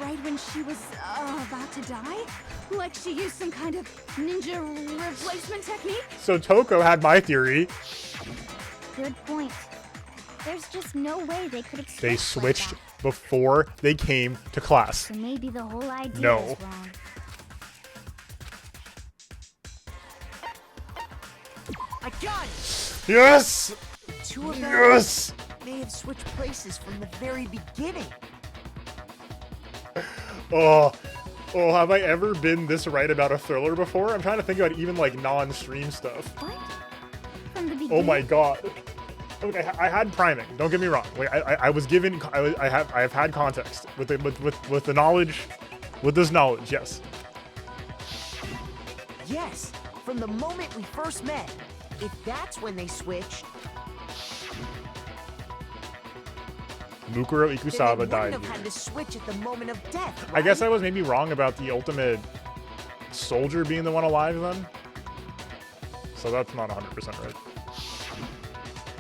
Right when she was about to die? Like she used some kind of ninja replacement technique? So Toko had my theory. Good point. There's just no way they could have switched. They switched before they came to class. So maybe the whole idea No. is wrong. I got it! Yes! two of them Yes! may have switched places from the very beginning. Oh, have I ever been this right about a thriller before? I'm trying to think about even like non-stream stuff. What? From the beginning? Oh my god. Okay, I had priming. Don't get me wrong. Like I was given. I have had context with the knowledge, with this knowledge. Yes. Yes, from the moment we first met. If that's when they switched, Mukuro then Ikusaba they died wouldn't have here. had to switch at the moment of death, I guess I right? was maybe wrong about the ultimate soldier being the one alive then. So that's not 100% right.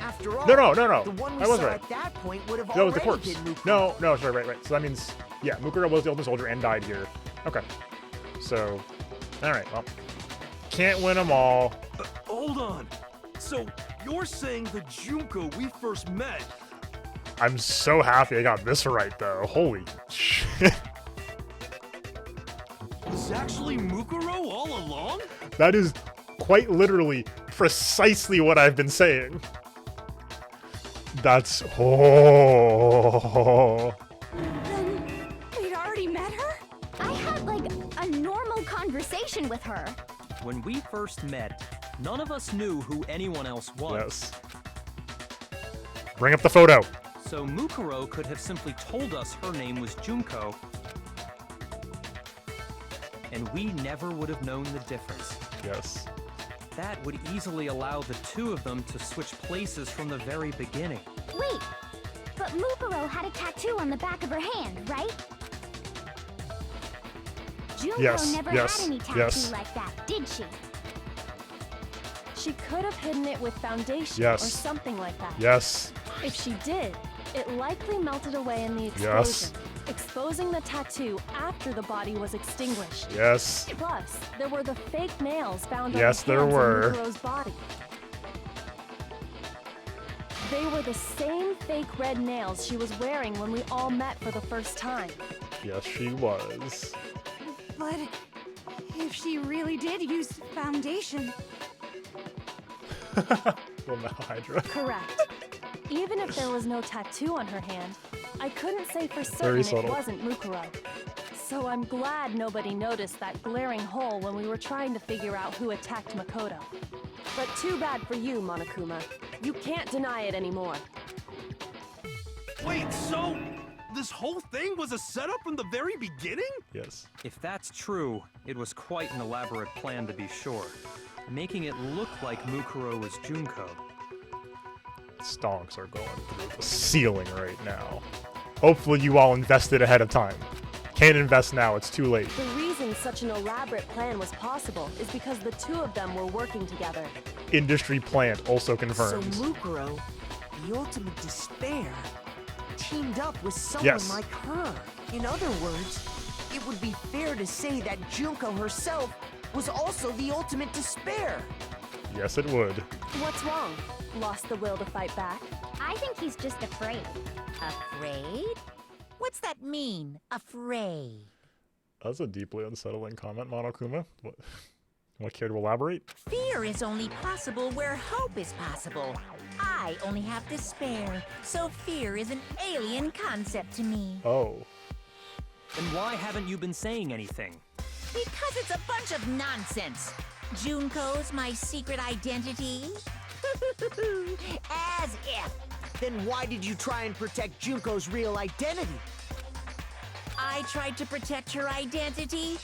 After all, No. the one we I was saw right. at that point would have That was the already corpse. been Mukuro. No, sorry, right. So that means, yeah, Mukuro was the ultimate soldier and died here. Okay. So, alright, well. Can't win them all. Hold on. So, you're saying the Junko we first met... I'm so happy I got this right, though. Holy shit. was actually Mukuro all along? That is quite literally precisely what I've been saying. That's... Oh. Then we'd already met her? I had like a normal conversation with her. When we first met, none of us knew who anyone else was. Yes. Bring up the photo. So Mukuro could have simply told us her name was Junko, and we never would have known the difference. Yes. That would easily allow the two of them to switch places from the very beginning. Wait, but Mukuro had a tattoo on the back of her hand, right? Junko never had any tattoo like that, did she? She could have hidden it with foundation Yes. or something like that. Yes. If she did, it likely melted away in the explosion, Yes. exposing the tattoo after the body was extinguished. Yes. Plus, there were the fake nails found Yes, on the there hands were. of Mukuro's body. They were the same fake red nails she was wearing when we all met for the first time. Yes, she was. But if she really did use foundation, Well, now Hydra. Correct. Even if there was no tattoo on her hand, I couldn't say for Very certain subtle. it wasn't Mukuro. So I'm glad nobody noticed that glaring hole when we were trying to figure out who attacked Makoto. But too bad for you, Monokuma. You can't deny it anymore. Wait, so this whole thing was a setup from the very beginning? Yes. If that's true, it was quite an elaborate plan to be sure, making it look like Mukuro was Junko. Stonks are going through the ceiling right now. Hopefully you all invested ahead of time. Can't invest now, it's too late. The reason such an elaborate plan was possible is because the two of them were working together. Industry plant also So confirmed. Mukuro, the ultimate despair, teamed up with someone Yes. like her. In other words, it would be fair to say that Junko herself was also the ultimate despair. Yes, it would. What's wrong? Lost the will to fight back? I think he's just afraid. Afraid? What's that mean, afraid? That's a deeply unsettling comment, Monokuma. What care to elaborate? Fear is only possible where hope is possible. I only have despair, so fear is an alien concept to me. Oh. Then why haven't you been saying anything? Because it's a bunch of nonsense. Junko's my secret identity? As if. Then why did you try and protect Junko's real identity? I tried to protect her identity?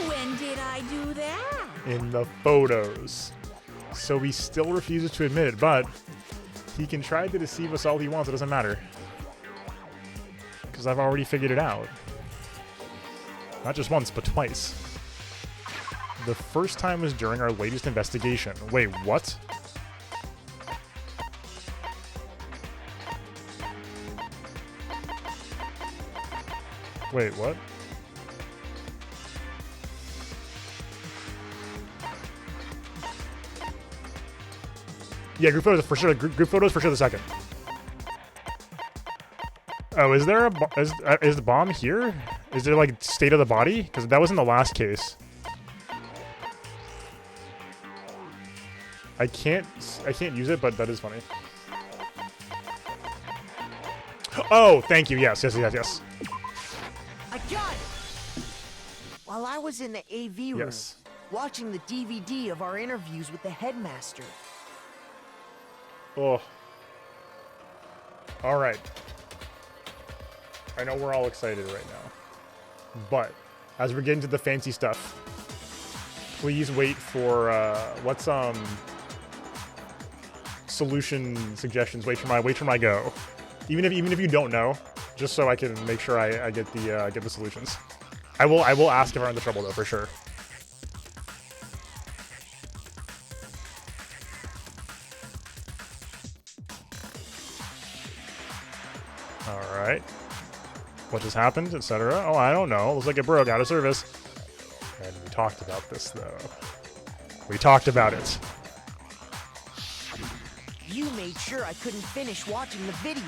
When did I do that? In the photos. So he still refuses to admit it, but he can try to deceive us all he wants, it doesn't matter. Because I've already figured it out. Not just once, but twice. The first time was during our latest investigation. Wait, what? Wait, what? Yeah, group photos for sure. Group photos for sure. The second. Oh, is there a is the bomb here? Is there like state of the body? Because that was in the last case. I can't use it, but that is funny. Oh, thank you. Yes. I got it! While I was in the AV room, Yes. watching the DVD of our interviews with the headmaster. Oh. All right. I know we're all excited right now, but as we're getting to the fancy stuff, please wait for what's solution suggestions. Wait for my go. Even if you don't know, just so I can make sure I get the solutions. I will ask if I'm in the trouble though, for sure. All right. What just happened, etc. Oh, I don't know. Looks like it broke out of service. And we talked about this though. We talked about it. You made sure I couldn't finish watching the video.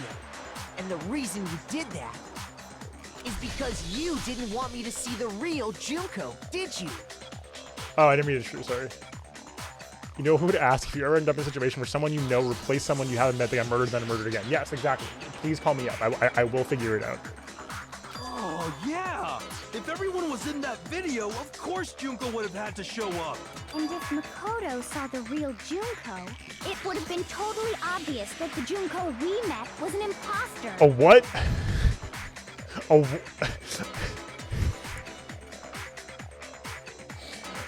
And the reason you did that is because you didn't want me to see the real Junko, did you? Oh, I didn't mean to. Sorry. You know who to ask if you ever end up in a situation where someone you know replaced someone you haven't met, they got murdered, then murdered again. Yes, exactly. Please call me up. I will figure it out. Oh, yeah! If everyone was in that video, of course Junko would have had to show up. And if Makoto saw the real Junko, it would have been totally obvious that the Junko we met was an imposter. A what?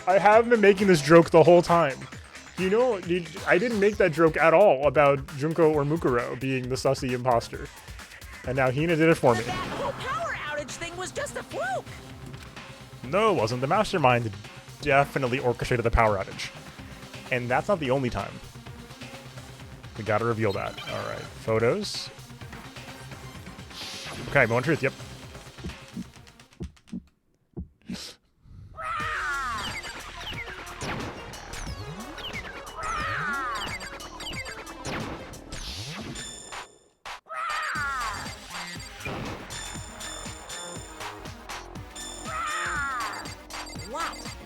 I haven't been making this joke the whole time. You know, I didn't make that joke at all about Junko or Mukuro being the sussy imposter. And now Hina did it for me. That whole power outage thing was just a fluke. No, it wasn't. The Mastermind definitely orchestrated the power outage. And that's not the only time. We gotta reveal that. Alright, photos. Okay, moment truth, yep.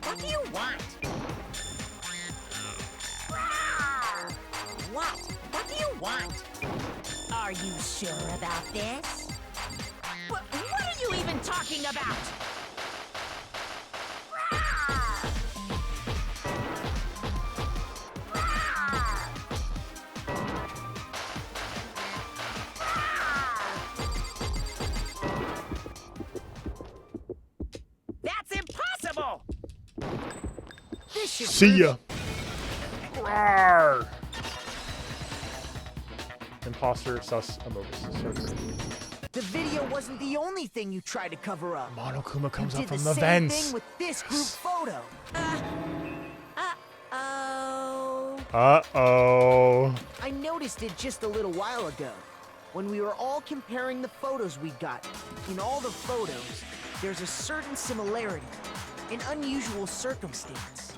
What do you want? What do you want? Are you sure about this? What are you even talking about? That's impossible! See ya. Rawr. Imposter sus emogus. The video wasn't the only thing you tried to cover up. Monokuma comes You up did from the the same vents. thing with this group photo. Uh-oh. Uh-oh. I noticed it just a little while ago, when we were all comparing the photos we got. In all the photos, there's a certain similarity, an unusual circumstance.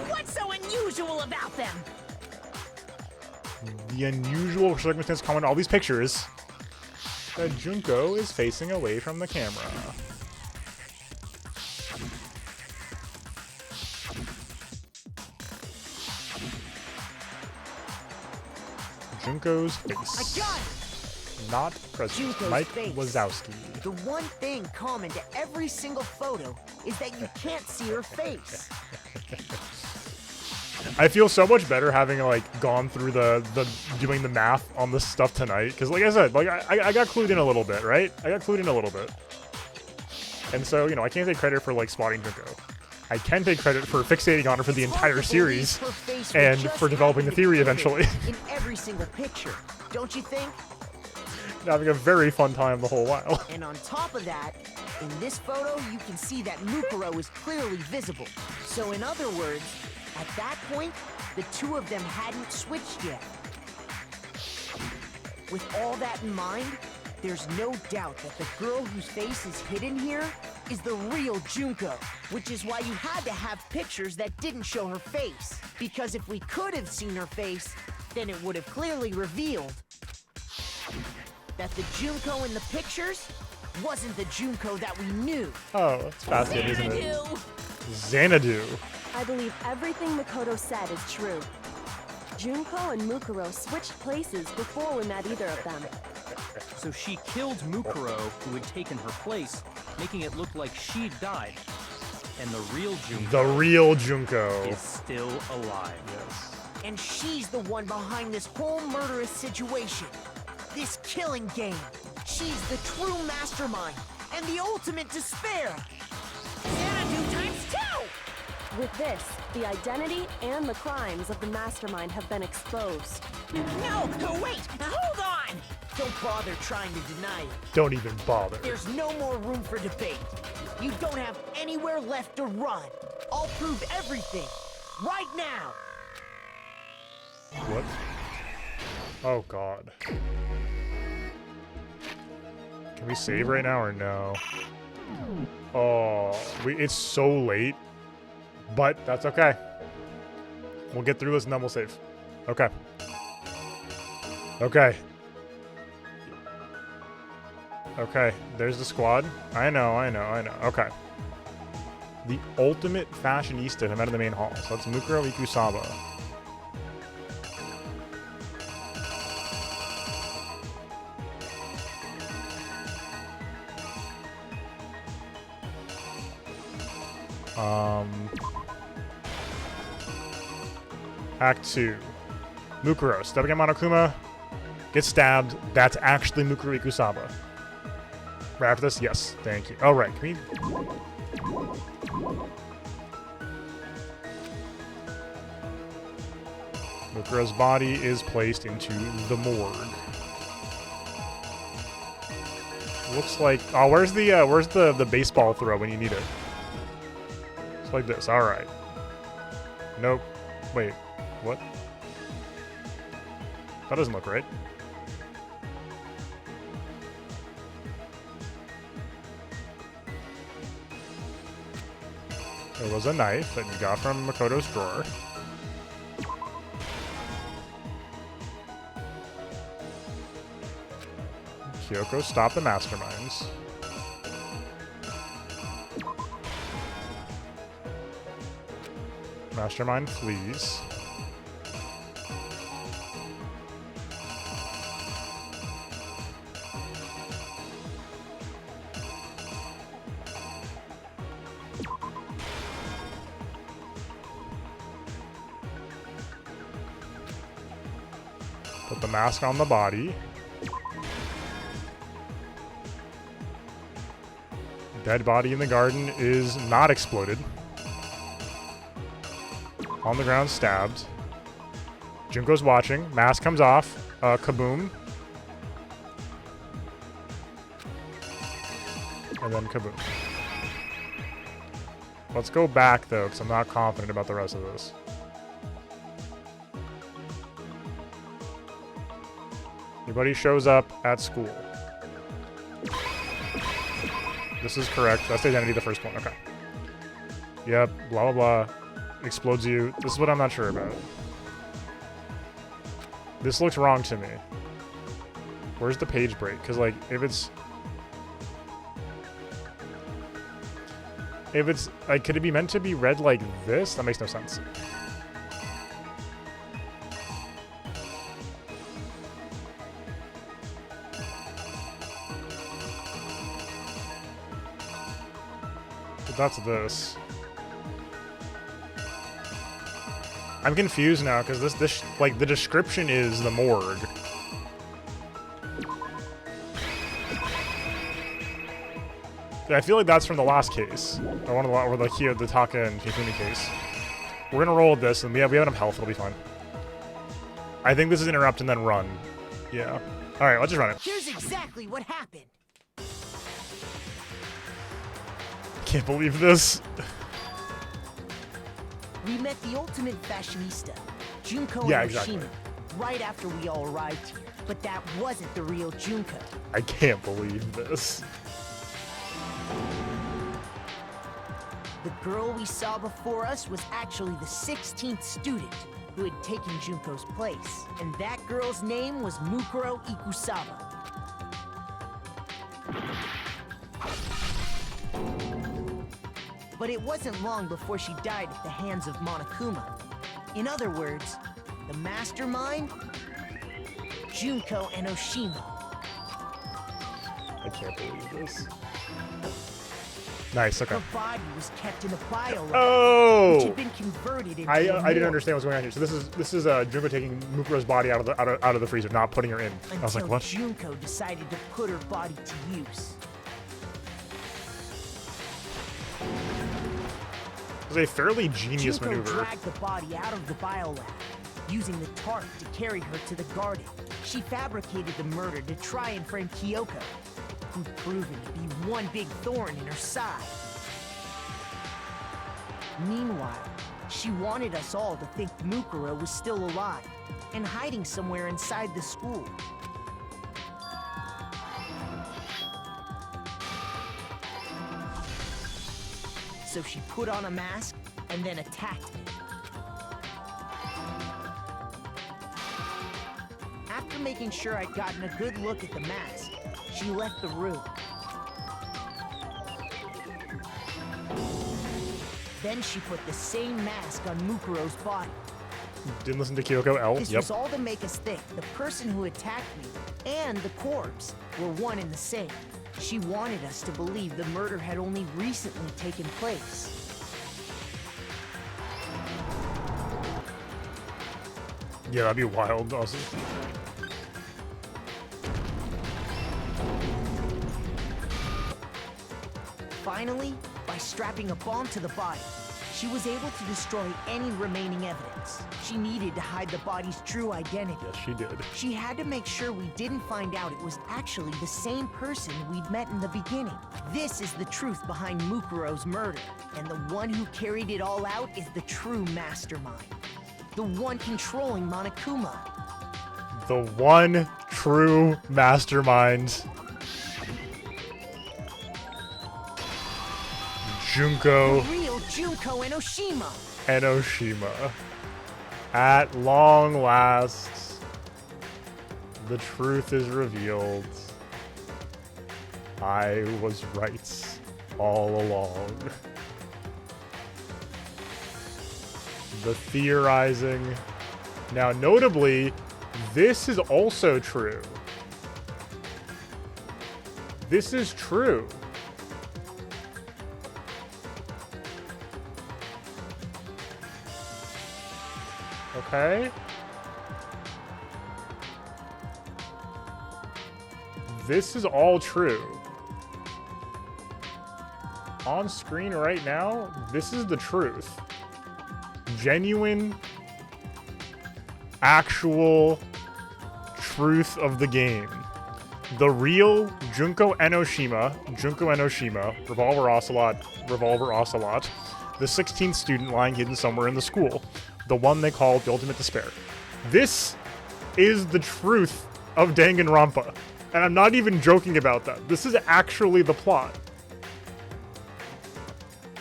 What's so unusual about them? The unusual circumstance common to all these pictures that Junko is facing away from the camera. Junko's face. I got it! Not President Junko's Mike face. Wazowski. The one thing common to every single photo is that you can't see her face. I feel so much better having like gone through the doing the math on this stuff tonight, because like I said, like I got clued in a little bit, right? I got clued in a little bit, and so you know I can't take credit for like spotting Junko. I can take credit for fixating on her for the entire series and for developing the theory eventually. In every single picture, don't you think? Having a very fun time the whole while. And on top of that, in this photo, you can see that Mukuro is clearly visible. So in other words, at that point, the two of them hadn't switched yet. With all that in mind, there's no doubt that the girl whose face is hidden here is the real Junko, which is why you had to have pictures that didn't show her face. Because if we could have seen her face, then it would have clearly revealed that the Junko in the pictures wasn't the Junko that we knew. Oh, it's fascinating, isn't it? Xanadu. I believe everything Makoto said is true. Junko and Mukuro switched places before we met either of them. So she killed Mukuro, who had taken her place, making it look like she'd died. And the real Junko is still alive. Yes. And she's the one behind this whole murderous situation. This killing game. She's the true mastermind and the ultimate despair. Xanadu times 2! With this, the identity and the crimes of the Mastermind have been exposed. No, wait, hold on! Don't bother trying to deny it. Don't even bother. There's no more room for debate. You don't have anywhere left to run. I'll prove everything. Right now. What? Oh god. Can we save right now or no? Oh, it's so late. But that's okay. We'll get through this and then we'll save. Okay. Okay. Okay, there's the squad. I know. Okay. The ultimate fashionista who met in the main hall. So that's Mukuro Ikusaba. Act 2. Mukuro, stepping at Monokuma, gets stabbed. That's actually Mukuro Ikusaba. Right after this? Yes, thank you. Oh, right. Can we... Mukuro's body is placed into the morgue. Looks like... Oh, where's the baseball throw when you need it? It's like this. All right. Nope. Wait. What? That doesn't look right. There was a knife that you got from Makoto's drawer. Kyoko stopped the masterminds. Mastermind flees. Put the mask on the body. Dead body in the garden is not exploded. On the ground, stabbed. Junko's watching. Mask comes off. Kaboom. And then kaboom. Let's go back, though, because I'm not confident about the rest of this. Everybody shows up at school. This is correct. That's the identity, the first one. Okay. Yep. Blah, blah, blah. Explodes you. This is what I'm not sure about. This looks wrong to me. Where's the page break? Because, like, if it's... like, could it be meant to be read like this? That makes no sense. But that's this. I'm confused now because this like the description is the morgue. I feel like that's from the last case, or one of or the Taka and Shifumi case. We're gonna roll with this, and we have enough health. It'll be fine. I think this is interrupt and then run. Yeah. All right, let's just run it. Here's exactly what happened. Can't believe this. We met the ultimate fashionista, Junko Yeah, and exactly. Oshima, right after we all arrived here. But that wasn't the real Junko. I can't believe this. The girl we saw before us was actually the 16th student who had taken Junko's place. And that girl's name was Mukuro Ikusaba. But it wasn't long before she died at the hands of Monokuma. In other words, The mastermind? Junko Enoshima. I can't believe this. Nice, okay. Her body was kept in a biolab, Oh! which had been converted into I a didn't morgue understand what's going on here. So this is Junko taking Mukuro's body out of the freezer, not putting her in. I was like, until what? Junko decided to put her body to use. It was a fairly genius Junko maneuver. dragged the body out of the biolab, using the tarp to carry her to the garden. She fabricated the murder to try and frame Kyoko, who'd proven to be one big thorn in her side. Meanwhile, she wanted us all to think Mukuro was still alive and hiding somewhere inside the school. So she put on a mask and then attacked me. After making sure I'd gotten a good look at the mask, she left the room. Then she put the same mask on Mukuro's body. Didn't listen to Kyoko L. This Yep. was all to make us think the person who attacked me and the corpse were one and the same. She wanted us to believe the murder had only recently taken place. Yeah, that'd be wild, also. Finally, by strapping a bomb to the body, she was able to destroy any remaining evidence. She needed to hide the body's true identity. Yes, she did. She had to make sure we didn't find out it was actually the same person we'd met in the beginning. This is the truth behind Mukuro's murder, and the one who carried it all out is the true mastermind. The one controlling Monokuma. The one true mastermind. Junko The real Junko Enoshima. Enoshima. At long last, the truth is revealed. I was right all along. The theorizing. Now, notably, this is also true. This is true. Okay. This is all true. On screen right now, this is the truth. Genuine, actual truth of the game. The real Junko Enoshima, Revolver Ocelot, the 16th student lying hidden somewhere in the school. The one they call the Ultimate Despair. This is the truth of Danganronpa. And I'm not even joking about that. This is actually the plot.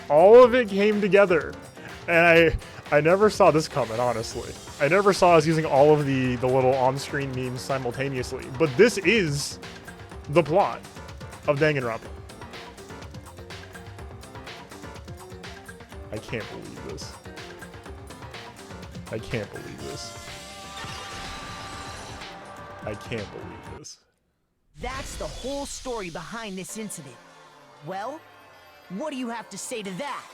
All of it came together. And I never saw this coming, honestly. I never saw us using all of the little on-screen memes simultaneously. But this is the plot of Danganronpa. I can't believe this. I can't believe this. I can't believe this. That's the whole story behind this incident. Well, what do you have to say to that?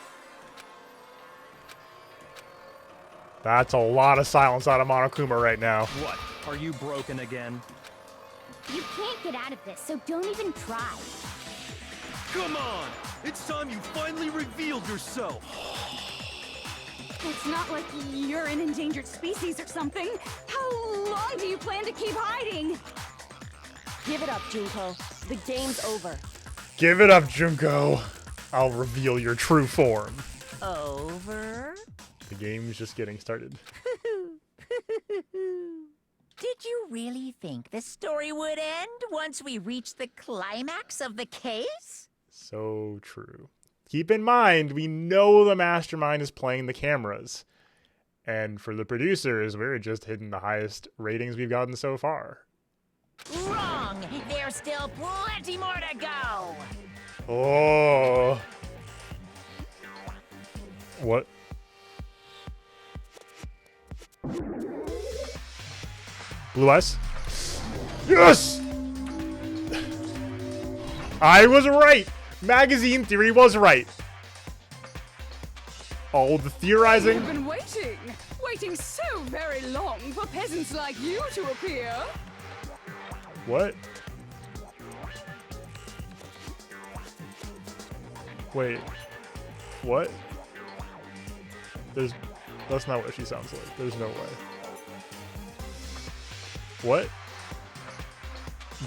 That's a lot of silence out of Monokuma right now. What? Are you broken again? You can't get out of this, so don't even try. Come on! It's time you finally revealed yourself! It's not like you're an endangered species or something. How long do you plan to keep hiding? Give it up, Junko. The game's over. Give it up, Junko. I'll reveal your true form. Over? The game's just getting started. Did you really think the story would end once we reached the climax of the case? So true. Keep in mind, we know the mastermind is playing the cameras. And for the producers, we're just hitting the highest ratings we've gotten so far. Wrong! There's still plenty more to go! Oh. What? Blue eyes. Yes! I was right. Magazine theory was right. All the theorizing. We've been waiting so very long for peasants like you to appear. What? Wait. What? That's not what she sounds like. There's no way. What?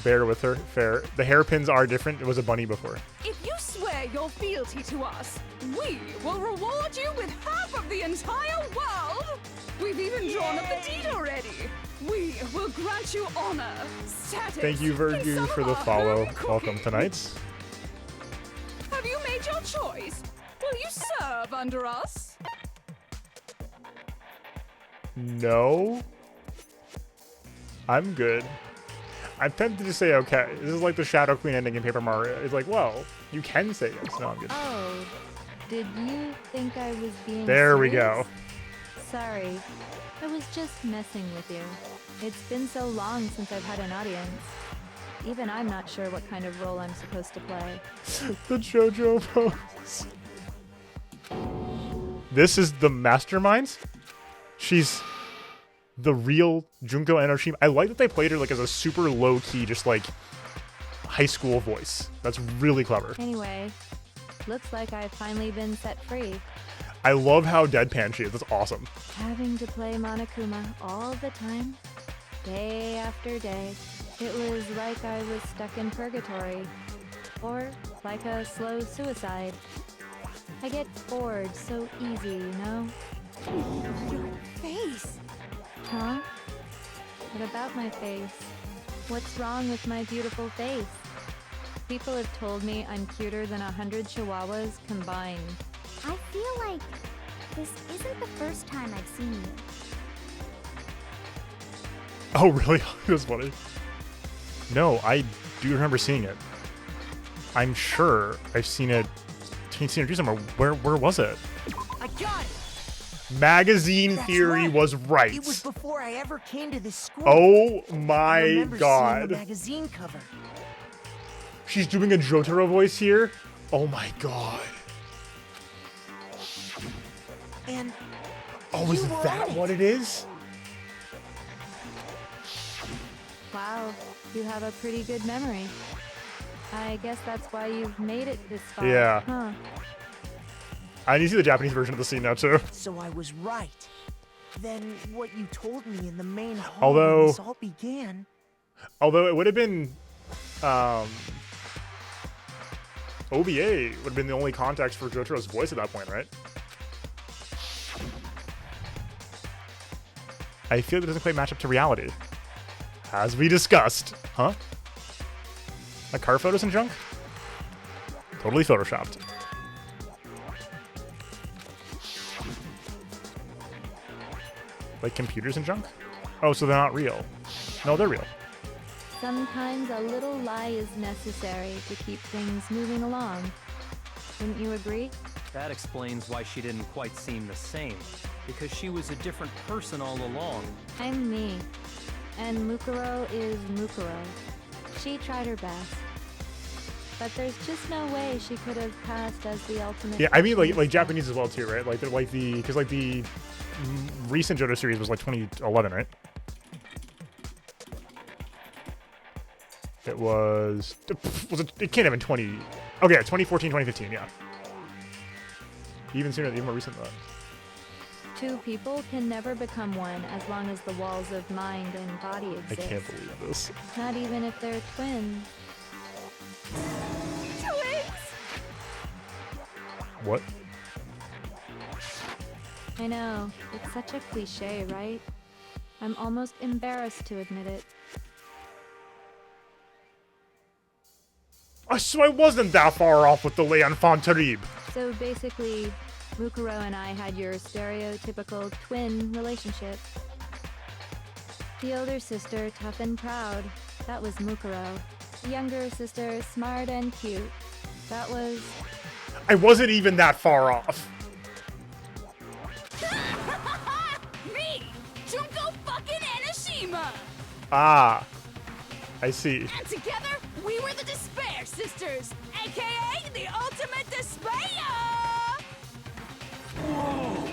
Bear with her. Fair. The hairpins are different. It was a bunny before. If you swear your fealty to us, we will reward you with half of the entire world. We've even drawn up the deed already. We will grant you honor, status. Thank you, Vergu, for the follow. Welcome tonight. Have you made your choice? Will you serve under us? No. I'm good. I'm tempted to say okay. This is like the Shadow Queen ending in Paper Mario. It's like, well, you can say yes. No, I'm good. Oh, did you think I was being There serious? we go. Sorry. I was just messing with you. It's been so long since I've had an audience. Even I'm not sure what kind of role I'm supposed to play. The JoJo pose. This is the Mastermind? She's the real Junko Enoshima. I like that they played her like as a super low-key, just like high school voice. That's really clever. Anyway, looks like I've finally been set free. I love how deadpan she is. That's awesome. Having to play Monokuma all the time, day after day, it was like I was stuck in purgatory. Or like a slow suicide. I get bored so easy, you know? Your face. Huh? What about my face? What's wrong with my beautiful face? People have told me I'm cuter than 100 chihuahuas combined. I feel like this isn't the first time I've seen you. Oh, really? That's funny. No, I do remember seeing it. I'm sure I've seen it. Seen it do somewhere. Where was it? I got it. Magazine That's theory right. was right. It was before I ever came to this school. Oh I my remember god. seeing the magazine cover. She's doing a Jotaro voice here? Oh my god. And oh, is that what it is? Wow, you have a pretty good memory. I guess that's why you've made it this far. Yeah. Huh. I need to see the Japanese version of the scene now too. So I was right. Then what you told me in the main hall Although- when this all began. Although it would have been OVA would have been the only context for Jotaro's voice at that point, right? I feel it doesn't quite match up to reality. As we discussed. Huh? Like car photos and junk? Totally photoshopped. Like computers and junk? Oh, so they're not real. No, they're real. Sometimes a little lie is necessary to keep things moving along. Wouldn't you agree? That explains why she didn't quite seem the same. Because she was a different person all along. I'm me. And Mukuro is Mukuro. She tried her best. But there's just no way she could have passed as the ultimate. Yeah, I mean like Japanese as well too, right? Like because like the recent JoJo series was like 2011, right? It was it? It can't have been 20. Okay, 2014, 2015, yeah. Even sooner, even more recent than that. Two people can never become one as long as the walls of mind and body I exist. can't believe this. Not even if they're twins. Twins! What? I know, it's such a cliche, right? I'm almost embarrassed to admit it. So I wasn't that far off with the L'Enfant Terrible. So basically, Mukuro and I had your stereotypical twin relationship. The older sister, tough and proud. That was Mukuro. The younger sister, smart and cute. That was... I wasn't even that far off. Me! Junko fucking Enoshima! Ah, I see. And together, we were the Despair Sisters, aka the Ultimate Despair! Whoa!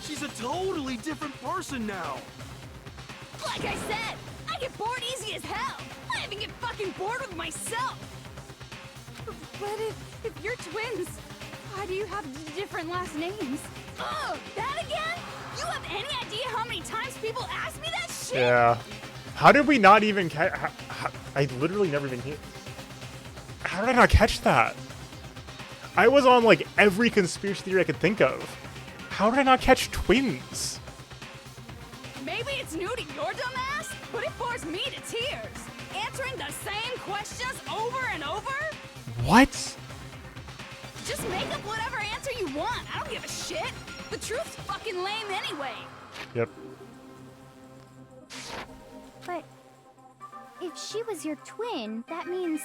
She's a totally different person now. Like I said, I get bored easy as hell. I even get fucking bored with myself. But if you're twins, why do you have different last names? Oh, that again? You have any idea how many times people ask me that shit? Yeah. How did we not even catch? I literally never even hit. How did I not catch that? I was on like every conspiracy theory I could think of. How did I not catch twins? Maybe it's new to your dumb ass, but it bores me to tears. Answering the same questions over and over? What? Just make up whatever answer you want. I don't give a shit. The truth's fucking lame anyway. Yep. But if she was your twin, that means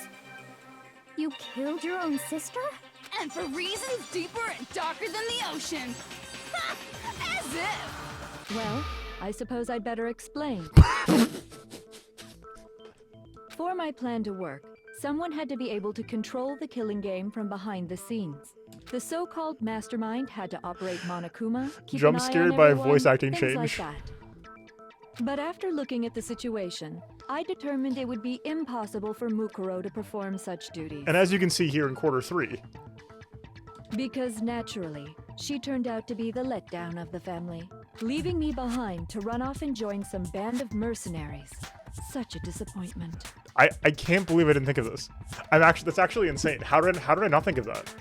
you killed your own sister? And for reasons deeper and darker than the ocean. Ha! As if. Well, I suppose I'd better explain. For my plan to work, someone had to be able to control the killing game from behind the scenes. The so-called Mastermind had to operate Monokuma, keep Jump an eye scared on by everyone, voice acting things change. like that. But after looking at the situation, I determined it would be impossible for Mukuro to perform such duties. And as you can see here in quarter 3. Because naturally, she turned out to be the letdown of the family, leaving me behind to run off and join some band of mercenaries. Such a disappointment. I can't believe I didn't think of this. That's actually insane. How did I not think of that?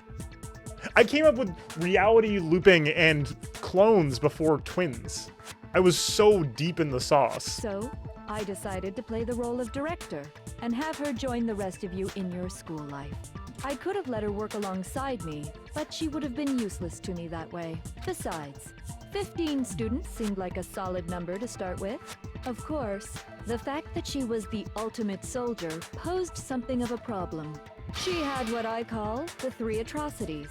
I came up with reality looping and clones before twins. I was so deep in the sauce. So, I decided to play the role of director and have her join the rest of you in your school life. I could have let her work alongside me, but she would have been useless to me that way. Besides, 15 students seemed like a solid number to start with. Of course, the fact that she was the ultimate soldier posed something of a problem. She had what I call the 3 atrocities.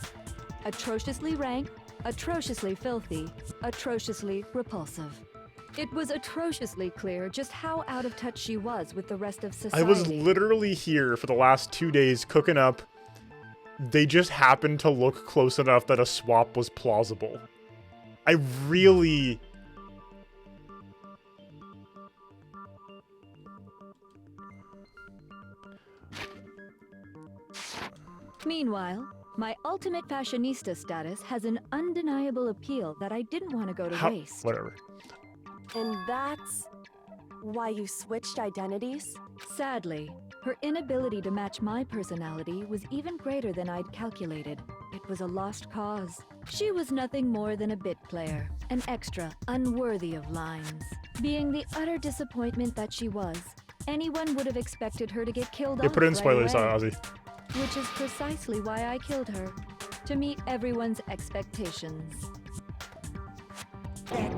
Atrociously rank, atrociously filthy, atrociously repulsive. It was atrociously clear just how out of touch she was with the rest of society. I was literally here for the last 2 days cooking up. They just happened to look close enough that a swap was plausible. I really... Meanwhile, my ultimate fashionista status has an undeniable appeal that I didn't want to go to waste. Whatever. And that's why you switched identities? Sadly, her inability to match my personality was even greater than I'd calculated. It was a lost cause. She was nothing more than a bit player, an extra unworthy of lines. Being the utter disappointment that she was, anyone would have expected her to get killed off Put in right spoilers, away. Ozzy. Which is precisely why I killed her, to meet everyone's expectations. That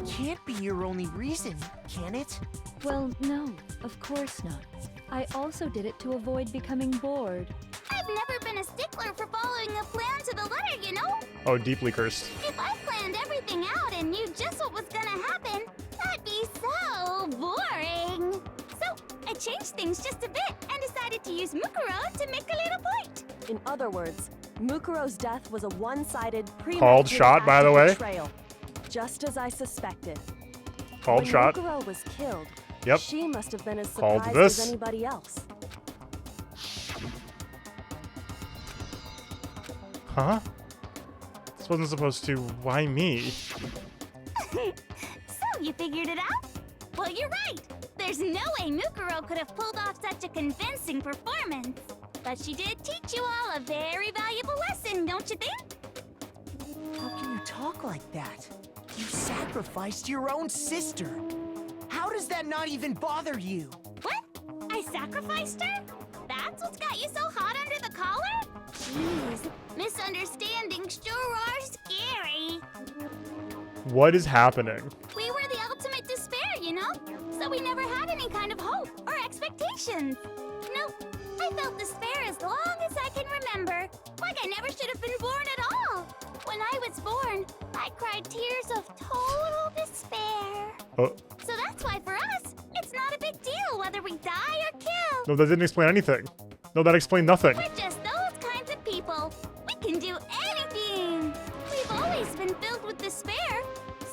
can't be your only reason, can it? Well, no, of course not. I also did it to avoid becoming bored. I've never been a stickler for following a plan to the letter, you know? Oh, deeply cursed. If I planned everything out and knew just what was gonna happen, that'd be so boring. So, I changed things just a bit and decided to use Mukuro to make a little point. In other words, Mukuro's death was a one-sided, Called shot, by the way. betrayal, just as I suspected. Called shot. When Mukuro was killed, Yep. she must have been as Called surprised this. as anybody else. Huh? This wasn't supposed to. Why me? So, you figured it out? Well, you're right. There's no way Mukuro could have pulled off such a convincing performance. But she did teach you all a very valuable lesson, don't you think? How can you talk like that? You sacrificed your own sister. How does that not even bother you? What? I sacrificed her? That's what's got you so hot under the collar? Jeez, misunderstandings sure are scary. What is happening? We were the ultimate despair, you know? So we never had any kind of hope or expectations. Nope, I felt despair as long as I can remember. Like I never should have been born at all. When I was born, I cried tears of total despair. Oh. So that's why for us, it's not a big deal No, that didn't explain anything. No, that explained nothing. We're just those kinds of people. We can do anything. We've always been filled with despair.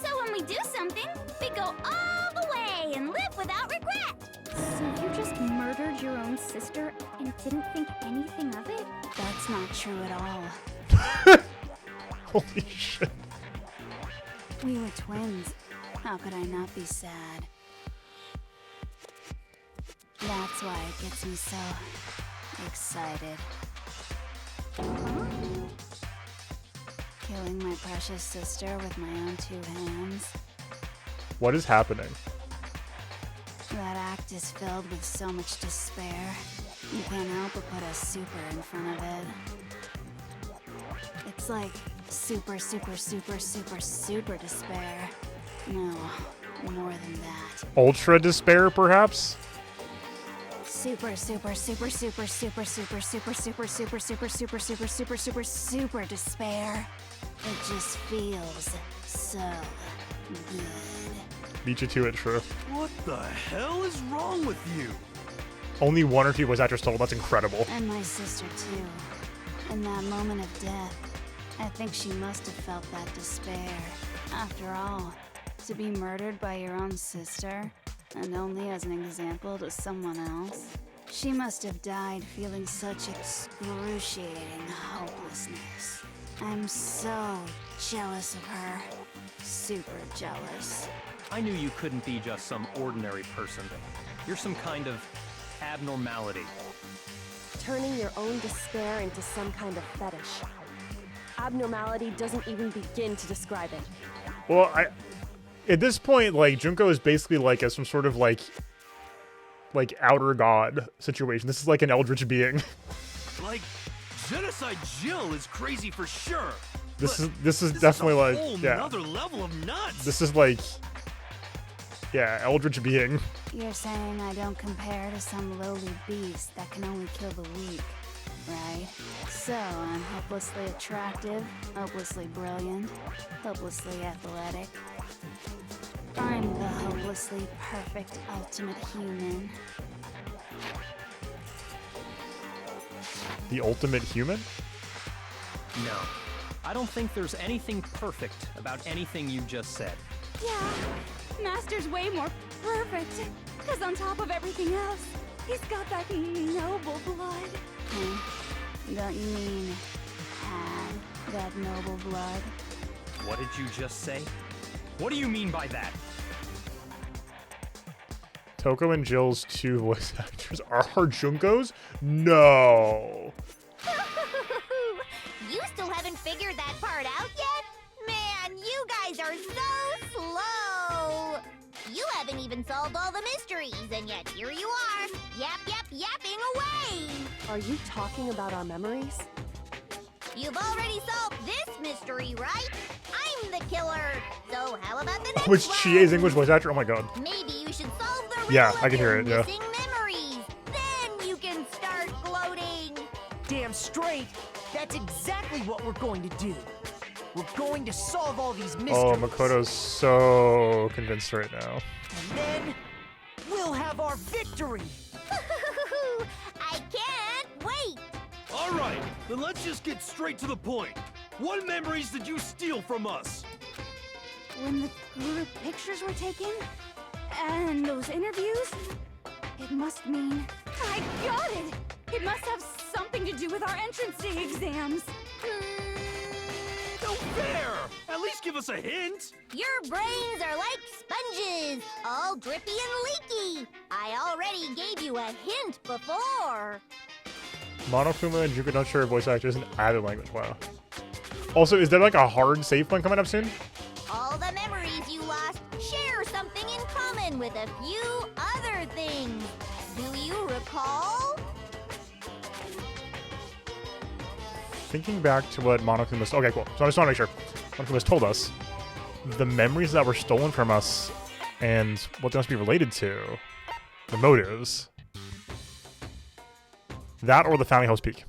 So when we do something, we go all the way and live without regret. So you just murdered your own sister and didn't think anything of it? That's not true at all. Holy shit. We were twins. How could I not be sad? That's why it gets me so excited. Killing my precious sister with my own 2 hands. What is happening? That act is filled with so much despair. You can't help but put a super in front of it. It's like super despair. No, more than that. Ultra despair, perhaps? Super despair. It just feels so good. Beat you to it, true. What the hell is wrong with you? Only 1 or 2 voice actors told. That's incredible. And my sister too. In that moment of death, I think she must have felt that despair. After all, to be murdered by your own sister, and only as an example to someone else, she must have died feeling such excruciating hopelessness. I'm so jealous of her. Super jealous. I knew you couldn't be just some ordinary person. You're some kind of abnormality. Turning your own despair into some kind of fetish. Abnormality doesn't even begin to describe it. Well, at this point, like, Junko is basically like some sort of like outer god situation. This is like an eldritch being. Like, Genocide Jill is crazy for sure. This is definitely like, yeah. Another level of nuts. This is like, yeah, eldritch being. You're saying I don't compare to some lowly beast that can only kill the weak, right? So I'm hopelessly attractive, hopelessly brilliant, hopelessly athletic. I'm the hopelessly perfect ultimate human. The ultimate human? No. I don't think there's anything perfect about anything you just said. Yeah, Master's way more perfect. Because on top of everything else, he's got that noble blood. Don't you mean had that noble blood? What did you just say? What do you mean by that? Toko and Jill's 2 voice actors are Junkos? No. You still haven't figured that part out yet? Man, you guys are so slow! You haven't even solved all the mysteries, and yet here you are, yapping away! Are you talking about our memories? You've already solved this mystery, right? I'm the killer! So how about the next Which one? she is English voice actor? Oh my god. Maybe you should solve the riddle Yeah, of I can hear your it, yeah. missing memories. Then you can start gloating. Damn straight. That's exactly what we're going to do. We're going to solve all these mysteries. Oh, Makoto's so convinced right now. And then we'll have our victory. I can't wait. All right, then let's just get straight to the point. What memories did you steal from us? When the group pictures were taken, and those interviews, it must mean... I got it! It must have something to do with our entrance day exams. No fair! At least give us a hint! Your brains are like sponges, all drippy and leaky. I already gave you a hint before. Monokuma and Junko don't share voice actors in either language. Wow. Also, is there like a hard save point coming up soon? All the memories you lost share something in common with a few other things. Do you recall? Thinking back to what Monokuma's... Okay, cool. So I just want to make sure. Monokuma's told us the memories that were stolen from us and what they must be related to. The motives. That or the family house peak.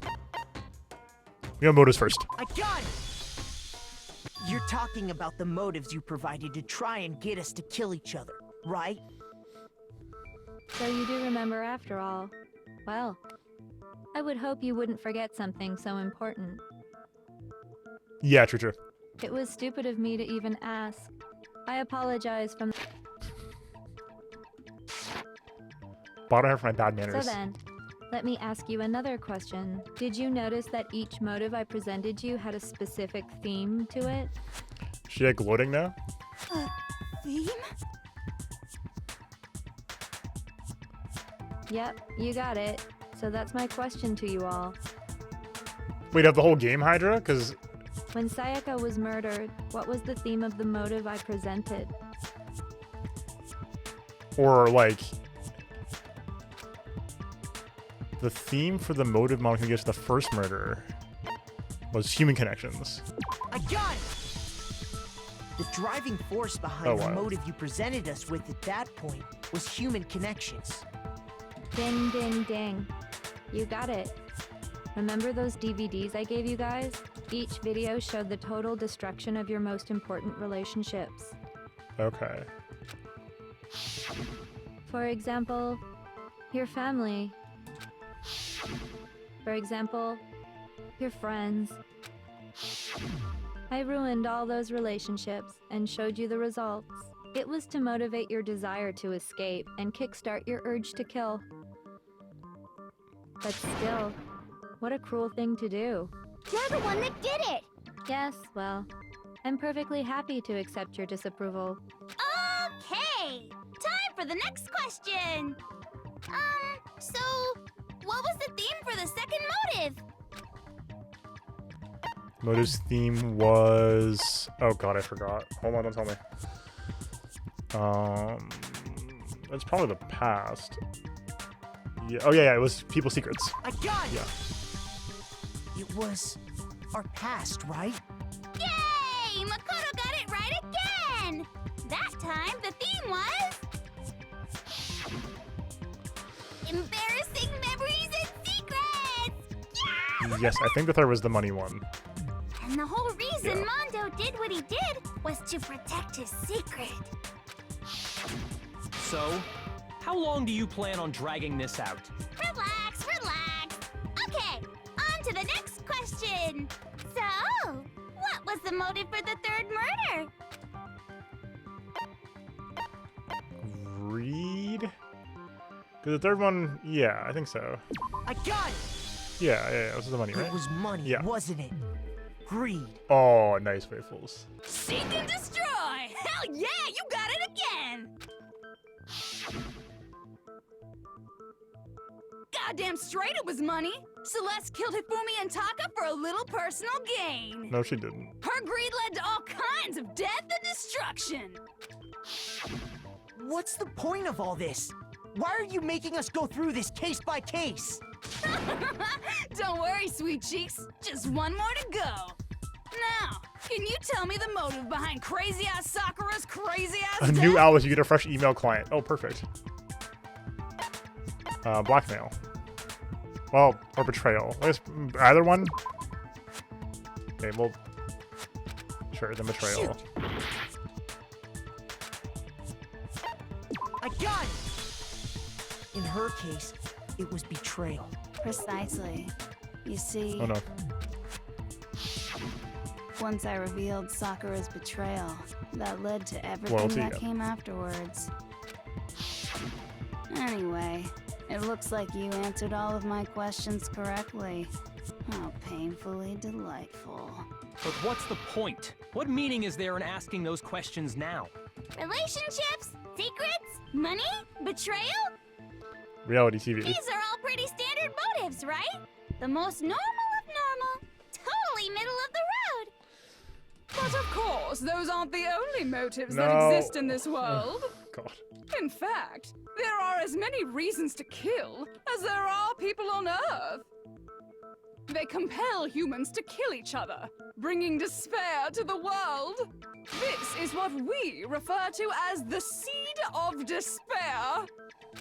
We got motives first. I got it! You're talking about the motives you provided to try and get us to kill each other, right? So you do remember after all. Well, I would hope you wouldn't forget something so important. Yeah, true. It was stupid of me to even ask. I apologize from... Bottom her for my bad manners. So then, let me ask you another question. Did you notice that each motive I presented you had a specific theme to it? She like gloating now? Theme? Yep, you got it. So that's my question to you all. Wait, have the whole game, Hydra? Because... When Sayaka was murdered, what was the theme of the motive I presented? Or, like... The theme for the motive Monokuma gives the first murder was human connections. I got it! The driving force behind the motive you presented us with at that point was human connections. Ding, ding, ding. You got it. Remember those DVDs I gave you guys? Each video showed the total destruction of your most important relationships. Okay. For example, your family. For example, your friends. I ruined all those relationships and showed you the results. It was to motivate your desire to escape and kickstart your urge to kill. But still, what a cruel thing to do. You're the one that did it! Yes, well, I'm perfectly happy to accept your disapproval. Okay! Time for the next question! So, what was the theme for the second motive? Motive's theme was... Oh god, I forgot. Hold on, don't tell me. It's probably the past. Yeah. Oh yeah, it was people's secrets. I got it! Yeah. It was our past, right? Yay! Makoto got it right again! That time, the theme was... embarrassing memories and secrets! Yeah! Yes, I think the third was the money one. And the whole reason Mondo did what he did was to protect his secret. So, how long do you plan on dragging this out? Relax, relax. Okay, on to the next question. So, what was the motive for the third murder? Greed? Because the third one, yeah, I think so. I got it! Yeah, this was the money, right? It was money, yeah. wasn't it? Greed. Oh, nice, Faithfuls. Seek and destroy! Hell yeah, you got it again! Goddamn straight it was money! Celeste killed Hifumi and Taka for a little personal gain. No, she didn't. Her greed led to all kinds of death and destruction. What's the point of all this? Why are you making us go through this case by case? Don't worry, sweet cheeks. Just one more to go. Now, can you tell me the motive behind crazy-ass Sakura's crazy-ass A new Alice, you get a fresh email client. Oh, perfect. Blackmail. Well, or betrayal. I guess either one. Okay, well, sure, then betrayal. Shoot. I got it! In her case, it was betrayal. Precisely. You see... Oh no. Once I revealed Sakura's betrayal, that led to everything Loyalty, that came afterwards. Anyway, it looks like you answered all of my questions correctly. How painfully delightful. But what's the point? What meaning is there in asking those questions now? Relationships? Secrets? Money? Betrayal? Reality TV. These are all pretty standard motives, right? The most normal of normal. Totally middle of the road. But of course, those aren't the only motives No. that exist in this world. God. In fact, there are as many reasons to kill as there are people on Earth. They compel humans to kill each other, bringing despair to the world. This is what we refer to as the seed of despair.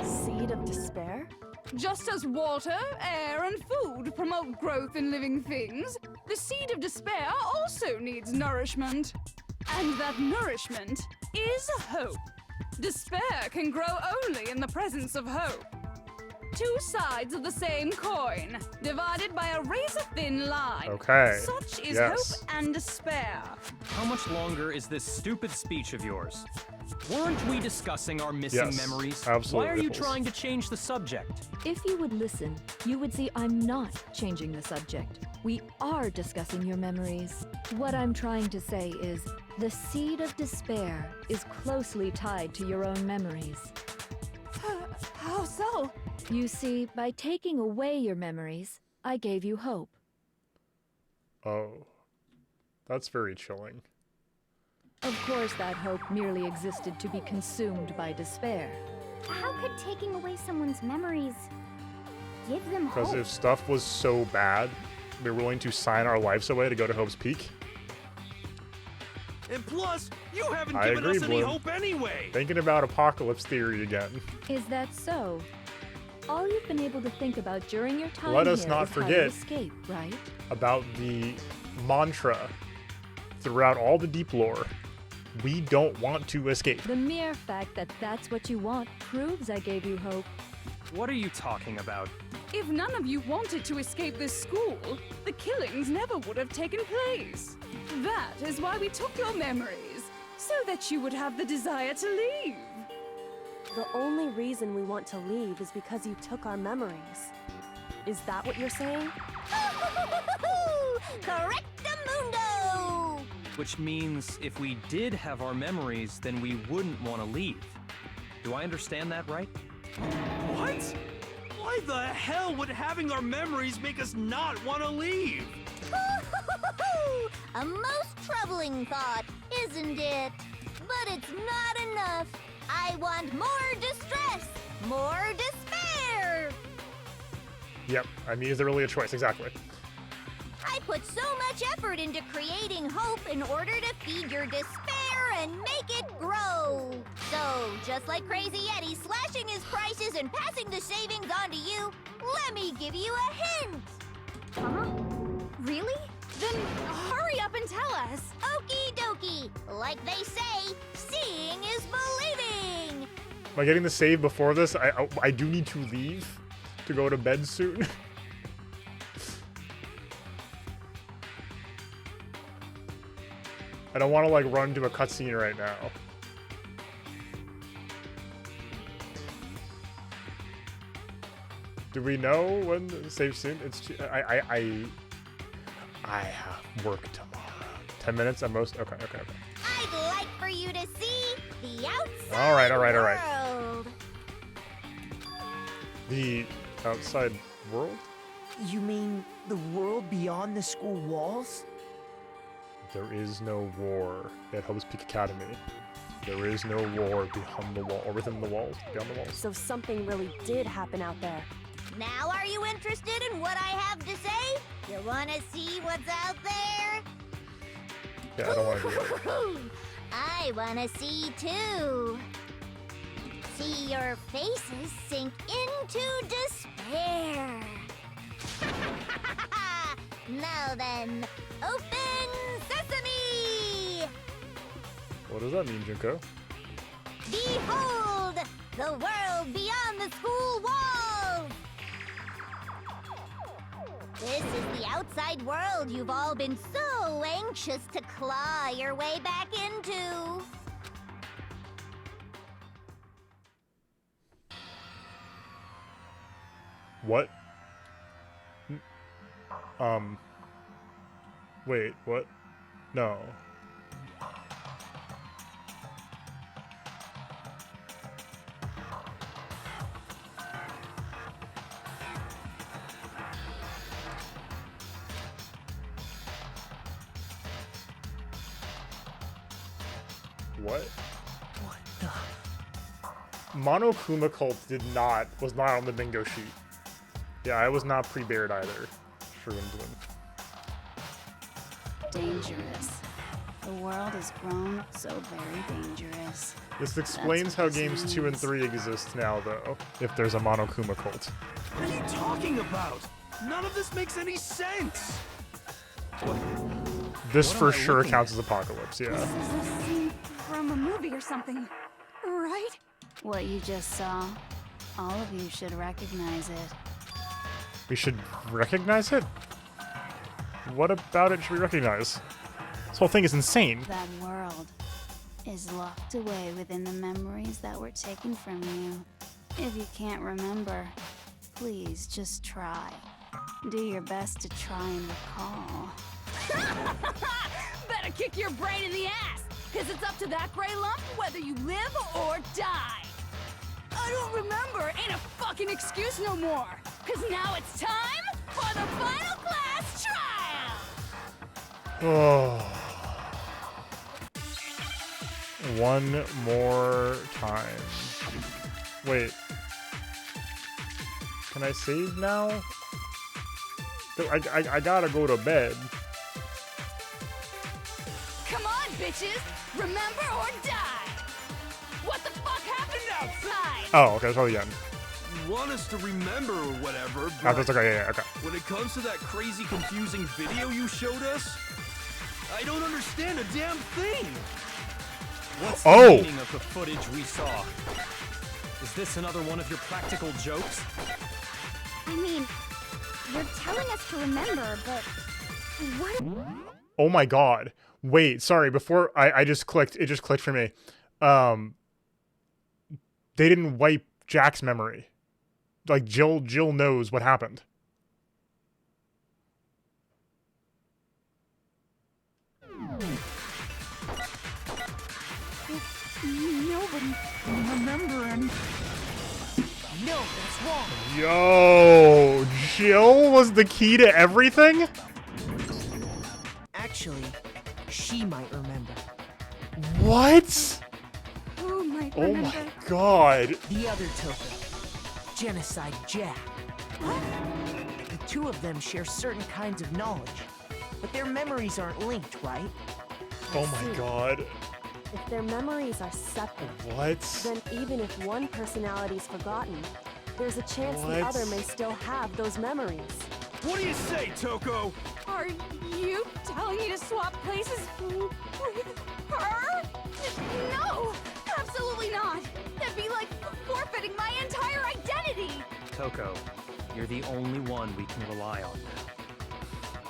Seed of despair? Just as water, air, and food promote growth in living things, the seed of despair also needs nourishment. And that nourishment is hope. Despair can grow only in the presence of hope. Two sides of the same coin, divided by a razor-thin line. Okay. Such is Yes. hope and despair. How much longer is this stupid speech of yours? Weren't we discussing our missing Yes, memories? absolutely, Why are you Nichols. trying to change the subject? If you would listen, you would see I'm not changing the subject. We are discussing your memories. What I'm trying to say is, the seed of despair is closely tied to your own memories. How so? You see, by taking away your memories, I gave you hope. Oh. That's very chilling. Of course, that hope merely existed to be consumed by despair. How could taking away someone's memories give them hope? Because if stuff was so bad, we're willing to sign our lives away to go to Hope's Peak. And plus, you haven't I given agree, us any Blue. hope anyway. Thinking about apocalypse theory again. Is that so? All you've been able to think about during your time Let us here not is how to forget escape, right? about the mantra throughout all the deep lore. We don't want to escape. The mere fact that that's what you want proves I gave you hope. What are you talking about? If none of you wanted to escape this school, the killings never would have taken place. That is why we took your memories, so that you would have the desire to leave. The only reason we want to leave is because you took our memories. Is that what you're saying? Correctamundo! Which means if we did have our memories, then we wouldn't want to leave. Do I understand that right? What? Why the hell would having our memories make us not want to leave? A most troubling thought, isn't it? But it's not enough. I want more distress, more despair. Yep, I mean, is there really a choice? Exactly. I put so much effort into creating hope in order to feed your despair and make it grow. So, just like Crazy Eddie slashing his prices and passing the savings on to you, let me give you a hint. Huh? Really? Then hurry up and tell us. Okie dokie. Like they say, seeing is believing. Am I getting the save before this? I do need to leave to go to bed soon. I don't want to like run to a cutscene right now. Do we know when the save soon? It's I have work tomorrow. 10 minutes at most. Okay. I'd like for you to see the outside All right. world. The outside world? You mean the world beyond the school walls? There is no war at Hope's Peak Academy. There is no war beyond the wall or within the walls, beyond the walls. So something really did happen out there. Now are you interested in what I have to say? You want to see what's out there? Yeah, I don't want to do that. I want to see too. See your faces sink into despair. Now then, open sesame! What does that mean, Junko? Behold, the world beyond the school walls! This is the outside world you've all been so anxious to claw your way back into. What? Wait, what? No. What? What the? Monokuma cult was not on the bingo sheet. Yeah, I was not pre-bared either. Sure and Bloom. Dangerous. The world has grown so very dangerous. This explains how games 2 and 3 exist now, though, if there's a Monokuma cult. What are you talking about? None of this makes any sense. This What for am I sure looking counts as Apocalypse, yeah. This is a scene from a movie or something, right? What you just saw? All of you should recognize it. We should recognize it? What about it should we recognize? This whole thing is insane. That world is locked away within the memories that were taken from you. If you can't remember, please just try. Do your best to try and recall. Better kick your brain in the ass, because it's up to that gray lump whether you live or die. I don't remember ain't a fucking excuse no more, because now it's time for the final class trial! Oh. One more time. Wait. Can I save now? I gotta go to bed. Come on, bitches! Remember or die! What the fuck happened outside? Oh, okay, that's probably the end. You want us to remember or whatever, Oh, but that's okay, yeah, okay. when it comes to that crazy, confusing video you showed us, I don't understand a damn thing. What's the meaning of the footage we saw? Is this another one of your practical jokes? I mean, you're telling us to remember, but what? Oh my god. Wait, sorry, before I just clicked, it just clicked for me. They didn't wipe Jack's memory. Like Jill knows what happened. Nobody remembering. No, that's wrong. Yo, Jill was the key to everything? Actually, she might remember. What? Who might Oh remember? my god. The other Toko, Genocide Jack. The two of them share certain kinds of knowledge, but their memories aren't linked, right? Oh my god. If their memories are separate, What? then even if one personality's forgotten, there's a chance the What? other may still have those memories. What do you say, Toko? Are you telling me to swap places with her? No, absolutely not. That'd be like forfeiting my entire identity. Toko, you're the only one we can rely on now.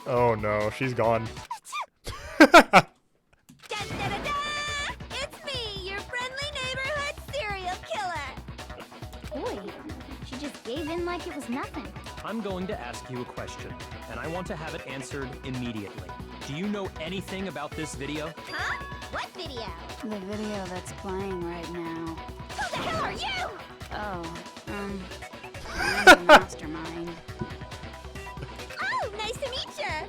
Oh no, she's gone. It's me, your friendly neighborhood serial killer. Boy, she just gave in like it was nothing. I'm going to ask you a question, and I want to have it answered immediately. Do you know anything about this video? Huh? What video? The video that's playing right now. Who the hell are you? Oh, I'm the Mastermind. Oh, nice to meet you.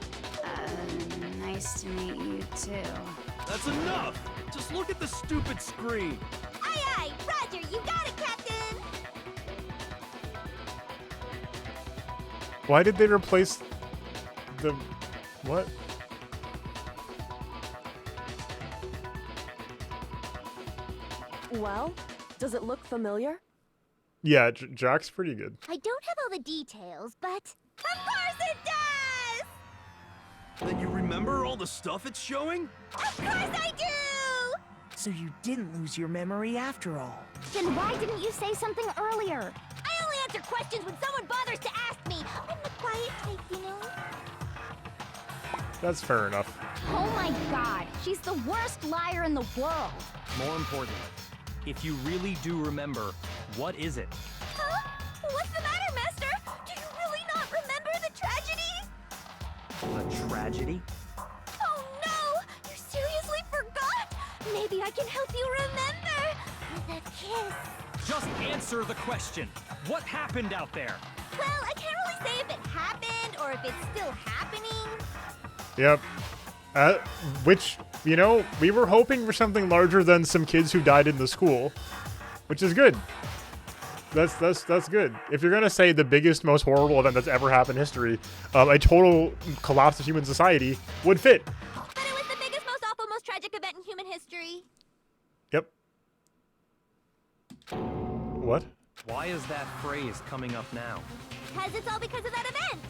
Nice to meet you too. That's enough! Just look at the stupid screen! Aye, aye, Roger, you got it, Captain. Why did they replace the... what? Well, does it look familiar? Yeah, Jack's pretty good. I don't have all the details, but Of course it does! Then you remember all the stuff it's showing? Of course I do! So you didn't lose your memory after all. then why didn't you say something earlier? I only answer questions when someone bothers to ask me. I'm the quiet type, you know? That's fair enough. Oh my god, she's the worst liar in the world. More importantly, if you really do remember, what is it? Huh? What's the matter, Master? Do you really not remember the tragedy? A tragedy? Oh no! You seriously forgot? Maybe I can help you remember with a kiss. Just answer the question. What happened out there? Well, I can't really say if it happened or if it's still happening. Yep. Which, you know, we were hoping for something larger than some kids who died in the school, which is good. That's good. If you're gonna say the biggest, most horrible event that's ever happened in history, a total collapse of human society would fit. But it was the biggest, most awful, most tragic event in human history. Yep. What? Why is that phrase coming up now? Because it's all because of that event.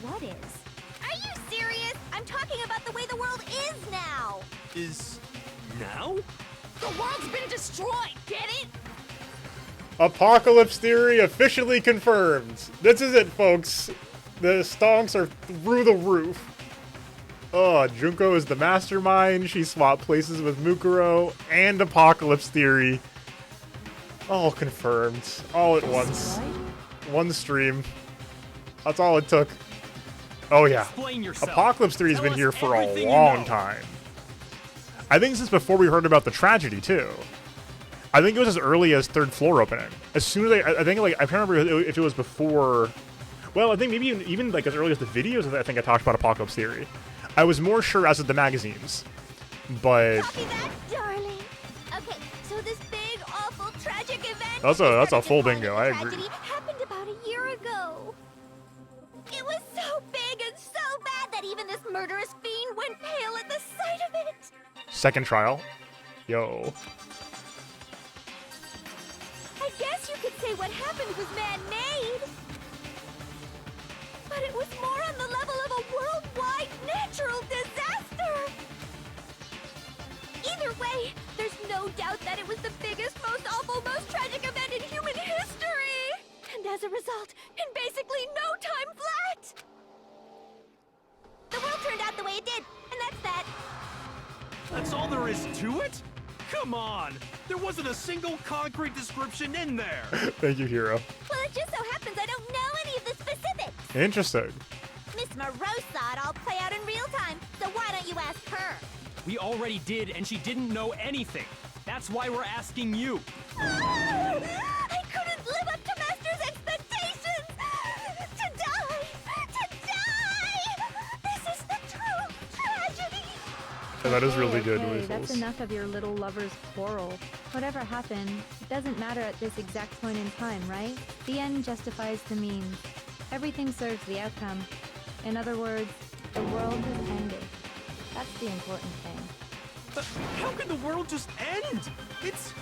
What is? Are you serious? I'm talking about the way the world is now. Is... now? The world's been destroyed, get it? Apocalypse theory officially confirmed. This is it, folks. The stonks are through the roof. Oh, Junko is the mastermind. She swapped places with Mukuro and Apocalypse theory. All confirmed. All at once. One stream. That's all it took. Oh yeah. Apocalypse theory's been here for a long time. I think since before we heard about the tragedy too. I think it was as early as third floor opening. As soon as I think like I can't remember if it was before. Well, I think maybe even like as early as the videos. I think I talked about Apocalypse theory. I was more sure as of the magazines, but. Copy that, darling. Okay, so this big, awful, tragic event. That's a full bingo. I agree. Happened about a year ago. It was so big and so bad that even this murderous fiend went pale at the sight of it. Second trial, yo. I guess you could say what happened was man-made. But it was more on the level of a worldwide natural disaster. Either way, there's no doubt that it was the biggest, most awful, most tragic event in human history. And as a result, in basically no time flat, the world turned out the way it did, and that's that. That's all there is to it? Come on! There wasn't a single concrete description in there! Thank you, Hero. Well, it just so happens I don't know any of the specifics. Interesting. Miss Moreau saw it all play out in real time, so why don't you ask her? We already did, and she didn't know anything. That's why we're asking you. I couldn't live up to Master's expectations! To die! To die! This is the true tragedy! Yeah, that is really good, Okay, Weasels. that's enough of your little lover's quarrel. Whatever happened, it doesn't matter at this exact point in time, right? The end justifies the means. Everything serves the outcome. In other words, the world has ended. That's the important thing. But how can the world just end? It's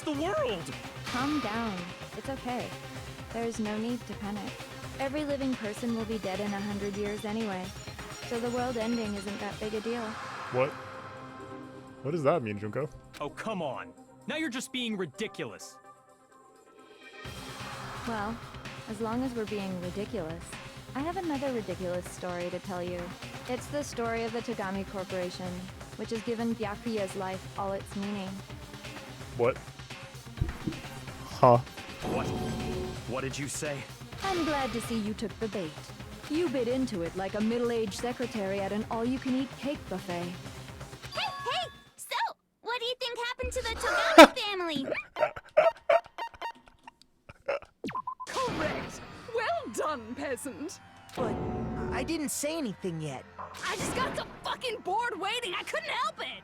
the world! Calm down. It's okay. There's no need to panic. Every living person will be dead in 100 years anyway. So the world ending isn't that big a deal. What? What does that mean, Junko? Oh, come on. Now you're just being ridiculous. Well, as long as we're being ridiculous, I have another ridiculous story to tell you. It's the story of the Tagami Corporation, which has given Byakuya's life all its meaning. What? Huh? What? What did you say? I'm glad to see you took the bait. You bit into it like a middle-aged secretary at an all-you-can-eat cake buffet. Hey! So, what do you think happened to the Tagami family? Correct. Well done, peasant. But I didn't say anything yet. I just got so fucking bored waiting, I couldn't help it.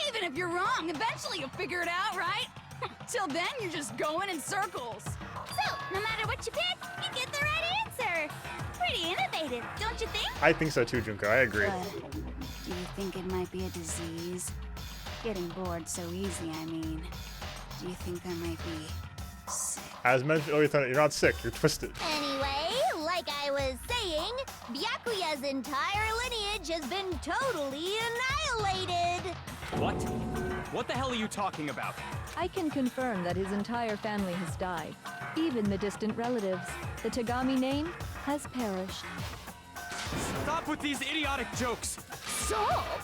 Even if you're wrong, eventually you'll figure it out, right? Till then, you're just going in circles. So, no matter what you pick, you get the right answer. Pretty innovative, don't you think? I think so too, Junko. I agree. But do you think it might be a disease? Getting bored so easy, I mean. Do you think I might be sick? As mentioned, you're not sick. You're twisted. Anyway, like I was saying, Byakuya's entire lineage has been totally annihilated. What? What the hell are you talking about? I can confirm that his entire family has died. Even the distant relatives. The Tagami name has perished. Stop with these idiotic jokes! Stop!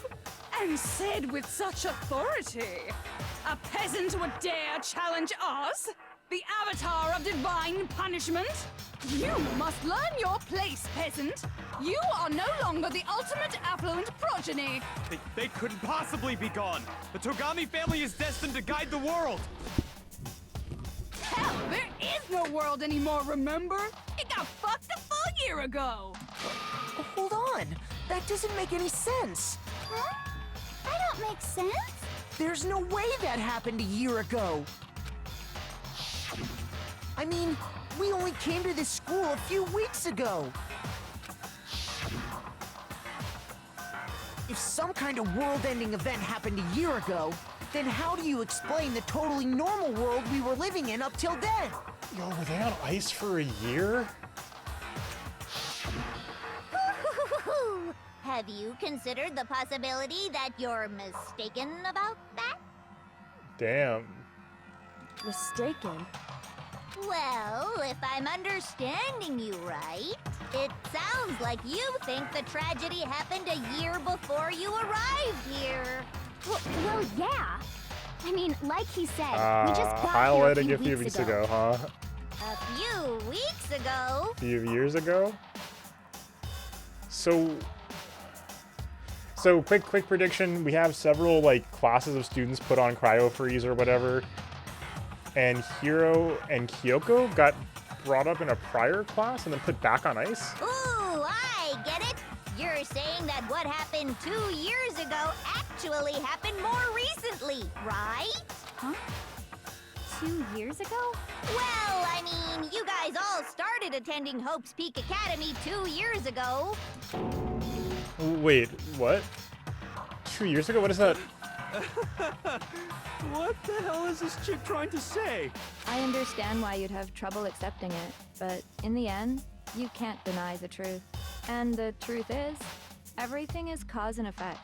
And said with such authority. A peasant would dare challenge us? The avatar of divine punishment? You must learn your place, peasant. You are no longer the ultimate affluent progeny. They couldn't possibly be gone. The Togami family is destined to guide the world. Hell, there is no world anymore, remember? It got fucked a full year ago. Hold on. That doesn't make any sense. Huh? I don't make sense. There's no way that happened a year ago. I mean, we only came to this school a few weeks ago. If some kind of world-ending event happened a year ago, then how do you explain the totally normal world we were living in up till then? Yo, were they on ice for a year? Have you considered the possibility that you're mistaken about that? Damn. Mistaken? Well, if I'm understanding you right, it sounds like you think the tragedy happened a year before you arrived here. Well, yeah. I mean, like he said, we just got here a few weeks ago, huh? A few weeks ago? A few years ago? So quick prediction. We have several, like, classes of students put on cryo freeze or whatever. And Hiro and Kyoko got brought up in a prior class and then put back on ice? Ooh, I get it. You're saying that what happened 2 years ago actually happened more recently, right? Huh? 2 years ago? Well, I mean, you guys all started attending Hope's Peak Academy 2 years ago. Wait, what? 2 years ago? What is that? What the hell is this chick trying to say? I understand why you'd have trouble accepting it, but in the end, you can't deny the truth. And the truth is, everything is cause and effect.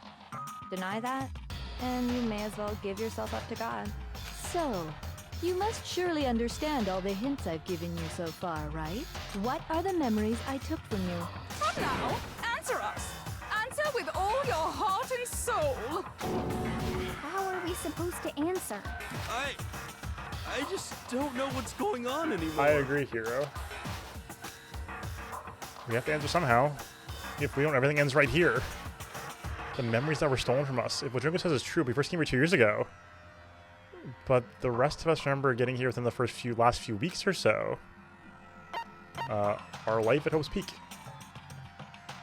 Deny that, and you may as well give yourself up to God. So, you must surely understand all the hints I've given you so far, right? What are the memories I took from you? Come now, answer us. Answer with all your heart and soul. How are we supposed to answer? I just don't know what's going on anymore. I agree, Hiro. We have to answer somehow. If we don't, everything ends right here. The memories that were stolen from us. If what Junko says is true, we first came here 2 years ago. But the rest of us remember getting here within the last few weeks or so. Our life at Hope's Peak.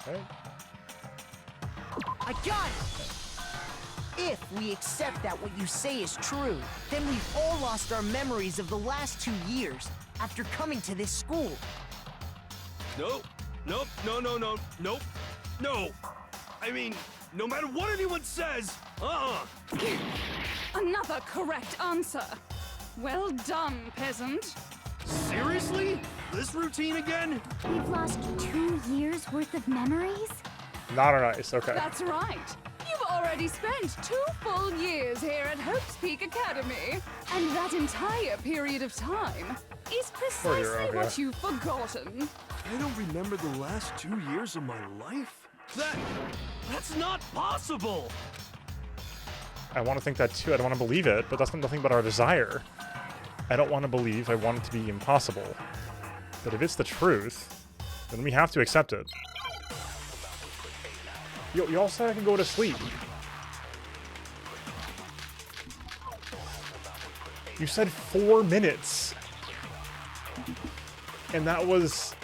Right? I got it! If we accept that what you say is true, then we've all lost our memories of the last 2 years after coming to this school. Nope. Nope. Nope. No. I mean, no matter what anyone says, Another correct answer. Well done, peasant. Seriously? This routine again? We've lost 2 years worth of memories? Not on ice, okay. That's right. You've already spent 2 full years here at Hope's Peak Academy. And that entire period of time is precisely what you've forgotten. I don't remember the last 2 years of my life? That's not possible! I want to think that too. I don't want to believe it, but that's nothing but our desire. I don't want to believe. I want it to be impossible. But if it's the truth, then we have to accept it. You all said I can go to sleep. You said 4 minutes. And that was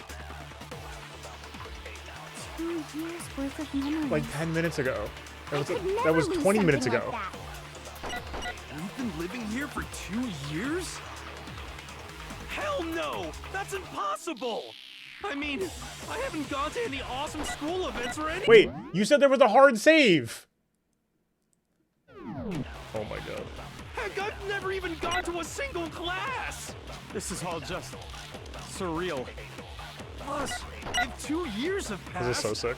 2 years worth of memories. like 10 minutes ago. That was 20 minutes ago. We've been living here for 2 years? Hell no! That's impossible! I mean, I haven't gone to any awesome school events or anything. Wait, you said there was a hard save! Oh my god. Heck, I've never even gone to a single class! This is all just surreal. Plus, if 2 years have passed... This is so sick.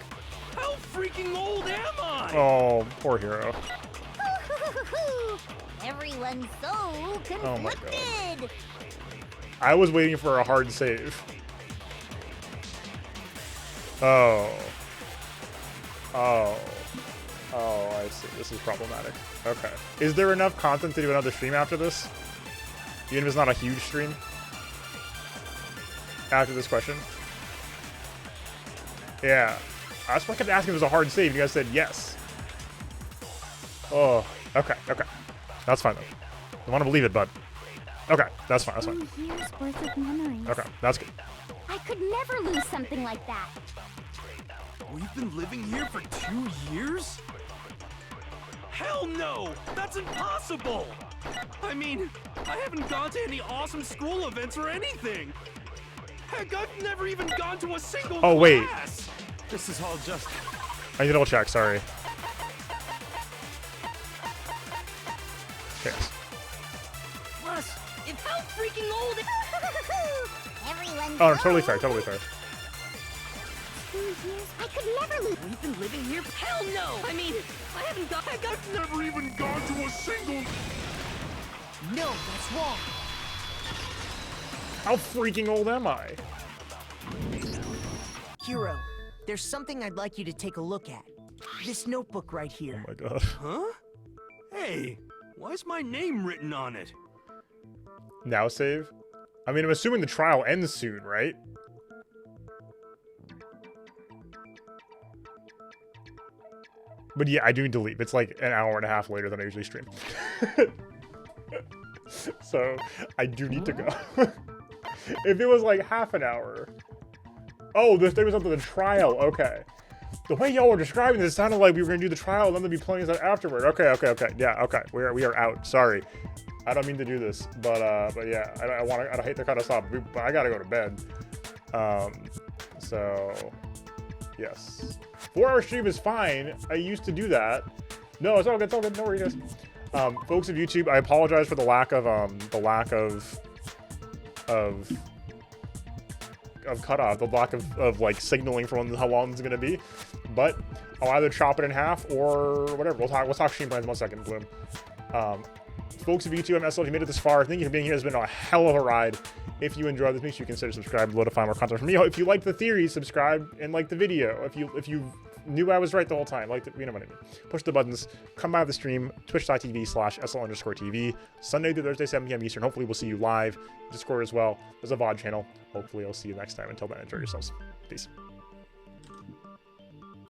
How freaking old am I? Oh, poor Hiro. Everyone's so conflicted. Oh my god. I was waiting for a hard save. Oh, I see. This is problematic. Okay. Is there enough content to do another stream after this? Even if it's not a huge stream? After this question? Yeah. That's why I kept asking if it was a hard save. You guys said yes. Oh, okay. That's fine, though. I want to believe it, but... Okay, that's fine, 2 years worth of memories. Okay, that's good. I could never lose something like that. We've been living here for 2 years? Hell no! That's impossible! I mean, I haven't gone to any awesome school events or anything! Heck, I've never even gone to a single class! Wait. This is all just... I need to double check, sorry. Yes. Plus, if how freaking old... Everyone's Oh, no, totally fair, totally fair. 2 years? I could never lose. We've been living here... Hell no! I mean, I haven't gone... I've never even gone to a single... No, that's wrong. How freaking old am I? Hero, there's something I'd like you to take a look at. This notebook right here. Oh my god. Huh? Hey, why is my name written on it? Now save? I mean, I'm assuming the trial ends soon, right? But yeah, I do need to leave. It's like an hour and a half later than I usually stream. So, I do need to go. If it was like half an hour. Oh, this thing was up to the trial. Okay. The way y'all were describing this, it sounded like we were going to do the trial and then there'd be plenty of that afterward. Okay. Yeah, okay. We are out. Sorry. I don't mean to do this, but yeah, I hate to cut us off, but I gotta go to bed. So, yes. 4-hour stream is fine. I used to do that. No, it's all good. Don't worry, guys. Folks of YouTube, I apologize for the lack of cutoff, the lack of like signaling for how long it's gonna be. But I'll either chop it in half or whatever. We'll talk stream plans in 1 second, Bloom. Folks of YouTube, I'm SL. If you made it this far, thank you for being here. It's been a hell of a ride. If you enjoyed this, make sure you consider subscribing below to find more content from me. If you like the theory, subscribe and like the video. If you knew I was right the whole time, you know what I mean. Push the buttons. Come by the stream. Twitch.tv/SL_TV. Sunday through Thursday, 7 p.m. Eastern. Hopefully we'll see you live. Discord as well. There's a VOD channel. Hopefully I'll see you next time. Until then, enjoy yourselves. Peace.